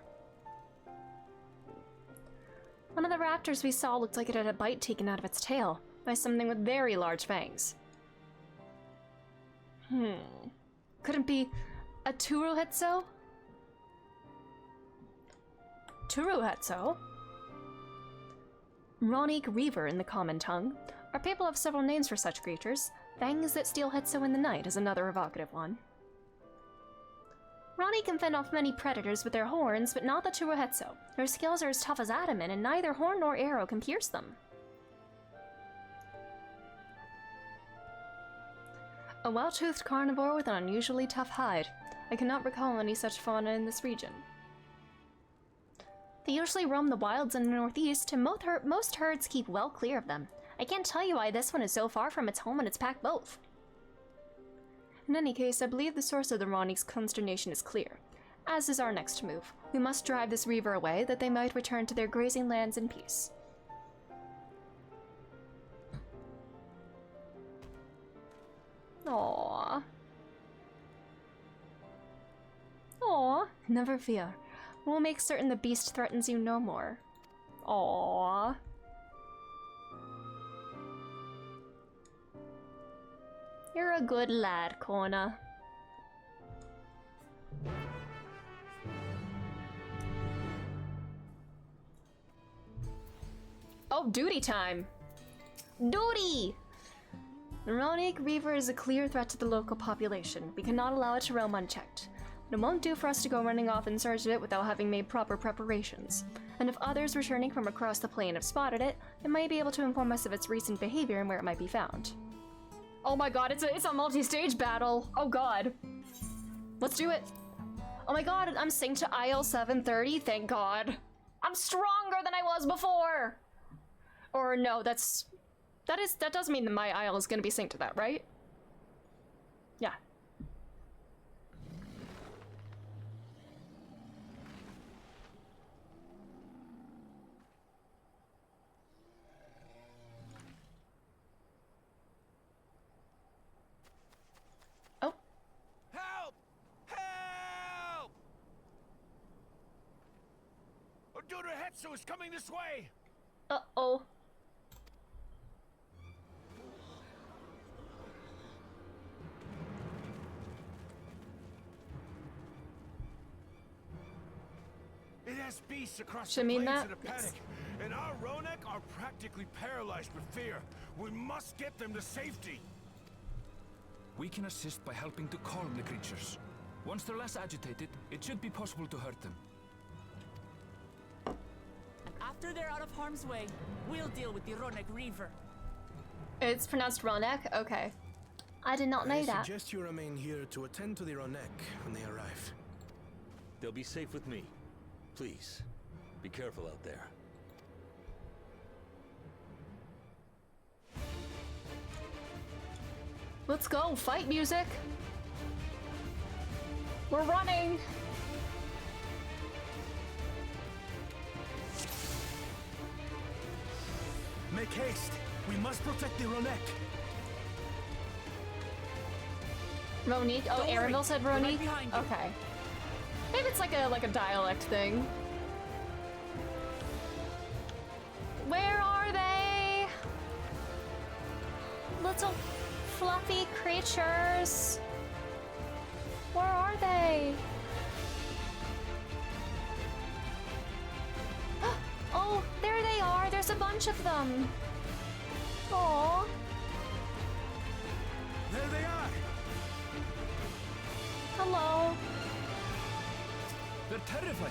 One of the raptors we saw looked like it had a bite taken out of its tail by something with very large fangs. Couldn't be a Turuhetso? Turuhetso? Ronique Reaver in the common tongue. Our people have several names for such creatures. Fangs that steal Hetso in the night is another evocative one. Ronnie can fend off many predators with their horns, but not the Turuhetso. Their scales are as tough as adamant, and neither horn nor arrow can pierce them. A well-toothed carnivore with an unusually tough hide. I cannot recall any such fauna in this region. They usually roam the wilds in the northeast, and most herds keep well clear of them. I can't tell you why this one is so far from its home and its pack both. In any case, I believe the source of the Ronique's consternation is clear, as is our next move. We must drive this Reaver away, that they might return to their grazing lands in peace. Aww. Aww, never fear. We'll make certain the beast threatens you no more. Aww. You're a good lad, Kona. Oh, duty time! Duty! The Ronique Reaver is a clear threat to the local population. We cannot allow it to roam unchecked. It won't do for us to go running off in search of it without having made proper preparations. And if others returning from across the plain have spotted it, they might be able to inform us of its recent behavior and where it might be found. Oh my god, it's a multi-stage battle! Oh god. Let's do it! Oh my god, I'm synced to IL 730, thank god. I'm stronger than I was before! Or no, that does mean that my IL is gonna be synced to that, right? Yeah. Oh. Help! Help! Orduno Hetsu is coming this way! Uh-oh. It has beasts across Should the mean plains that? in a panic, and our Ronek are practically paralyzed with fear. We must get them to safety. We can assist by helping to calm the creatures. Once they're less agitated, it should be possible to hurt them. After they're out of harm's way, we'll deal with the Ronek Reaver. It's pronounced Ronek? Okay. I did not know I that. suggest you remain here to attend to the Ronek when they arrive. They'll be safe with me. Please, be careful out there. Let's go, fight music! We're running! Make haste! We must protect the Ronek! Ronique? Oh, Don't worry, Aranville said they're right Ronique? behind you. Okay. Maybe it's like a dialect thing. Where are they? Little fluffy creatures. Where are they? Oh, there they are. There's a bunch of them. Aww. There they are! Hello. They're terrified.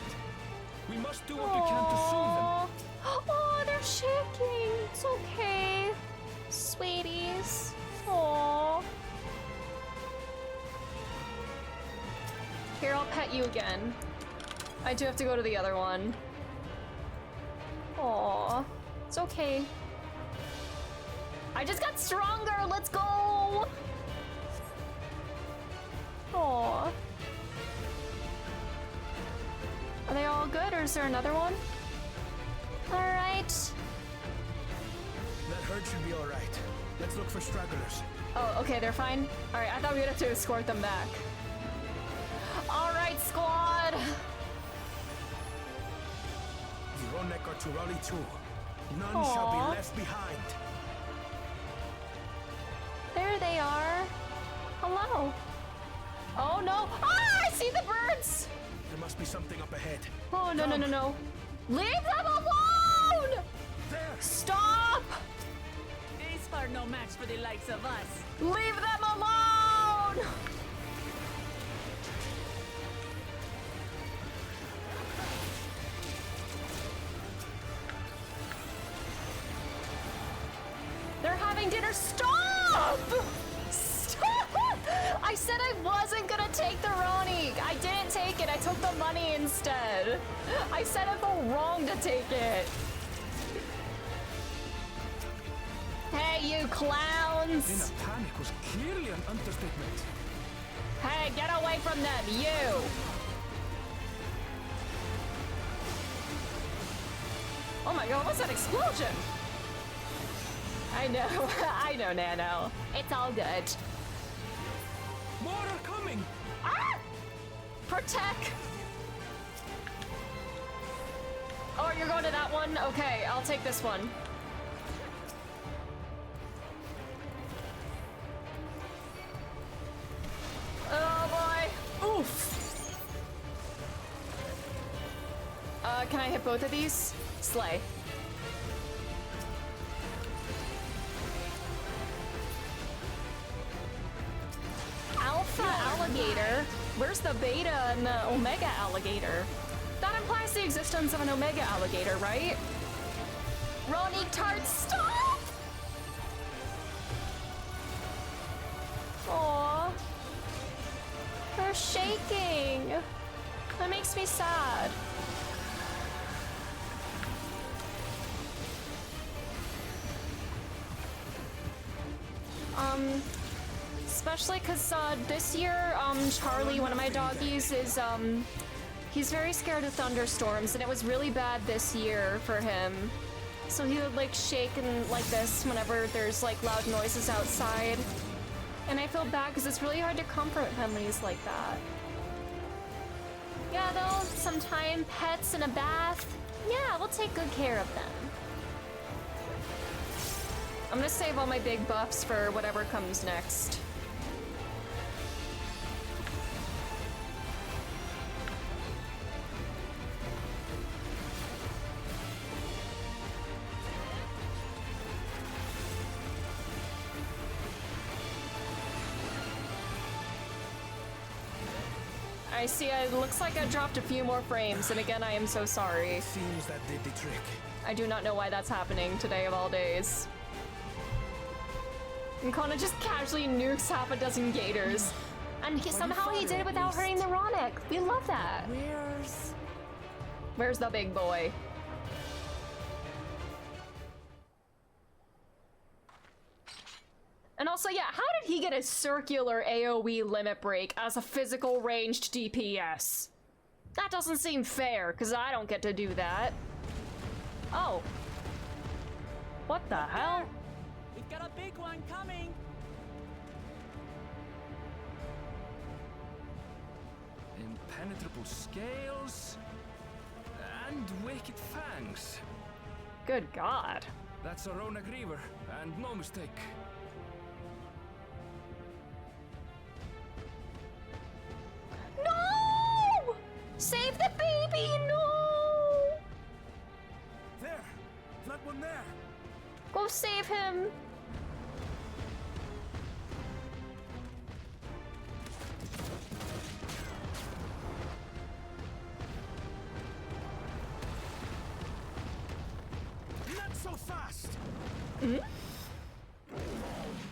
We must do what we can to soothe them. Oh, they're shaking. It's okay, sweeties. Aww. Here, I'll pet you again. I do have to go to the other one. Aww. It's okay. I just got stronger. Let's go. Aww. Are they all good, or is there another one? Alright. That herd should be alright. Let's look for stragglers. Oh, okay, they're fine? Alright, I thought we'd have to escort them back. Alright, squad! The Ronek are to rally too. None shall be left behind. There they are. Hello. Oh no! Ah, I see the birds! There must be something up ahead. Oh, no, no, no, no. Leave them alone! There! Stop! These are no match for the likes of us. Leave them alone! They're having dinner. Stop! Stop! I said I wasn't gonna take the Ronique. I didn't take it. I took the money instead. I said I felt wrong to take it. Hey, you clowns! In a panic was clearly an understatement. Hey, get away from them, you! Oh my god, what's that explosion? I know, I know, Nano. It's all good. More are coming! Ah! Protect! Oh, you're going to that one? Okay, I'll take this one. Oh boy! Oof! Can I hit both of these? Slay. Alpha alligator? Where's the beta and the omega alligator? That implies the existence of an omega alligator, right? Ronique Tart, stop! Aww. They're shaking. That makes me sad. Especially because this year, Charlie, one of my doggies, is he's very scared of thunderstorms, and it was really bad this year for him. So he would like shake and like this whenever there's like loud noises outside. And I feel bad because it's really hard to comfort him when he's like that. Yeah, though, sometime pets in a bath. Yeah, we'll take good care of them. I'm gonna save all my big buffs for whatever comes next. I see, it looks like I dropped a few more frames, and again, I am so sorry. Seems that did the trick. I do not know why that's happening today of all days. And Kona just casually nukes half a dozen gators. And somehow he did it without hurting the Ronick. We love that. Where's the big boy? And also, yeah, how did he get a circular AoE limit break as a physical ranged DPS? That doesn't seem fair, because I don't get to do that. Oh. What the hell? We've got a big one coming! Impenetrable scales and wicked fangs. Good God. That's a Ronak Reaver, and no mistake. No! Save the baby, no! There! That one there! Go save him! Not so fast! Mm-hmm.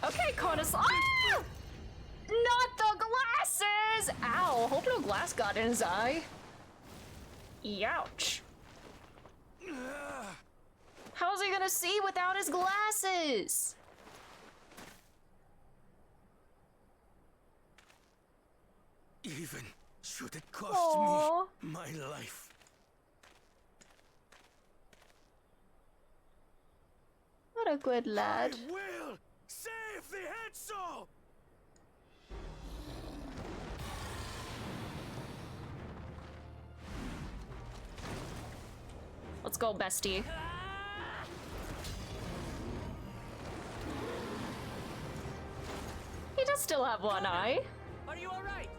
Okay, Konas. Ah! Not the glasses! Ow, hope no glass got in his eye. Youch. How's he gonna see without his glasses? Even should it cost me my life. What a good lad. I will save the head saw! Let's go, bestie. He does still have one eye. Are you alright?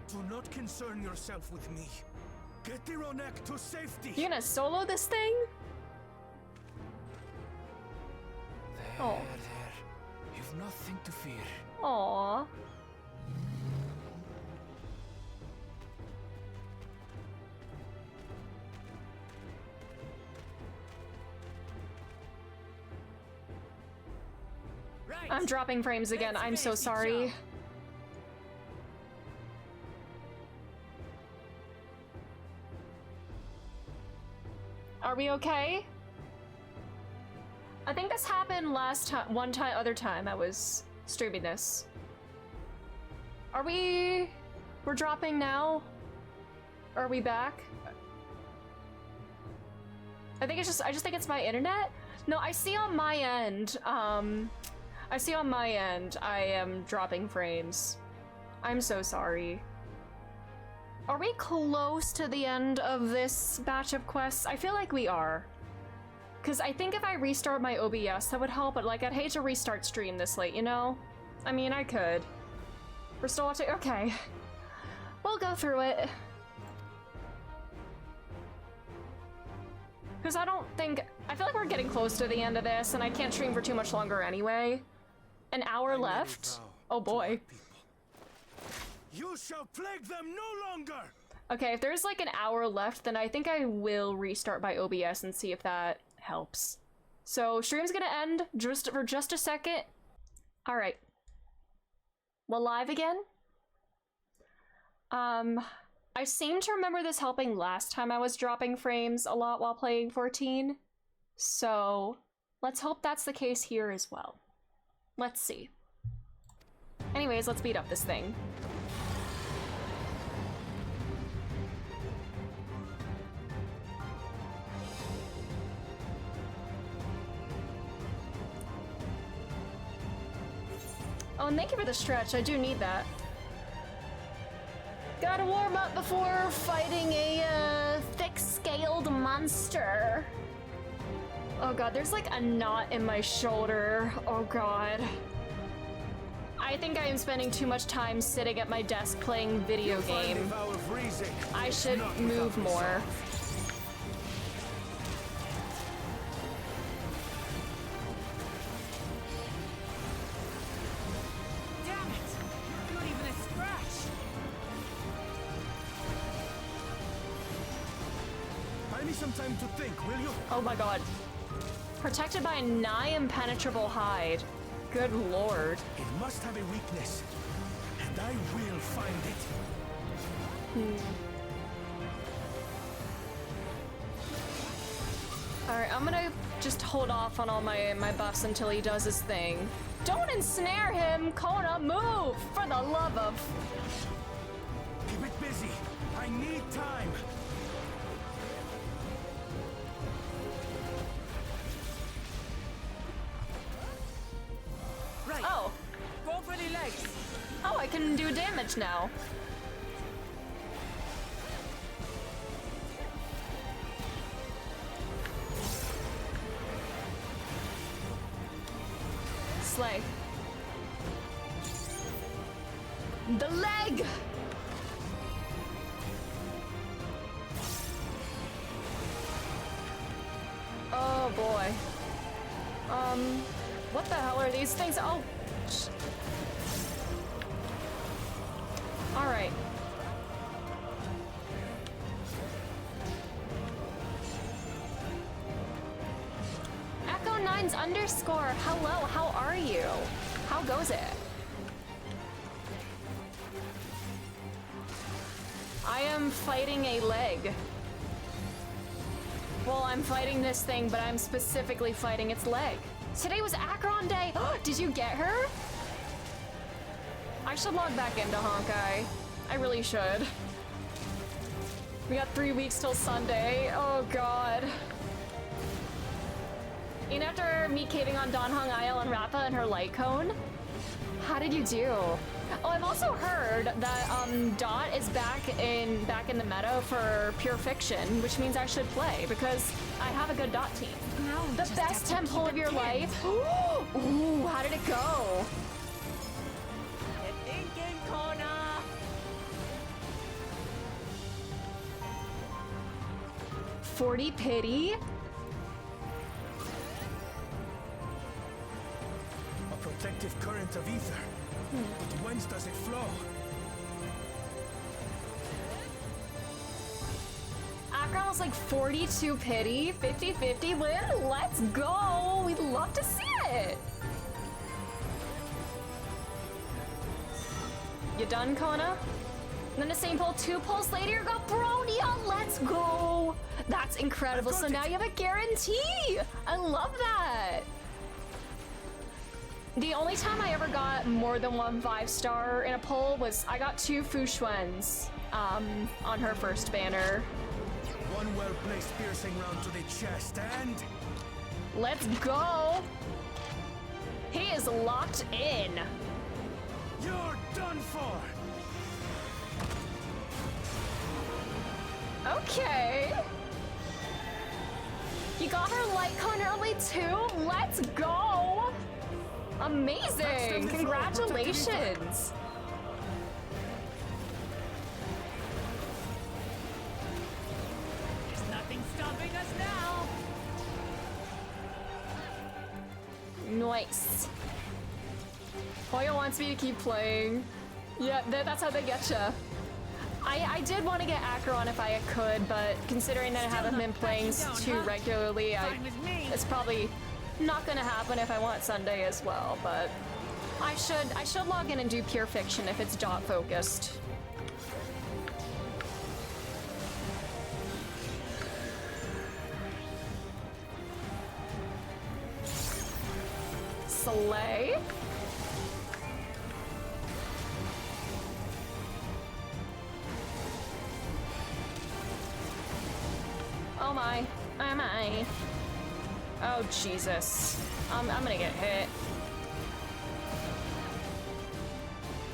Do not concern yourself with me. Get the Ronek to safety. You gonna solo this thing? There, there. You've nothing to fear. Aww. Right. I'm dropping frames again. I'm so sorry. Are we okay? I think this happened last time, other time I was streaming this. Are we... We're dropping now? Or are we back? I just think it's my internet? No, I see on my end, I see on my end I am dropping frames. I'm so sorry. Are we close to the end of this batch of quests? I feel like we are. Because I think if I restart my OBS, that would help, but like, I'd hate to restart stream this late, you know? I mean, I could. We're still watching. Okay. We'll go through it. Because I feel like we're getting close to the end of this, and I can't stream for too much longer anyway. An hour left? Oh boy. You shall plague them no longer! Okay, if there's like an hour left, then I think I will restart my OBS and see if that helps. So, stream's gonna end for just a second. Alright. We're live again? I seem to remember this helping last time I was dropping frames a lot while playing 14. So, let's hope that's the case here as well. Let's see. Anyways, let's beat up this thing. Oh, and thank you for the stretch. I do need that. Gotta warm up before fighting a thick-scaled monster. Oh god, there's like a knot in my shoulder. Oh god. I think I am spending too much time sitting at my desk playing video game. I should move more. Damn it! Not even a scratch! Buy me some time to think, will you? Oh my god. Protected by a nigh impenetrable hide. Good lord. It must have a weakness, and I will find it. Alright, I'm gonna just hold off on all my buffs until he does his thing. Don't ensnare him! Kona, move! For the love of... Keep it busy. I need time. Right. Oh. Go for the legs. Oh, I can do damage now. Slay. The leg! Oh boy. What the hell are these things? Oh. All right. Echo Nines underscore. Hello, how are you? How goes it? I am fighting a leg. Well, I'm fighting this thing, but I'm specifically fighting its leg. Today was Akron Day. Did you get her? I should log back into Honkai. I really should. We got 3 weeks till Sunday. Oh god. And after me caving on Donhong Isle and Rappa and her light cone, how did you do? Oh, I've also heard that Dot is back in the meta for Pure Fiction, which means I should play because I have a good Dot team. The best temple of your life. Ooh, how did it go? You're thinking, Kona. 40 pity? A protective current of ether. But whence does it flow? Akron was like 42 pity, 50-50 win. Let's go. We'd love to see it. You done, Kona? And then the same poll 2 polls later, you got Brodia. Let's go. That's incredible. So now you have a guarantee. I love that. The only time I ever got more than 1 5-star in a poll was I got 2 Fushuans on her first banner. One well-placed piercing round to the chest and... Let's go! He is locked in. You're done for! Okay. You got her light con early too? Let's go! Amazing! Congratulations! There's nothing stopping us now. Nice. Hoya wants me to keep playing. Yeah, that's how they get ya. I did want to get Acheron if I could, but considering that I haven't been playing too regularly, it's probably not gonna happen if I want Sunday as well, but I should log in and do pure fiction if it's dot focused. Slay. Oh my. Oh my. Oh Jesus. I'm gonna get hit.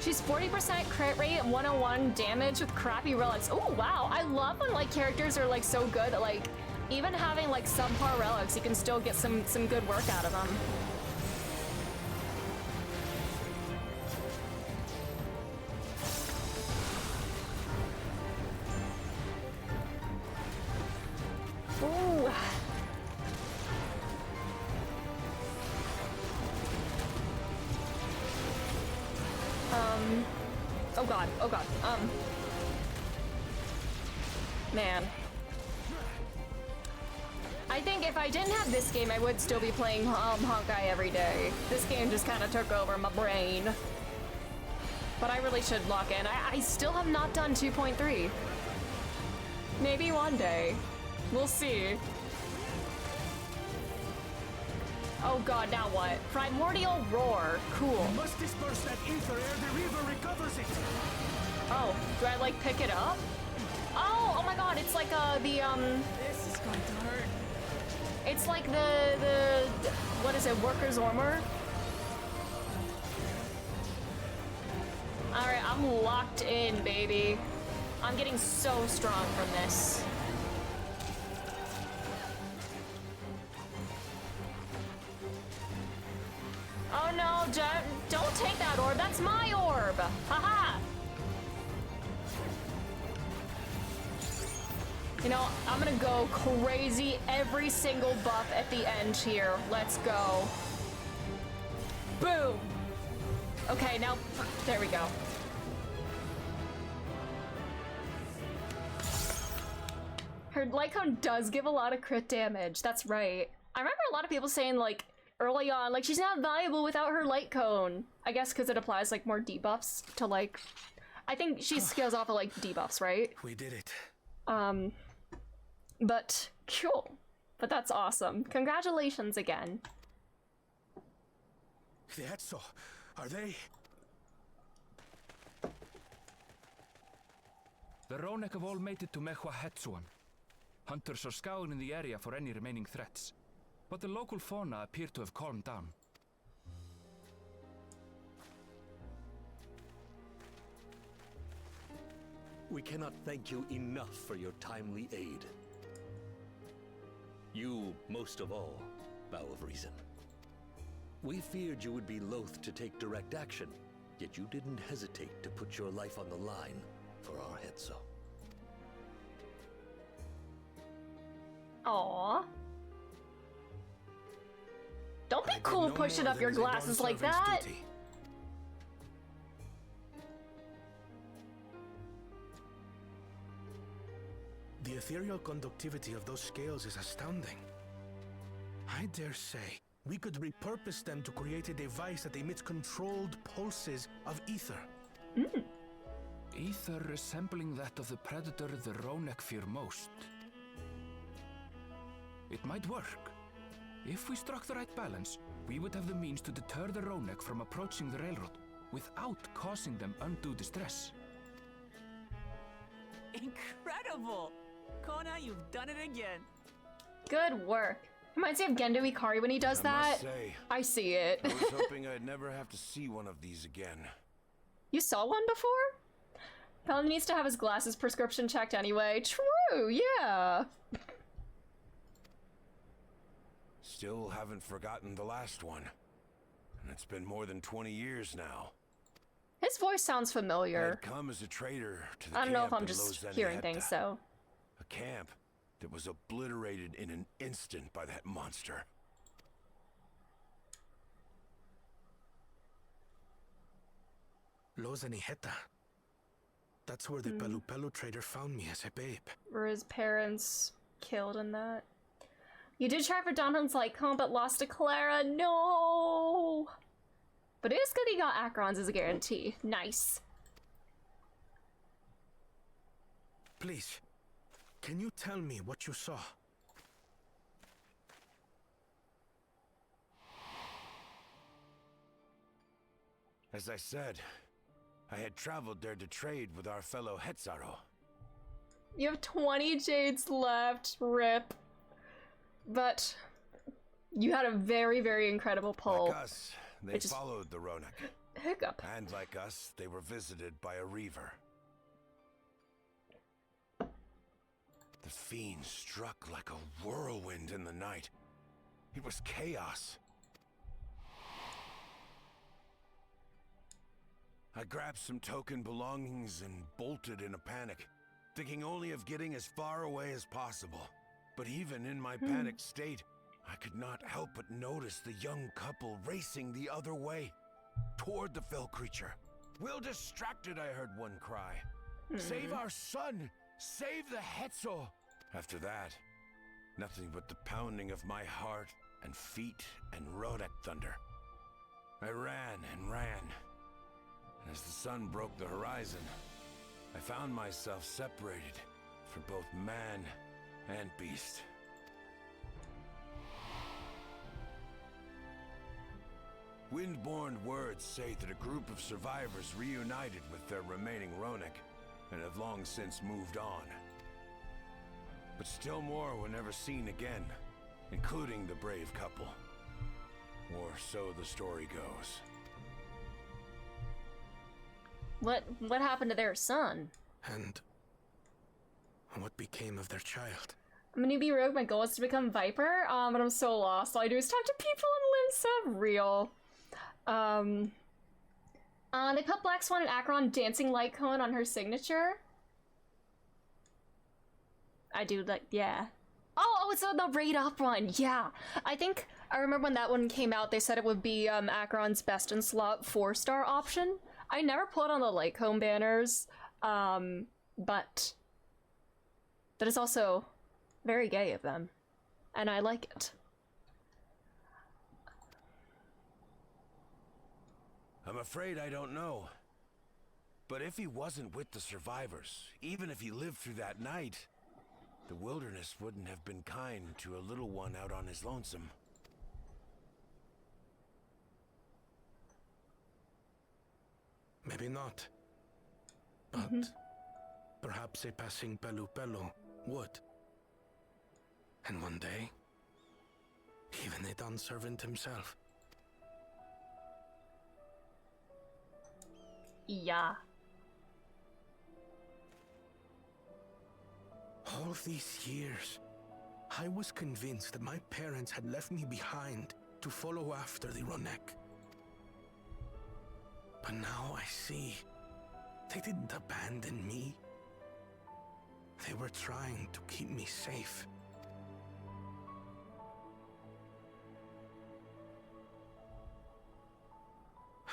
She's 40% crit rate and 101 damage with crappy relics. Oh wow, I love when like characters are like so good that like even having like subpar relics, you can still get some good work out of them. Ooh. Oh god, oh god, man. I think if I didn't have this game, I would still be playing Honkai every day. This game just kind of took over my brain. But I really should lock in. I still have not done 2.3. Maybe one day. We'll see. Oh god, now what? Primordial Roar. Cool. We must disperse that ether ere the river recovers it. Oh, do I like pick it up? Oh my god, it's like This is going to hurt. It's like the what is it, Worker's Armor? Alright, I'm locked in, baby. I'm getting so strong from this. Oh no, don't take that orb, that's my orb! Haha! You know, I'm gonna go crazy every single buff at the end here. Let's go. Boom! Okay, now, there we go. Her light cone does give a lot of crit damage, that's right. I remember a lot of people saying, like, early on, like, she's not valuable without her light cone. I guess because it applies, like, more debuffs to, like... I think she scales off of, like, debuffs, right? We did it. But, cool. But that's awesome. Congratulations again. The Etso, are they? The Ronek have all made it to Mehua Hetsuan. Hunters are scouring the area for any remaining threats, but the local fauna appear to have calmed down. We cannot thank you enough for your timely aid. You, most of all, Bow of Reason. We feared you would be loath to take direct action, yet you didn't hesitate to put your life on the line for our Hetso. Aww. Don't be cool pushing up your glasses like that! Duty. The ethereal conductivity of those scales is astounding. I dare say we could repurpose them to create a device that emits controlled pulses of ether. Ether resembling that of the predator the Ronek fear most. It might work. If we struck the right balance, we would have the means to deter the Ronek from approaching the railroad without causing them undue distress. Incredible! Kona, you've done it again. Good work. Reminds me of Gendo Ikari when he does that. Say, I see it. I was hoping I'd never have to see one of these again. You saw one before? Paladin needs to have his glasses prescription checked anyway. True, yeah. Still haven't forgotten the last one. And it's been more than 20 years now. His voice sounds familiar. I'd come as a trader to the I don't know if camp I'm in just Los hearing Zenyatta. things, so. A camp that was obliterated in an instant by that monster. Los Zenyatta. That's where the Pelu Pelu trader found me as a babe. Were his parents killed in that? You did try for Donovan's light cone, but lost to Clara. No! But it is good he got Acheron's as a guarantee. Nice. Please, can you tell me what you saw? As I said, I had traveled there to trade with our fellow Hetzaro. You have 20 jades left, rip. But you had a very, very incredible pull. Like us, they followed the Ronak. Hiccup. And like us, they were visited by a Reaver. The fiend struck like a whirlwind in the night. It was chaos. I grabbed some token belongings and bolted in a panic, thinking only of getting as far away as possible. But even in my panicked state, I could not help but notice the young couple racing the other way, toward the fell creature. "We're distracted," I heard one cry. "Save our son! Save the Hetzo!" After that, nothing but the pounding of my heart and feet and Rodak thunder. I ran and ran. And as the sun broke the horizon, I found myself separated from both man and beast. Windborne words say that a group of survivors reunited with their remaining Ronak and have long since moved on. But still more were never seen again, including the brave couple. Or so the story goes. What happened to their son? And what became of their child? I'm gonna be rogue. My goal is to become Viper, but I'm so lost. All I do is talk to people and live so real. They put Black Swan and Acheron dancing light cone on her signature. I do, like, yeah. Oh, it's the Raid Up one. Yeah. I think I remember when that one came out, they said it would be Acheron's best in slot 4-star option. I never put on the light cone banners, but that is also very gay of them, and I like it. I'm afraid I don't know. But if he wasn't with the survivors, even if he lived through that night, the wilderness wouldn't have been kind to a little one out on his lonesome. Maybe not. But perhaps a passing Pelu would. And one day, even a Dawn servant himself. Yeah. All these years, I was convinced that my parents had left me behind to follow after the Ronek. But now I see, they didn't abandon me. They were trying to keep me safe.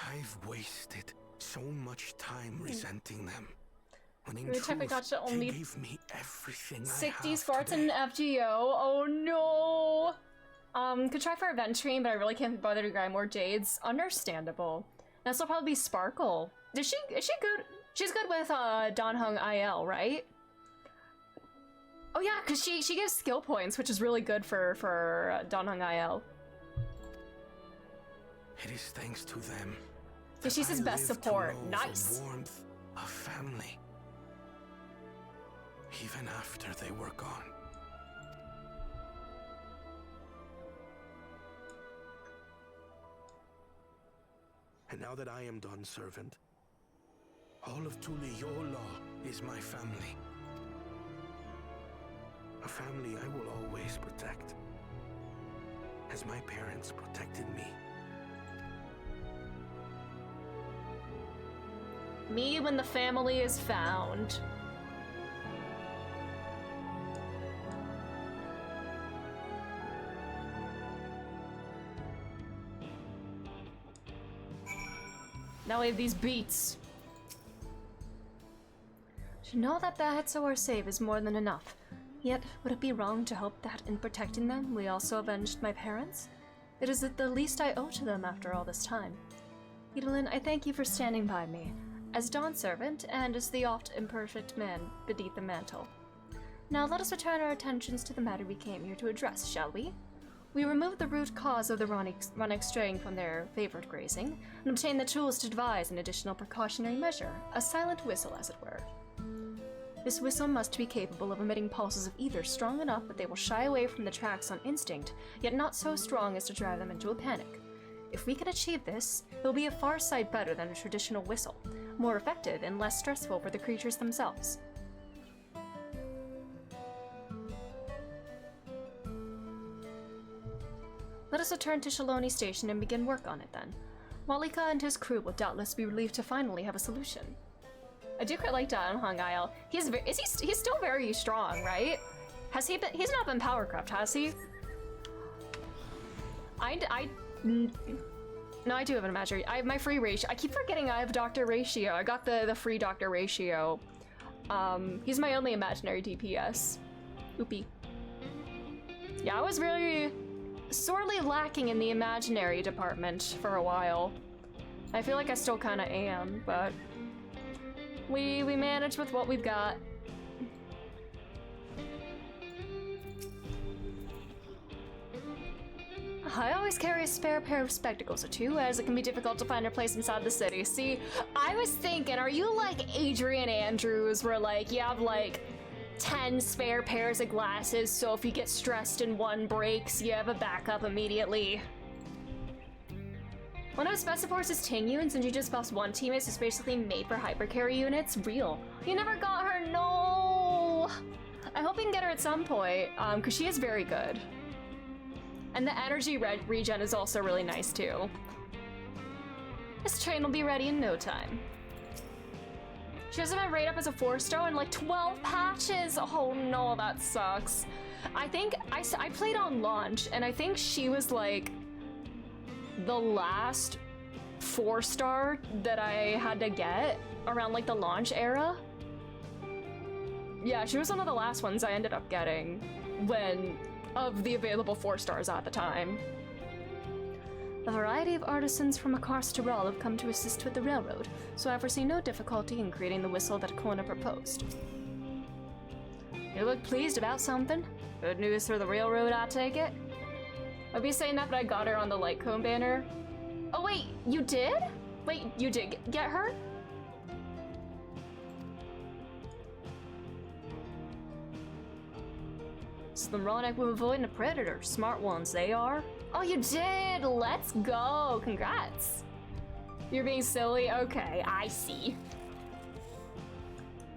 I've wasted so much time resenting them. When in truth, they gave me everything 60 I have sparts today. in FGO. Oh no. Could try for Aventurine, but I really can't be bothered to grind more jades. Understandable. This will probably be Sparkle. Is she good? She's good with Dawnhung IL, right? Oh yeah, because she gives skill points, which is really good for Dawnhung IL. It is thanks to them. So she's his best support. Nice. The warmth of family. Even after they were gone. And now that I am Dawn servant, all of Tuliyola is my family. A family I will always protect, as my parents protected me. Me when the family is found. Now we have these beats. To know that the Hetzo are safe is more than enough. Yet, would it be wrong to hope that in protecting them, we also avenged my parents? It is the least I owe to them after all this time. Edelin, I thank you for standing by me, as Dawn's servant and as the oft imperfect man beneath the mantle. Now let us return our attentions to the matter we came here to address, shall we? We remove the root cause of the Ronick straying from their favored grazing, and obtain the tools to devise an additional precautionary measure, a silent whistle, as it were. This whistle must be capable of emitting pulses of ether strong enough that they will shy away from the tracks on instinct, yet not so strong as to drive them into a panic. If we can achieve this, it will be a far sight better than a traditional whistle, more effective and less stressful for the creatures themselves. Let us return to Shaloni Station and begin work on it then. Malika and his crew will doubtless be relieved to finally have a solution. I do quite like Dawntrail Isle. He's still very strong, right? Has he been? He's not been power crept, has he? No, I do have an imaginary. I have my free ratio. I keep forgetting I have Doctor Ratio. I got the free Doctor Ratio. He's my only imaginary DPS. Oopie. Yeah, I was really sorely lacking in the imaginary department for a while. I feel like I still kind of am, but we manage with what we've got. I always carry a spare pair of spectacles or two, as it can be difficult to find a place inside the city. See, I was thinking, are you like Adrian Andrews, where like you have like 10 spare pairs of glasses, so if you get stressed and one breaks, you have a backup immediately? One of Speciforce's Ting units, and she just buffs one teammate, is basically made for hypercarry units. Real. You never got her, no! I hope we can get her at some point, because she is very good. And the energy regen is also really nice too. This train will be ready in no time. She hasn't been rated up as a 4-star in like 12 patches. Oh no, that sucks. I think I played on launch, and I think she was like the last 4-star that I had to get around like the launch era. Yeah, she was one of the last ones I ended up getting when of the available 4-stars at the time. A variety of artisans from across Tyrol have come to assist with the railroad, so I foresee no difficulty in creating the whistle that Kona proposed. You look pleased about something? Good news for the railroad, I take it? I'd be saying that, but I got her on the light cone banner. Oh wait, you did? Wait, you did get her? So the Ronick were avoiding a predator. Smart ones, they are. Oh, you did! Let's go! Congrats! You're being silly? Okay, I see.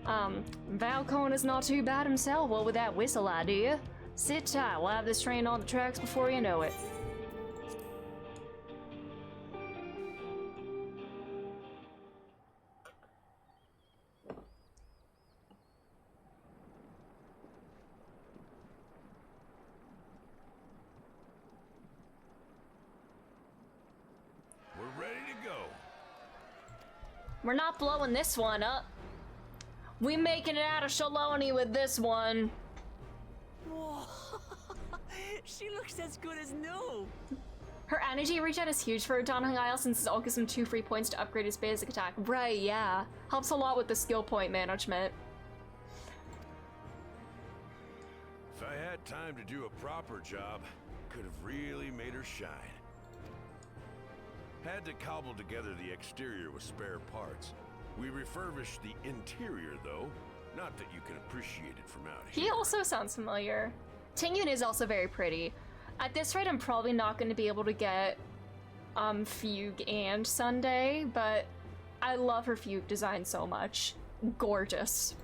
Valcon is not too bad himself, well, with that whistle idea. Sit tight, we'll have this train on the tracks before you know it. We're not blowing this one up. We making it out of Shaloni with this one. Whoa. She looks as good as new. Her energy regen is huge for Dawntrail Isle since it all gives him 2 free points to upgrade his basic attack. Right, yeah. Helps a lot with the skill point management. If I had time to do a proper job, could have really made her shine. Had to cobble together the exterior with spare parts. We refurbished the interior, though. Not that you can appreciate it from out here. He also sounds familiar. Tingyun is also very pretty. At this rate, I'm probably not going to be able to get Fugue and Sunday, but I love her Fugue design so much. Gorgeous.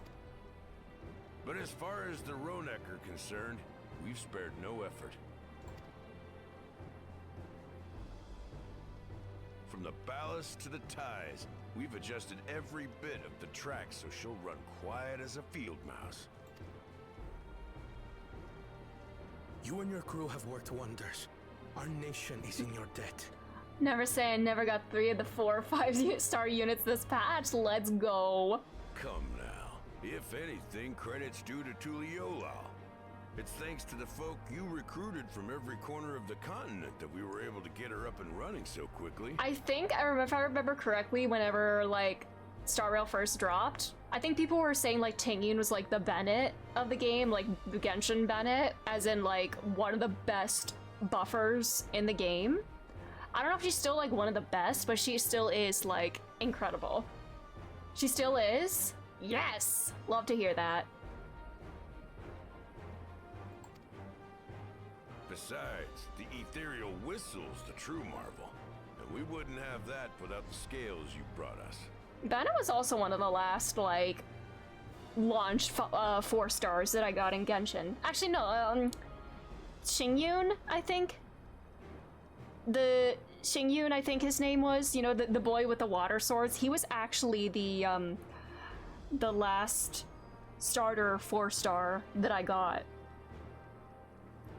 But as far as the Ronick are concerned, we've spared no effort. From the ballast to the ties, we've adjusted every bit of the track so she'll run quiet as a field mouse. You and your crew have worked wonders. Our nation is in your debt. Never say I never got 3 of the 4 or 5-star units this patch. Let's go. Come now. If anything, credit's due to Tuliolal. It's thanks to the folk you recruited from every corner of the continent that we were able to get her up and running so quickly. I think, if I remember correctly, whenever, like, Star Rail first dropped, I think people were saying, like, Tingyun was, like, the Bennett of the game, like, the Genshin Bennett, as in, like, one of the best buffers in the game. I don't know if she's still, like, one of the best, but she still is, like, incredible. She still is? Yes! Love to hear that. Besides, the ethereal whistle's the true marvel. And we wouldn't have that without the scales you brought us. Bennett was also one of the last, like, launch 4 stars that I got in Genshin. Actually, no, Xingyun, I think. The Xingyun, I think his name was, you know, the boy with the water swords. He was actually the last starter 4-star that I got.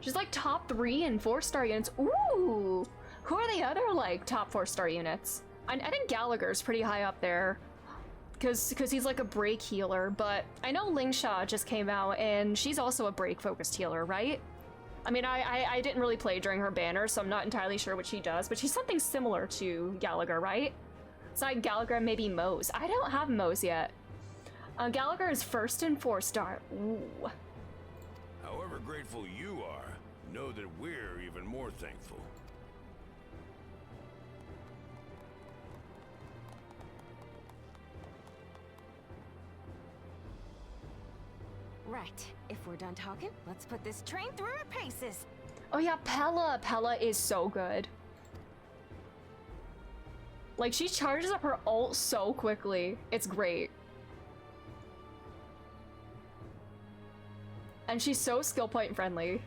She's like top 3 and 4-star units. Ooh! Who are the other, like, top 4-star units? I think Gallagher's pretty high up there. Because he's like a break healer, but I know Lingsha just came out and she's also a break-focused healer, right? I mean, I didn't really play during her banner, so I'm not entirely sure what she does, but she's something similar to Gallagher, right? It's like Gallagher and maybe Mose. I don't have Mose yet. Gallagher is 1st and 4-star. Ooh. However grateful you are, know that we're even more thankful. Right. If we're done talking, let's put this train through our paces. Oh yeah, Pella. Pella is so good. Like, she charges up her ult so quickly. It's great. And she's so skill point friendly.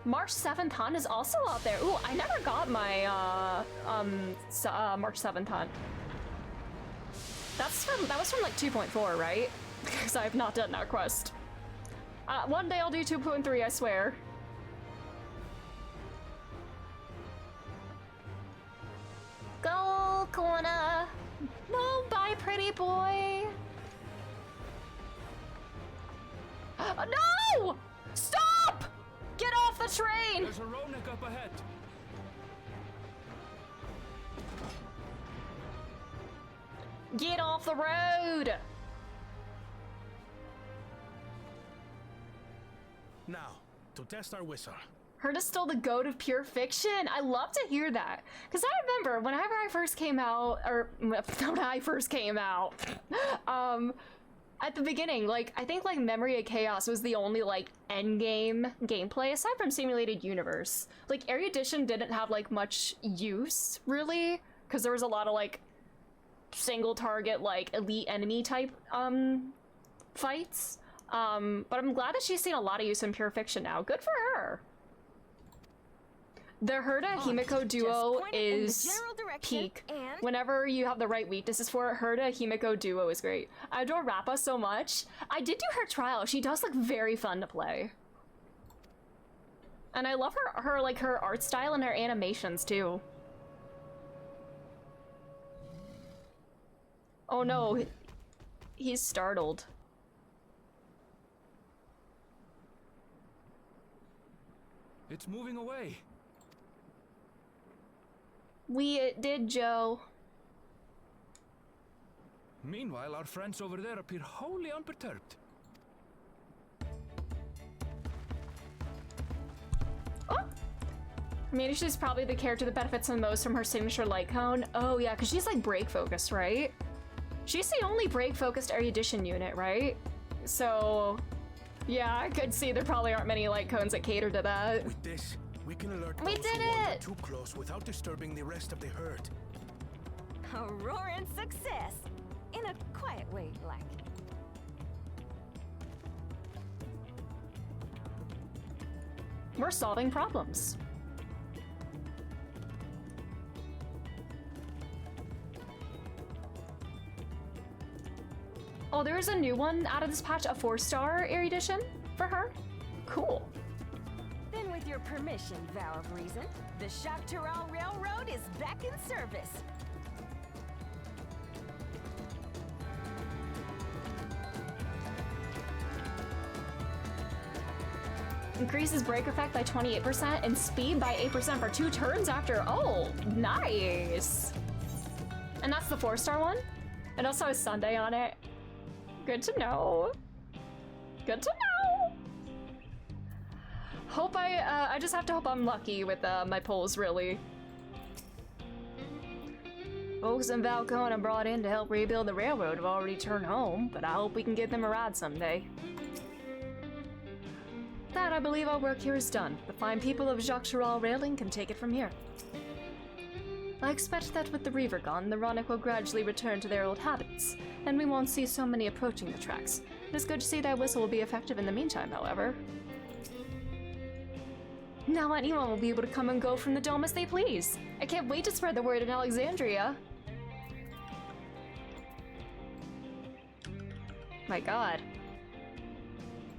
March 7th Hunt is also out there. Ooh, I never got my March 7th Hunt. That was from like 2.4, right? Because I have not done that quest. One day I'll do 2.3, I swear. Go, Kona! No, bye, pretty boy! No! Stop! Get off the train! There's a Ronak up ahead. Get off the road! Now, to test our whistle. Herta's still the goat of pure fiction. I love to hear that. Because I remember whenever I first came out, or when I first came out, at the beginning, like, I think, like, Memory of Chaos was the only, like, endgame gameplay, aside from Simulated Universe. Like, Erudition didn't have, like, much use, really, because there was a lot of, like, single target, like, elite enemy type, fights. But I'm glad that she's seen a lot of use in pure fiction now. Good for her. The Herta Himiko duo is peak. Whenever you have the right weaknesses for it, Herta Himiko duo is great. I adore Rappa so much. I did do her trial. She does look very fun to play. And I love her like her art style and her animations too. Oh no, he's startled. It's moving away. We did, Joe. Meanwhile, our friends over there appear wholly unperturbed. Oh! I mean, she's probably the character that benefits the most from her signature light cone. Oh yeah, because she's like break focused, right? She's the only break focused erudition unit, right? So, yeah, I could see there probably aren't many light cones that cater to that. With this, we can alert We those did who wander it! too close without disturbing the rest of the herd. A roaring success! In a quiet way, like. We're solving problems. Oh, there's a new one out of this patch, a 4-star erudition for her? Cool. Then with your permission, Vow of Reason, the Shaktaral Railroad is back in service. Increases brake effect by 28% and speed by 8% for 2 turns after. Oh, nice. And that's the 4-star one? It also has Sunday on it. Good to know. Good to know. Hope I just have to hope I'm lucky with my pulls, really. Folks in Valcona brought in to help rebuild the railroad have already turned home, but I hope we can give them a ride someday. That, I believe our work here is done. The fine people of Jacques Chiral Railing can take it from here. I expect that with the Reaver gone, the Ronick will gradually return to their old habits, and we won't see so many approaching the tracks. It is good to see that whistle will be effective in the meantime, however. Now anyone will be able to come and go from the dome as they please. I can't wait to spread the word in Alexandria. My god.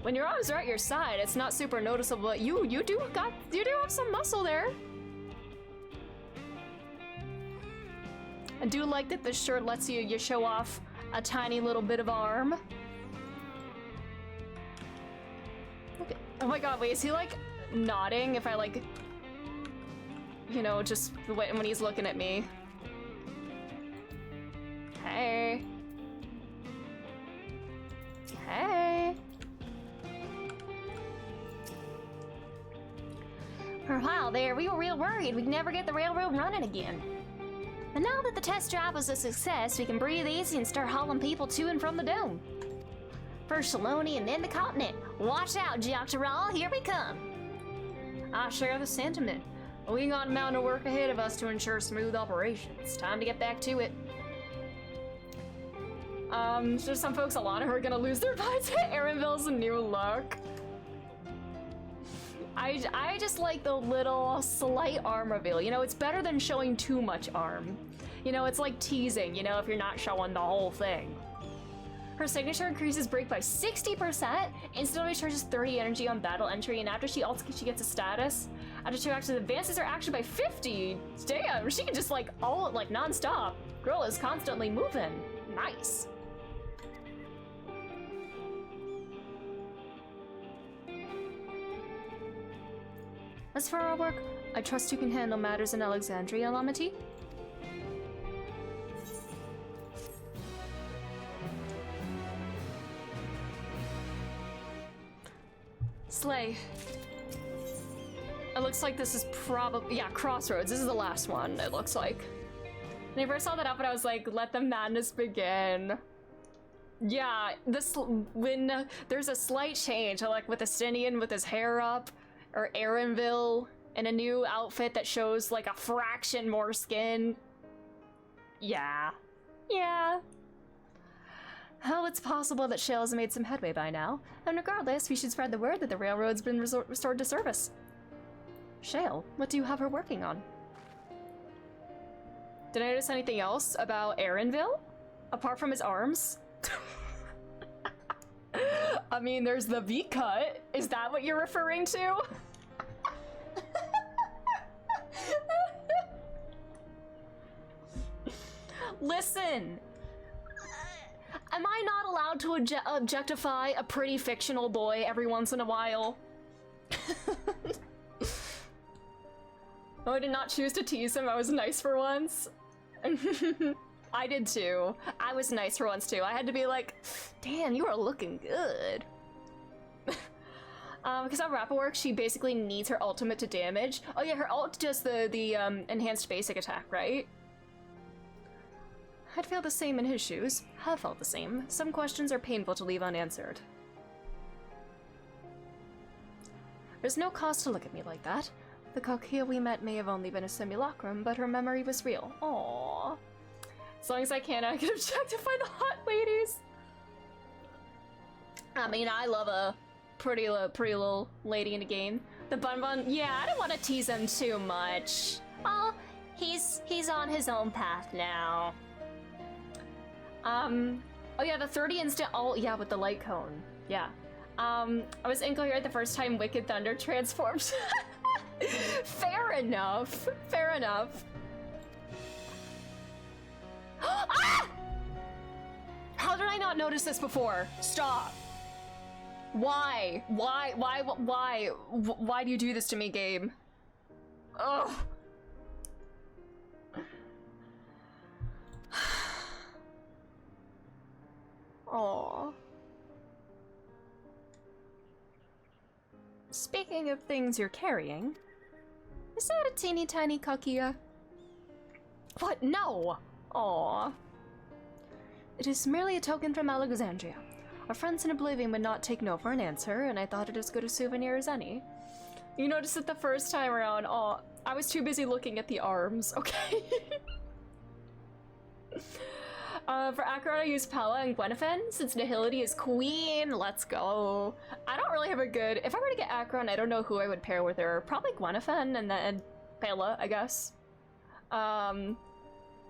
When your arms are at your side, it's not super noticeable, but you do have some muscle there. I do like that this shirt lets you show off a tiny little bit of arm. Okay. Oh my god, wait, is he like nodding if I like, you know, just the way when he's looking at me? Hey. Hey. For a while there, we were real worried we'd never get the railroad running again. But now that the test drive was a success, we can breathe easy and start hauling people to and from the dome. First Shaloni and then the continent. Watch out, Jacques Chiral, here we come. I share the sentiment. We got a mountain of work ahead of us to ensure smooth operations. Time to get back to it. There's some folks, a lot of who are gonna lose their minds to Erenville's new look. I just like the little slight arm reveal. You know, it's better than showing too much arm. You know, it's like teasing, you know, if you're not showing the whole thing. Her signature increases break by 60%, instantly charges 30 energy on battle entry, and after she ults, she gets a status. After 2 actions, advances her action by 50. Damn, she can just like ult like non-stop. Girl is constantly moving. Nice. As for our work, I trust you can handle matters in Alexandria, Lamati? Slay. It looks like this is probably, yeah, Crossroads. This is the last one, it looks like. When I first saw that outfit, I was like, let the madness begin. Yeah, when there's a slight change, like with Estinian with his hair up, or Erenville in a new outfit that shows like a fraction more skin. Yeah. Yeah. Well, it's possible that Shale has made some headway by now, and regardless, we should spread the word that the railroad's been restored to service. Shale, what do you have her working on? Did I notice anything else about Erenville? Apart from his arms? I mean, there's the V-cut. Is that what you're referring to? Listen! Am I not allowed to objectify a pretty fictional boy every once in a while? Oh, I did not choose to tease him. I was nice for once. I did too. I was nice for once too. I had to be like, damn, you are looking good. Because how Rappa works, she basically needs her ultimate to damage. Oh yeah, her ult does the enhanced basic attack, right? I'd feel the same in his shoes. Have felt the same. Some questions are painful to leave unanswered. There's no cause to look at me like that. The Kokia we met may have only been a simulacrum, but her memory was real. Aww. As long as I can objectify the hot ladies. I mean, I love a pretty little lady in the game. The Bun, yeah, I don't want to tease him too much. Oh, he's on his own path now. Oh yeah, the 30 instant ult, yeah, with the light cone. Yeah. I was incoherent the first time Wicked Thunder transformed. Fair enough. Fair enough. Ah! How did I not notice this before? Stop. Why? Why do you do this to me, game? Ugh. Aww. Speaking of things you're carrying, is that a teeny tiny kakia? What? No! Aww. It is merely a token from Alexandria. Our friends in Oblivion would not take no for an answer, and I thought it as good a souvenir as any. You noticed it the first time around. Aw, I was too busy looking at the arms. Okay. For Acheron, I use Pella and Gwenephen, since Nihility is queen. Let's go. I don't really have a good... If I were to get Acheron, I don't know who I would pair with her. Probably Gwenephen and then Pella, I guess. The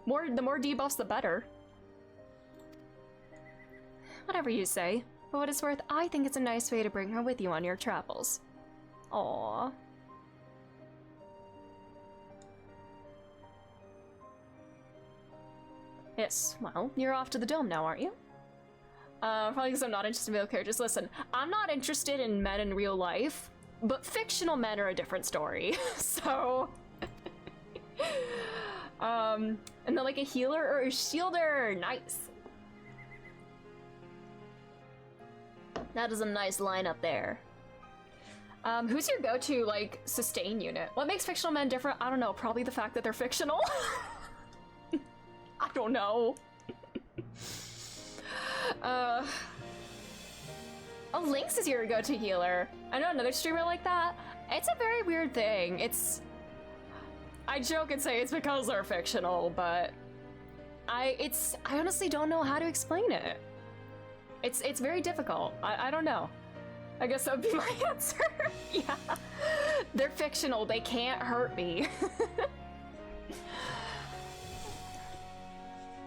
more debuffs, the better. Whatever you say. For what it's worth, I think it's a nice way to bring her with you on your travels. Aww. Yes, well, you're off to the dome now, aren't you? Probably because I'm not interested in male characters. Listen, I'm not interested in men in real life, but fictional men are a different story. So... and then like a healer or a shielder. Nice. That is a nice lineup there. Who's your go-to, like, sustain unit? What makes fictional men different? I don't know. Probably the fact that they're fictional? I don't know. Oh, Lynx is your go-to healer. I know another streamer like that. It's a very weird thing. I joke and say it's because they're fictional, but I honestly don't know how to explain it. It's very difficult. I don't know. I guess that would be my answer. Yeah. They're fictional. They can't hurt me.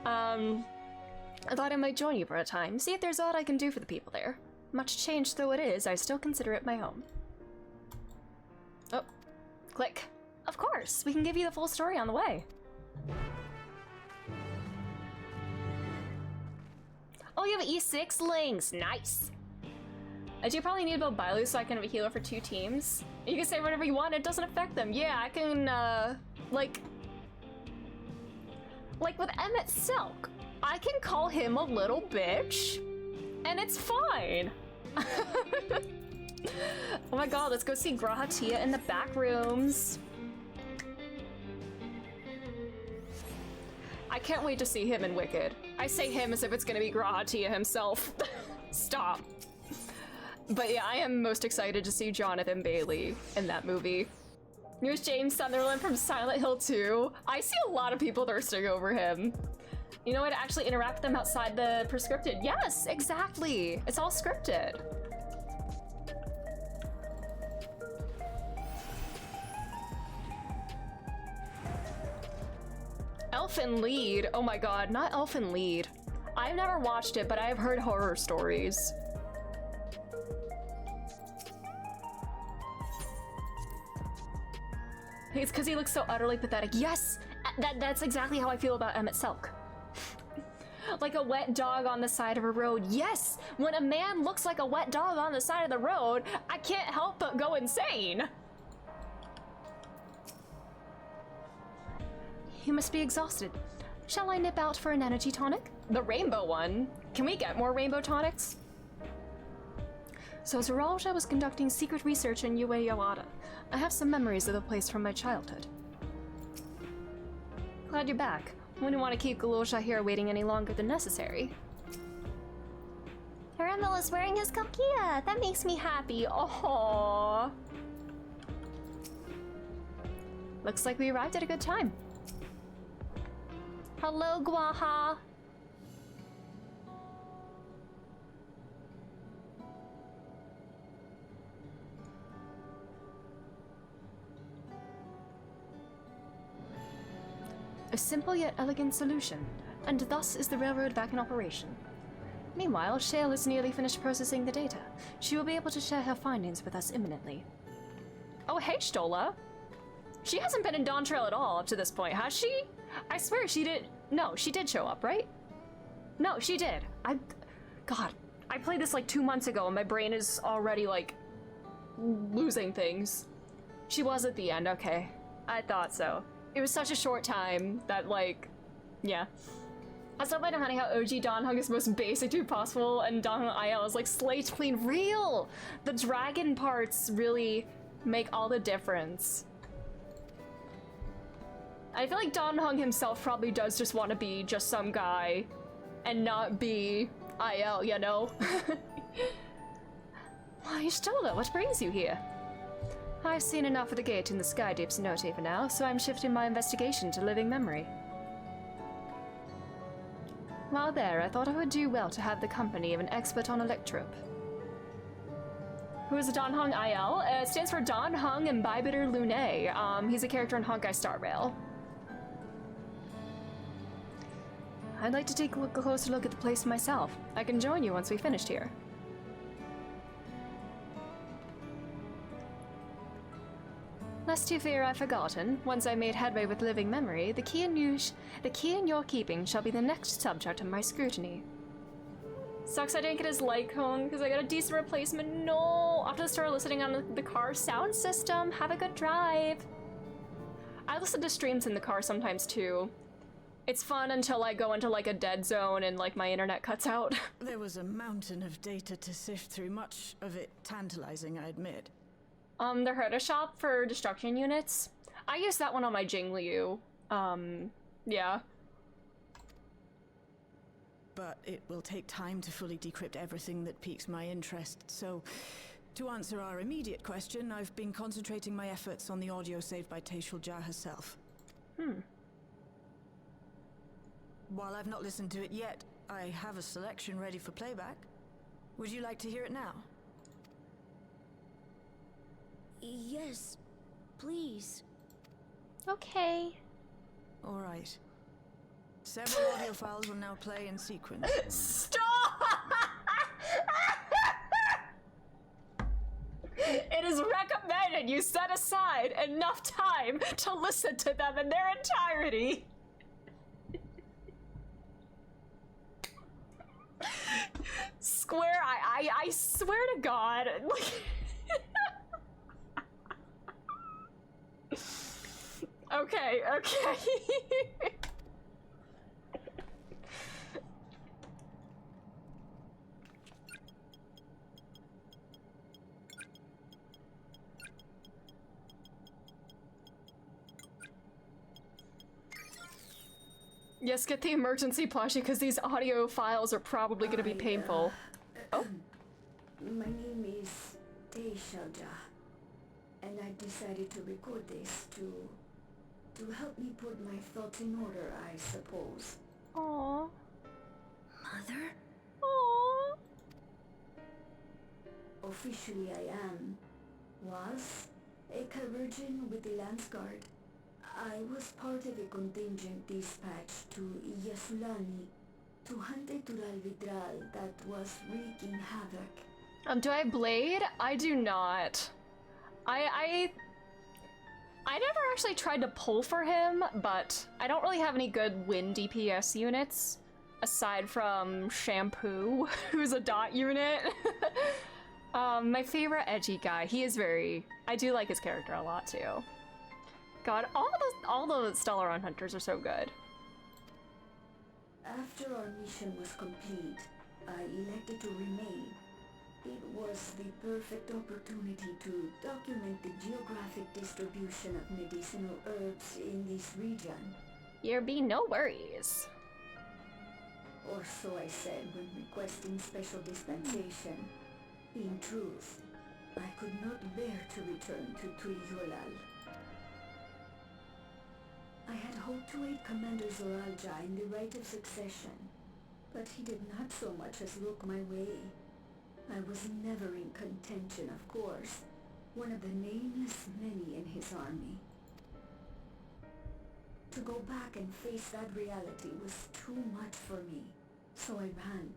I thought I might join you for a time, see if there's aught I can do for the people there. Much changed though it is, I still consider it my home. Oh, click. Of course, we can give you the full story on the way. Oh, you have an E6 Lynx, nice. I do probably need about Bailu so I can have a healer for 2 teams. You can say whatever you want, it doesn't affect them. Yeah, I can, like with Emmett Silk, I can call him a little bitch, and it's fine. Oh my god, let's go see Grahatia in the back rooms. I can't wait to see him in Wicked. I say him as if it's gonna be Grahatia himself. Stop. But yeah, I am most excited to see Jonathan Bailey in that movie. Here's James Sunderland from Silent Hill 2. I see a lot of people thirsting over him. You know what? Actually interact with them outside the prescripted. Yes, exactly. It's all scripted. Elfin Lied. Oh my god, not Elfin Lied. I've never watched it, but I've heard horror stories. It's because he looks so utterly pathetic. Yes! That's exactly how I feel about Emmett Silk. Like a wet dog on the side of a road. Yes! When a man looks like a wet dog on the side of the road, I can't help but go insane. You must be exhausted. Shall I nip out for an energy tonic? The rainbow one? Can we get more rainbow tonics? So Zeralja was conducting secret research in Ue Yawada. I have some memories of the place from my childhood. Glad you're back. Wouldn't want to keep Galosha here waiting any longer than necessary. Haremel is wearing his kakia. That makes me happy. Aww. Looks like we arrived at a good time. Hello, Guaha. A simple yet elegant solution, and thus is the railroad back in operation. Meanwhile, Shale is nearly finished processing the data. She will be able to share her findings with us imminently. Oh, hey, Stola. She hasn't been in Dawntrail at all up to this point, has she? I swear she did. No, she did show up, right? No, she did. God, I played this like 2 months ago and my brain is already like losing things. She was at the end, okay. I thought so. It was such a short time that like, yeah. I still find it funny how OG Dawn Hung is the most basic dude possible and Dawn Hung IL is like slate clean real! The dragon parts really make all the difference. I feel like Dawn Hung himself probably does just want to be just some guy and not be IL, you know? Why, Stola, what brings you here? I've seen enough of the gate in the Sky Deep's note for now, so I'm shifting my investigation to living memory. While there, I thought I would do well to have the company of an expert on electrope. Who is Dawn Hung IL? It stands for Dawn Hung Imbibitor Lune. He's a character in Honkai Star Rail. I'd like to take a closer look at the place myself. I can join you once we've finished here. Lest you fear I've forgotten, once I made headway with living memory, the key in your keeping shall be the next subject of my scrutiny. Sucks I didn't get his light cone because I got a decent replacement. No! I'll have to start listening on the car sound system. Have a good drive. I listen to streams in the car sometimes too. It's fun until I go into like a dead zone and like my internet cuts out. There was a mountain of data to sift through, much of it tantalizing, I admit. The Herda shop for destruction units. I use that one on my Jingliu. Yeah. But it will take time to fully decrypt everything that piques my interest, so to answer our immediate question, I've been concentrating my efforts on the audio saved by Teishulja herself. While I've not listened to it yet, I have a selection ready for playback. Would you like to hear it now? Yes, please. Okay. All right. Several audio files will now play in sequence. Stop! It is recommended you set aside enough time to listen to them in their entirety. Square, I swear to God. Okay. Yes, get the emergency plushie because these audio files are probably going to be painful. Oh. My name is Teishulja, and I decided to record this to help me put my thoughts in order, I suppose. Aww. Mother? Aww. Officially was a Virgin with the Lance Guard. I was part of a contingent dispatched to Yasulani to hunt a Tural Vidral that was wreaking havoc. Do I blade? I do not. I never actually tried to pull for him, but I don't really have any good wind DPS units aside from Shampoo, who's a dot unit. My favorite edgy guy. He is I do like his character a lot too. God, all the Stellaron hunters are so good. After our mission was complete, I elected to remain. It was the perfect opportunity to document the geographic distribution of medicinal herbs in this region. There be no worries. Or so I said when requesting special dispensation. In truth, I could not bear to return to Tuliolal. I had hoped to aid Commander Zoralja in the right of succession, but he did not so much as look my way. I was never in contention, of course, one of the nameless many in his army. To go back and face that reality was too much for me, so I ran,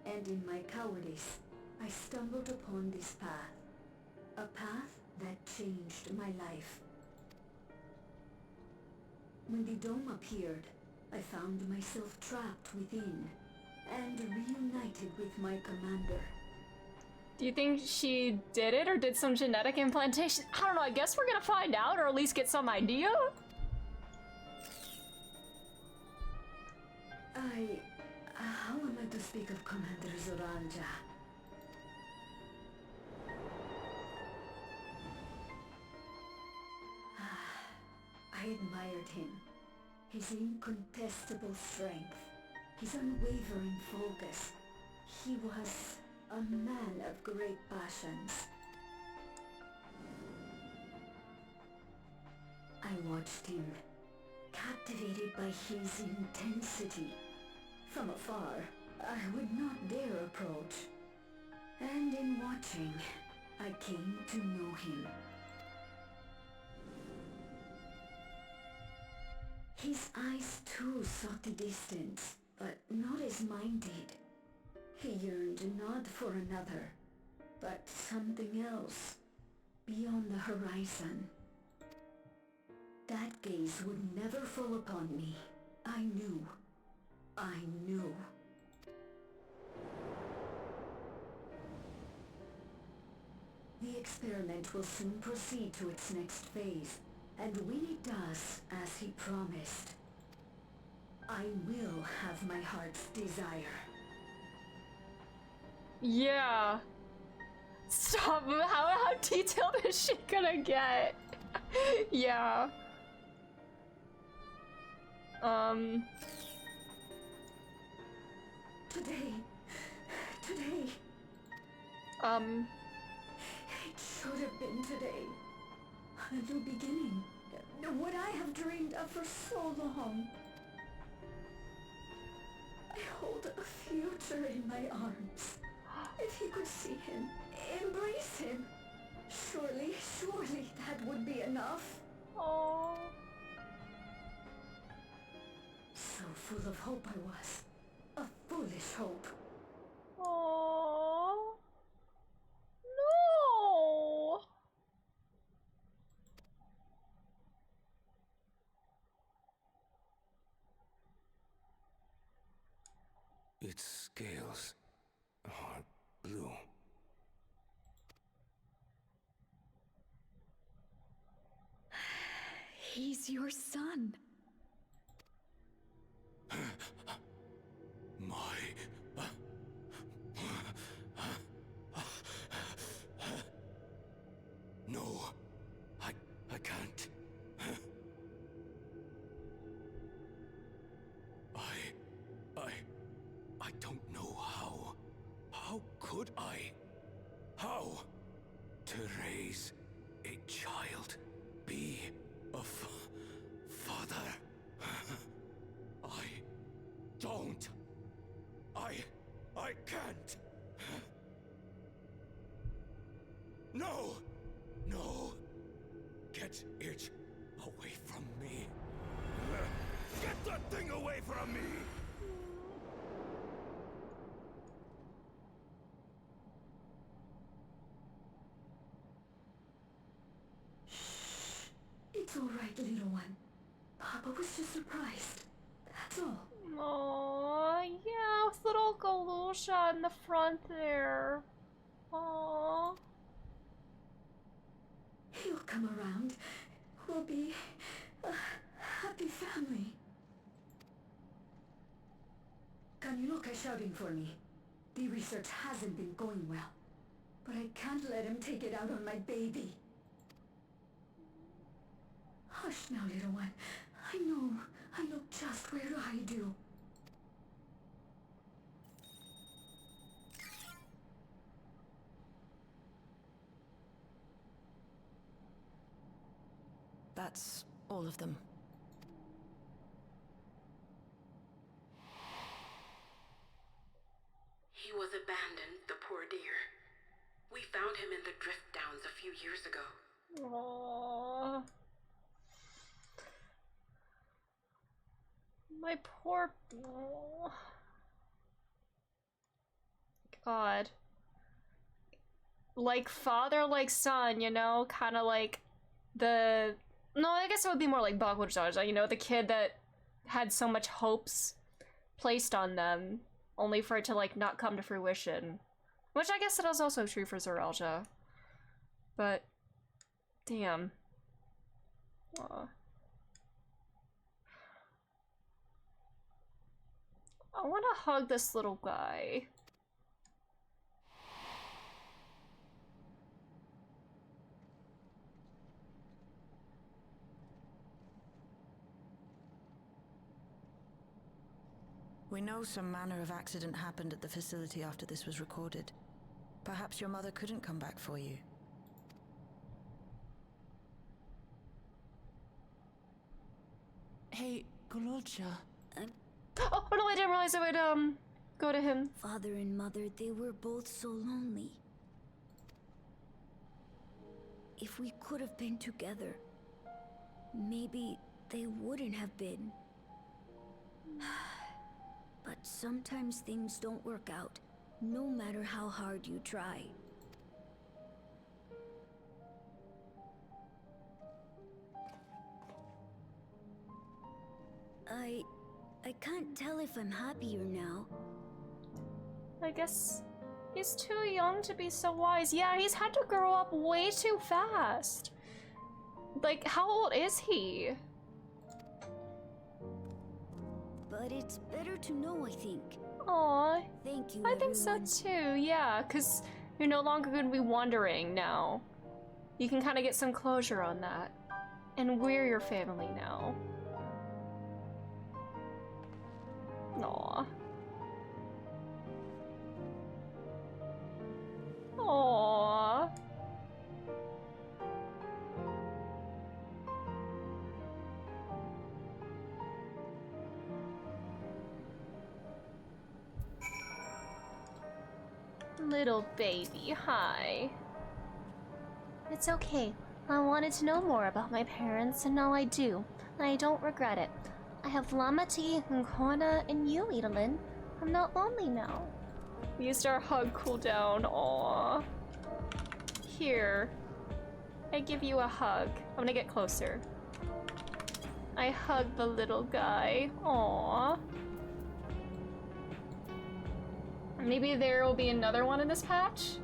and in my cowardice, I stumbled upon this path, a path that changed my life. When the dome appeared, I found myself trapped within, and reunited implanted with my commander. Do you think she did it or did some genetic implantation? I don't know, I guess we're gonna find out or at least get some idea. How am I to speak of Commander Zoranja? I admired him. His incontestable strength, his unwavering focus. He was a man of great passions. I watched him, captivated by his intensity. From afar, I would not dare approach. And in watching, I came to know him. His eyes too sought the distance, but not as mine did. He yearned not for another, but something else, beyond the horizon. That gaze would never fall upon me. I knew. The experiment will soon proceed to its next phase, and when it does, as he promised, I will have my heart's desire. Yeah. Stop. How detailed is she gonna get? Yeah. Today. It should have been today. A new beginning. What I have dreamed of for so long. I hold a future in my arms. If he could see him, embrace him, surely that would be enough. Oh. So full of hope I was. A foolish hope. Oh. No. Its scales are blue. He's your son. No, I can't. I don't know how. How could I? How? To raise a child, be a father. I don't. I can't. No! Get it away from me. Get that thing away from me! It's all right, little one. Papa was just surprised. That's all. Oh, yeah, with little Galusha in the front there. Oh. He'll come around. We'll be a happy family. Kaniloka's shouting for me. The research hasn't been going well. But I can't let him take it out on my baby. Hush now, little one. I know just where to hide you. That's all of them. He was abandoned, the poor dear. We found him in the drift downs a few years ago. Aww. My poor... Oh. God. Like father, like son, you know? Kind of like the... No, I guess it would be more like Bakujaja, you know? The kid that had so much hopes placed on them. only for it to, like, not come to fruition. Which I guess it is also true for Zeralja. But, damn. Aw. I want to hug this little guy. We know some manner of accident happened at the facility after this was recorded. Perhaps your mother couldn't come back for you. Hey, Gololcha. Oh no, I didn't realize I would, go to him. Father and mother, they were both so lonely. If we could have been together, maybe they wouldn't have been. But sometimes things don't work out, no matter how hard you try. I can't tell if I'm happier now. I guess he's too young to be so wise. Yeah, he's had to grow up way too fast. Like, how old is he? But it's better to know, I think. Aw. Thank you, I think so everyone. too, yeah, because you're no longer going to be wandering now. You can kind of get some closure on that. And we're your family now. Aw. Aww. Little baby, hi. It's okay. I wanted to know more about my parents, and now I do. And I don't regret it. I have Lamati and Kona and you, Idolin. I'm not lonely now. We used our hug cooldown. Aww. Here. I give you a hug. I'm gonna get closer. I hug the little guy. Aww. Maybe there will be another one in this patch?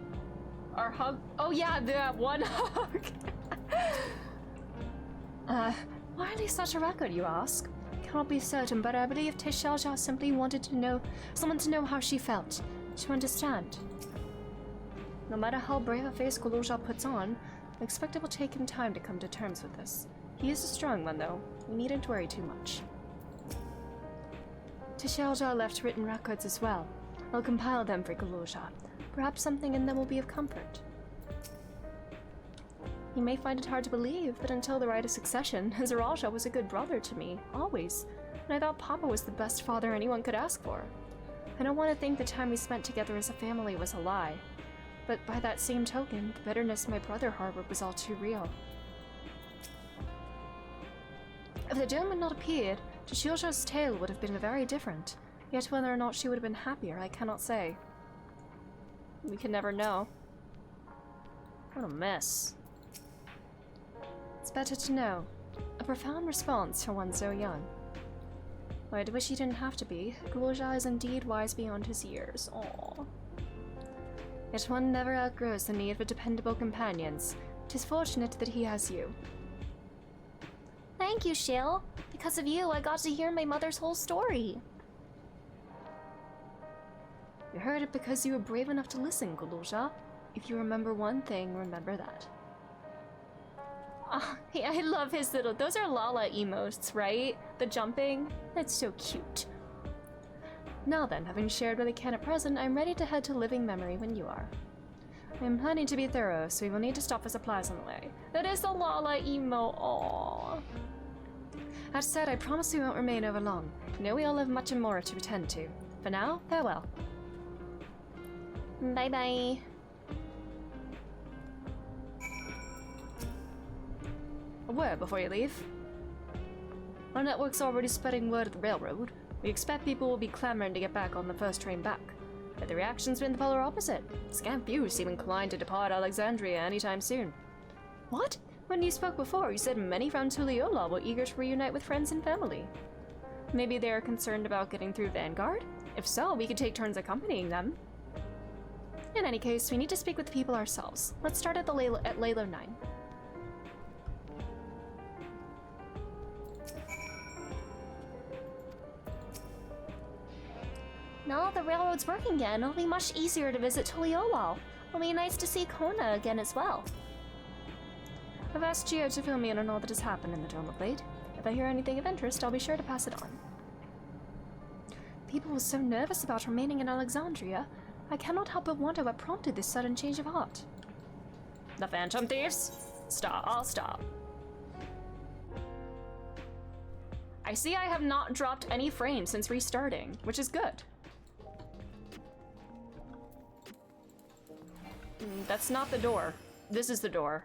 Our hug. Oh yeah, that one hug. Why are they such a record, you ask? Cannot be certain, but I believe Tishalja simply wanted to know someone to know how she felt, to understand. No matter how brave a face Gololja puts on, I expect it will take him time to come to terms with this. He is a strong one, though. We needn't worry too much. Tishalja left written records as well. I'll compile them for Gololja. Perhaps something in them will be of comfort. You may find it hard to believe, but until the rite of succession, Zeralja was a good brother to me, always. And I thought Papa was the best father anyone could ask for. I don't want to think the time we spent together as a family was a lie. But by that same token, the bitterness my brother harbored was all too real. If the dome had not appeared, Tishalja's tale would have been very different. Yet whether or not she would have been happier, I cannot say. We can never know. What a mess. It's better to know. A profound response for one so young. I'd wish he didn't have to be. Gololja is indeed wise beyond his years. Aww. Yet one never outgrows the need for dependable companions. 'Tis fortunate that he has you. Thank you, Shale. Because of you, I got to hear my mother's whole story. You heard it because you were brave enough to listen, Gololja. If you remember one thing, remember that. Ah, I love his little... Those are Lala emotes, right? The jumping? That's so cute. Now then, having shared what I can at present, I'm ready to head to Living Memory when you are. I'm planning to be thorough, so we will need to stop for supplies on the way. That is the Lala emo. Aww. That said, I promise we won't remain over long. I know we all have much more to attend to. For now, farewell. Bye-bye. A word before you leave. Our network's already spreading word at the railroad. We expect people will be clamoring to get back on the first train back. But the reaction's been the polar opposite. Scant few seem inclined to depart Alexandria anytime soon. What? When you spoke before, you said many from Tuliyola were eager to reunite with friends and family. Maybe they are concerned about getting through Vanguard? If so, we could take turns accompanying them. In any case, we need to speak with the people ourselves. Let's start at Laylo 9. Now the railroad's working again, it'll be much easier to visit Tuliolal. It'll be nice to see Kona again as well. I've asked Gio to fill me in on all that has happened in the Dome of Blade. If I hear anything of interest, I'll be sure to pass it on. People were so nervous about remaining in Alexandria. I cannot help but wonder what prompted this sudden change of heart. The Phantom Thieves? Stop, I'll stop. I see I have not dropped any frames since restarting, which is good. That's not the door. This is the door.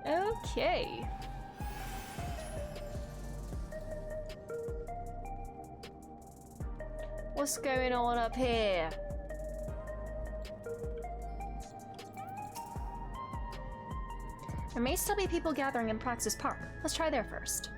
Okay. What's going on up here? There may still be people gathering in Praxis Park. Let's try there first.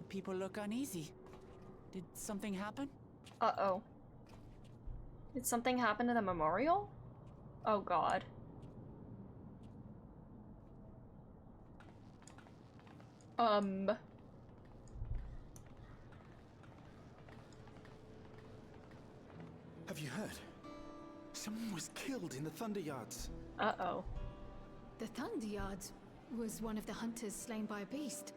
People look uneasy. Did something happen? Uh-oh. Did something happen to the memorial? Oh god. Have you heard? Someone was killed in the Thunder Yards. Uh-oh. The Thunder Yards was one of the hunters slain by a beast.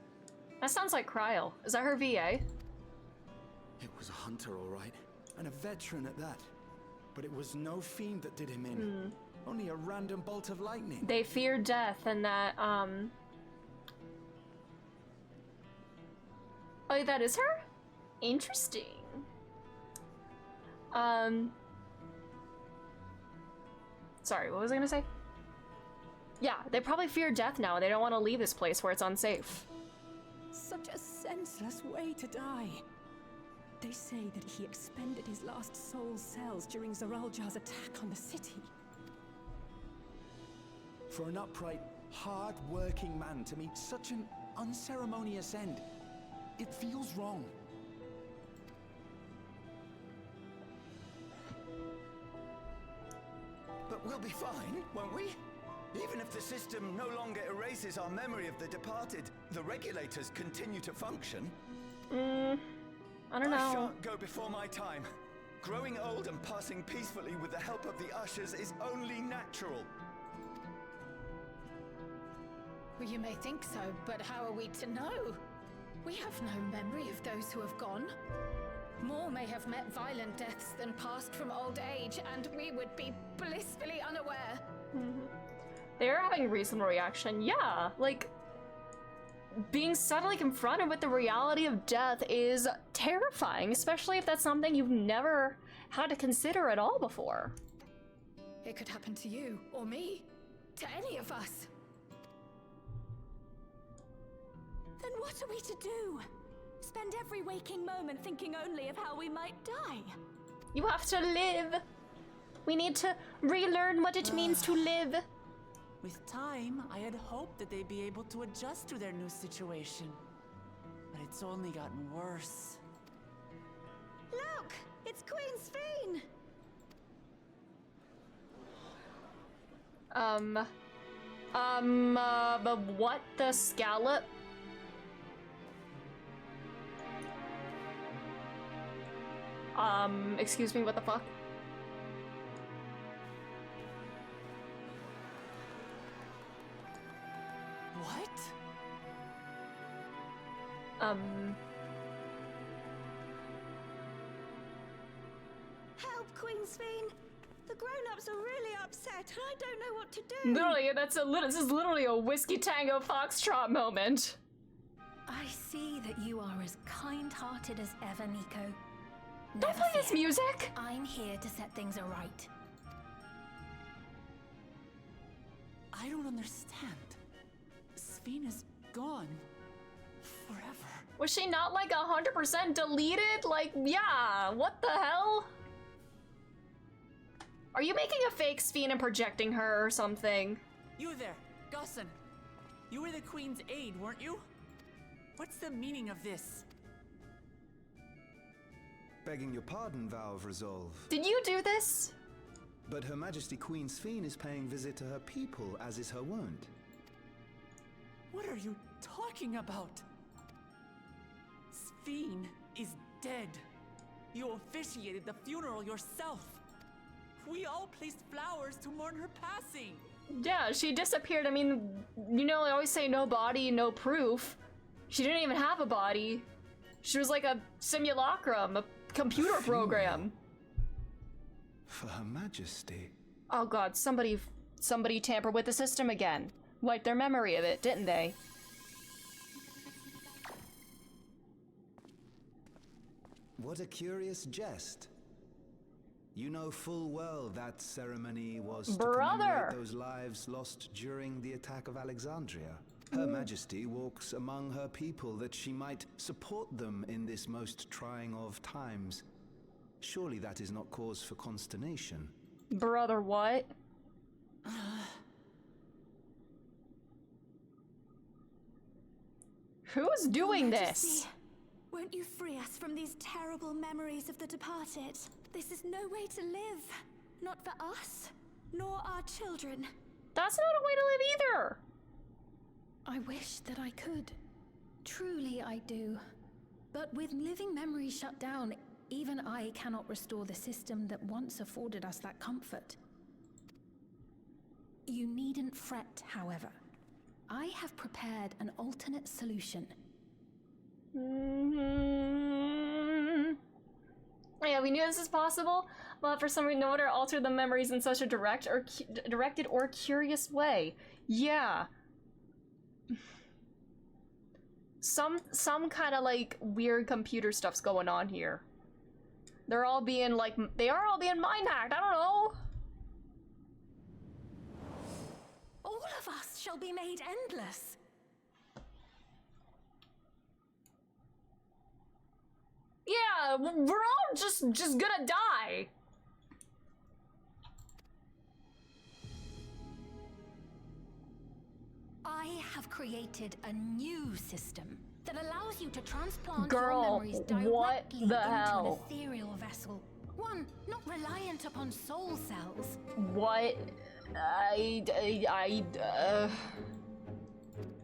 That sounds like Kryl. Is that her VA? It was a hunter, all right. And a veteran at that. But it was no fiend that did him in. Only a random bolt of lightning. They fear death and that, Oh, that is her? Interesting. Sorry, what was I gonna say? Yeah, they probably fear death now. They don't want to leave this place where it's unsafe. Such a senseless way to die. They say that he expended his last soul cells during Zoraljar's attack on the city. For an upright, hard-working man to meet such an unceremonious end, it feels wrong. But we'll be fine, won't we? Even if the system no longer erases our memory of the departed, the regulators continue to function. I don't know. I shan't go before my time. Growing old and passing peacefully with the help of the ushers is only natural. Well, you may think so, but how are we to know? We have no memory of those who have gone. More may have met violent deaths than passed from old age, and we would be blissfully unaware. They're having a reasonable reaction. Yeah, like, being suddenly confronted with the reality of death is terrifying, especially if that's something you've never had to consider at all before. It could happen to you, or me, to any of us. Then what are we to do? Spend every waking moment thinking only of how we might die? You have to live. We need to relearn what it means to live. With time, I had hoped that they'd be able to adjust to their new situation. But it's only gotten worse. Look! It's Queen Sphene! But what the scallop? Excuse me, what the fuck? What? Help, Queen Sphene! The grown-ups are really upset, and I don't know what to do. Literally, this is literally a Whiskey Tango Foxtrot moment. I see that you are as kind-hearted as ever, Nico. Don't play this music! I'm here to set things aright. I don't understand. Sphene is gone. Forever. Was she not like 100% deleted? Like, yeah, what the hell? Are you making a fake Sphene and projecting her or something? You there, Gussin. You were the Queen's aide, weren't you? What's the meaning of this? Begging your pardon, Vow of Resolve. Did you do this? But Her Majesty Queen Sphene is paying visit to her people, as is her wont. What are you talking about? Sphene is dead. You officiated the funeral yourself. We all placed flowers to mourn her passing. Yeah, she disappeared. I mean, you know, they always say no body, no proof. She didn't even have a body. She was like a simulacrum, a computer program. For Her Majesty. Oh god, somebody tampered with the system again. Wiped their memory of it, didn't they? What a curious jest. You know full well that ceremony was to commemorate those lives lost during the attack of Alexandria. Her Majesty walks among her people that she might support them in this most trying of times. Surely that is not cause for consternation. Brother, what? Who's doing this? Won't you free us from these terrible memories of the departed? This is no way to live. Not for us, nor our children. That's not a way to live either. I wish that I could. Truly I do. But with living memories shut down, even I cannot restore the system that once afforded us that comfort. You needn't fret, however. I have prepared an alternate solution. Yeah, we knew this was possible, but for some reason, no one altered the memories in such a directed or curious way. Yeah. Some kind of like weird computer stuff's going on here. They're all being like, they are all being mind hacked. I don't know. All of us shall be made endless. Yeah, we're all just gonna die. I have created a new system that allows you to transplant Girl, your memories directly what the into hell? an ethereal vessel. One not reliant upon soul cells. What?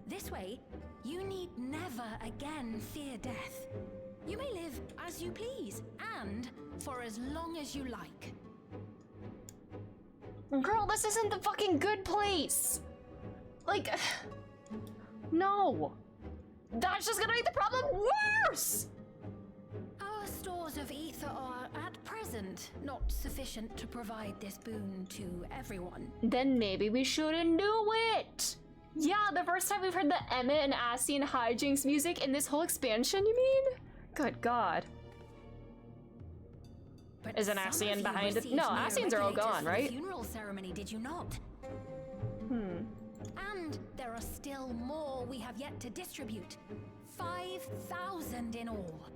This way, you need never again fear death. You may live as you please, and for as long as you like. Girl, this isn't the fucking good place. Like, no. That's just gonna make the problem worse. Our stores of ether are, at present, not sufficient to provide this boon to everyone. Then maybe we shouldn't do it. Yeah, the first time we've heard the Emmett and Ascian hijinks music in this whole expansion, you mean? Good God. But Is an some of Ascian you behind it? received No, mere Ascians are all regulators gone, for the right? funeral ceremony, did you not? And there are still more we have yet to distribute. 5,000 in all.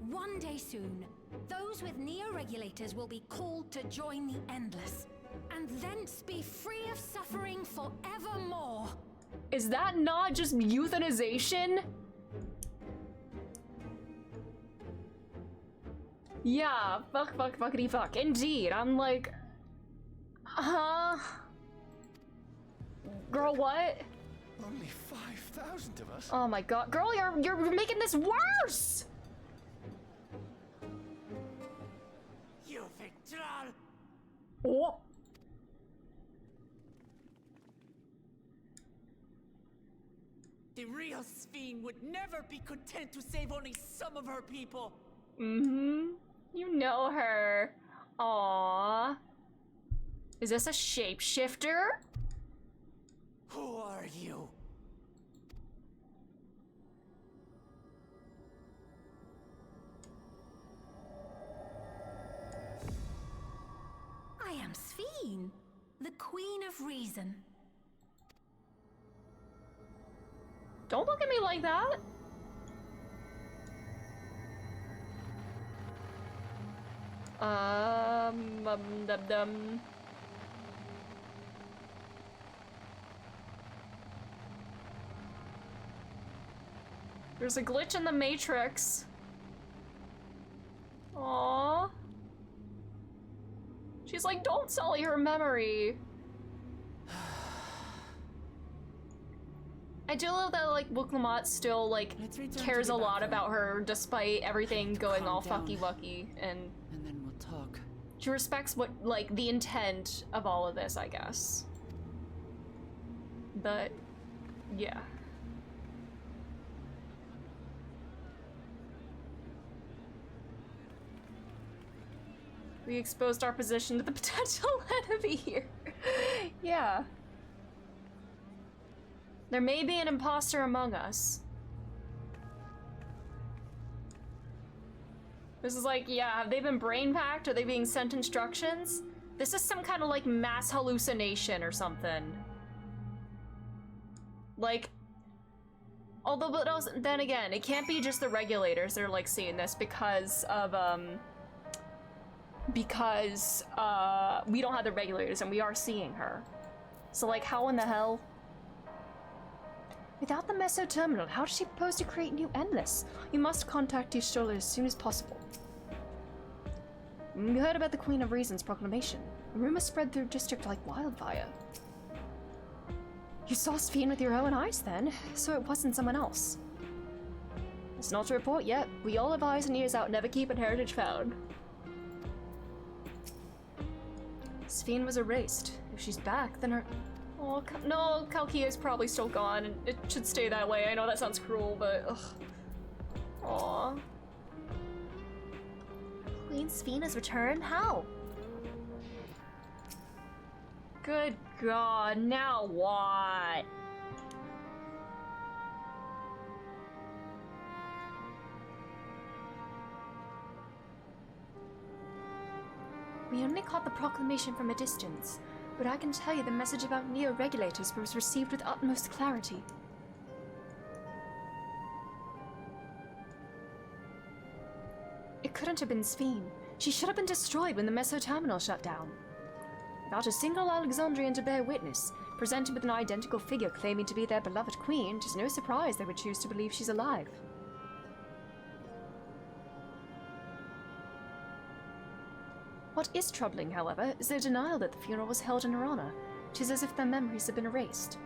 One day soon, those with neo-regulators will be called to join the Endless, and thence be free of suffering forevermore. Is that not just euthanization? Yeah, fuckity fuck. Indeed, I'm like, girl, what? Only 5,000 of us? Oh my god, girl, you're making this worse. You Victral! Oh. The real Sphene would never be content to save only some of her people. You know her. Aww. Is this a shapeshifter? Who are you? am Sphene, the Queen of Reason. Don't look at me like that. Dum. There's a glitch in the Matrix. Aww. She's like, don't sully her memory. I do love that, like, Book-Lamat still, like, cares a lot about her despite everything going all fucky-wucky, and then we'll talk. She respects what, like, the intent of all of this, I guess. But, yeah. We exposed our position to the potential enemy here. Yeah. There may be an imposter among us. This is like, yeah, have they been brain packed? Are they being sent instructions? This is some kind of like mass hallucination or something. Like, although, but also, then again, it can't be just the regulators that are like seeing this because of, we don't have the regulators and we are seeing her. So like, how in the hell? Without the Meso Terminal, how does she propose to create new Endless? You must contact Y'shtola as soon as possible. You heard about the Queen of Reason's proclamation. A rumor spread through district like wildfire. You saw Sphene with your own eyes then, so it wasn't someone else. It's not a report yet. We all have eyes and ears out, never keep an heritage found. Sphene was erased. If she's back, then her... Oh, no, Kalkia's probably still gone, and it should stay that way. I know that sounds cruel, but ugh. Aww. Queen Sphene has returned? How? Good God, now what? We only caught the proclamation from a distance, but I can tell you the message about Neo-Regulators was received with utmost clarity. It couldn't have been Sphene. She should have been destroyed when the Meso Terminal shut down. Without a single Alexandrian to bear witness, presented with an identical figure claiming to be their beloved queen, it is no surprise they would choose to believe she's alive. What is troubling, however, is their denial that the funeral was held in her honor. It is as if their memories have been erased.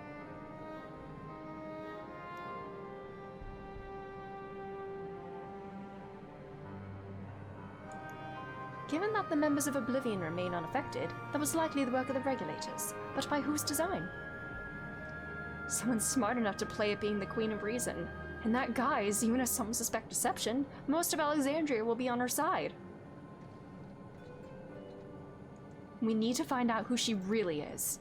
Given that the members of Oblivion remain unaffected, that was likely the work of the Regulators. But by whose design? Someone smart enough to play at being the Queen of Reason. In that guise, even if some suspect deception, most of Alexandria will be on her side. We need to find out who she really is.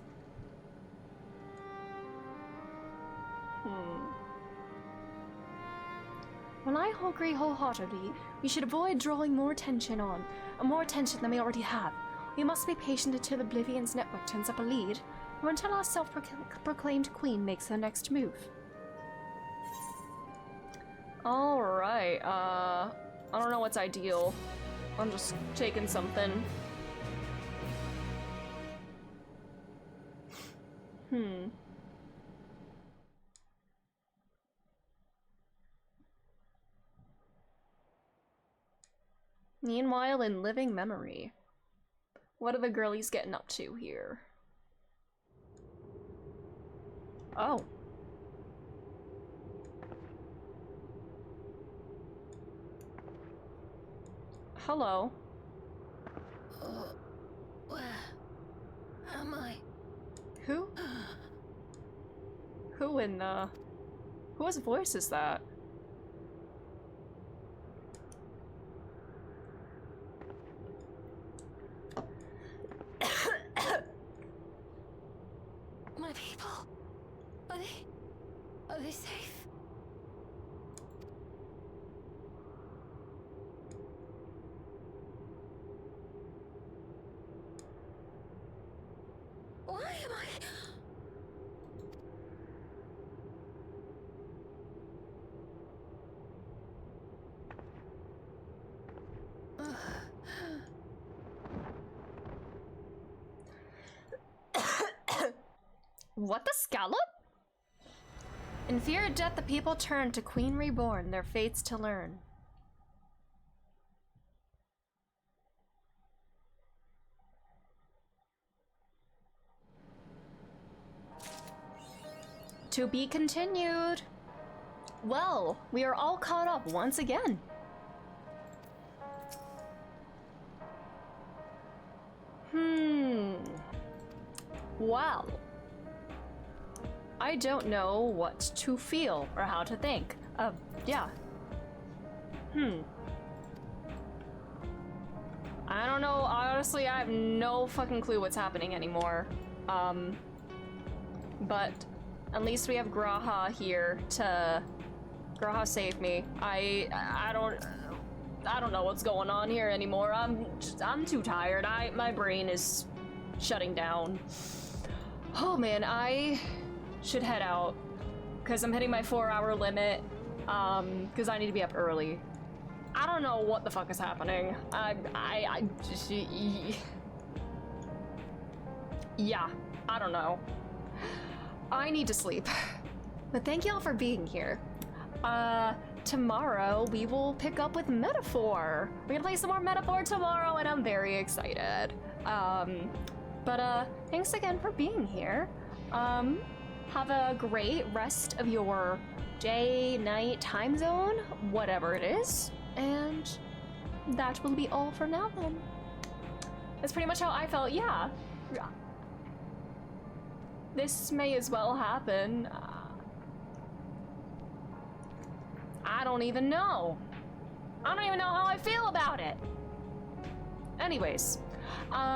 While I agree wholeheartedly, we should avoid drawing more attention than we already have. We must be patient until Oblivion's network turns up a lead, or until our self-proclaimed queen makes her next move. Alright, I don't know what's ideal. I'm just taking something. Meanwhile, in living memory, what are the girlies getting up to here? Oh. Hello. Where am I? Who? Whose voice is that? My people, are they safe? What the scallop? In fear of death, the people turn to Queen Reborn, their fates to learn. To be continued. Well, we are all caught up once again. Well, I don't know what to feel or how to think. Yeah. I don't know. Honestly, I have no fucking clue what's happening anymore. But at least we have Graha here to... Graha save me. I don't know what's going on here anymore. I'm too tired. My brain is shutting down. Oh man, I should head out because I'm hitting my 4-hour limit. Because I need to be up early. I don't know what the fuck is happening. Yeah, I don't know. I need to sleep. But thank y'all for being here. Tomorrow we will pick up with Metaphor. We're gonna play some more Metaphor tomorrow and I'm very excited. But thanks again for being here. Have a great rest of your day, night, time zone, whatever it is. And that will be all for now then. That's pretty much how I felt, yeah. This may as well happen. I don't even know. I don't even know how I feel about it. Anyways,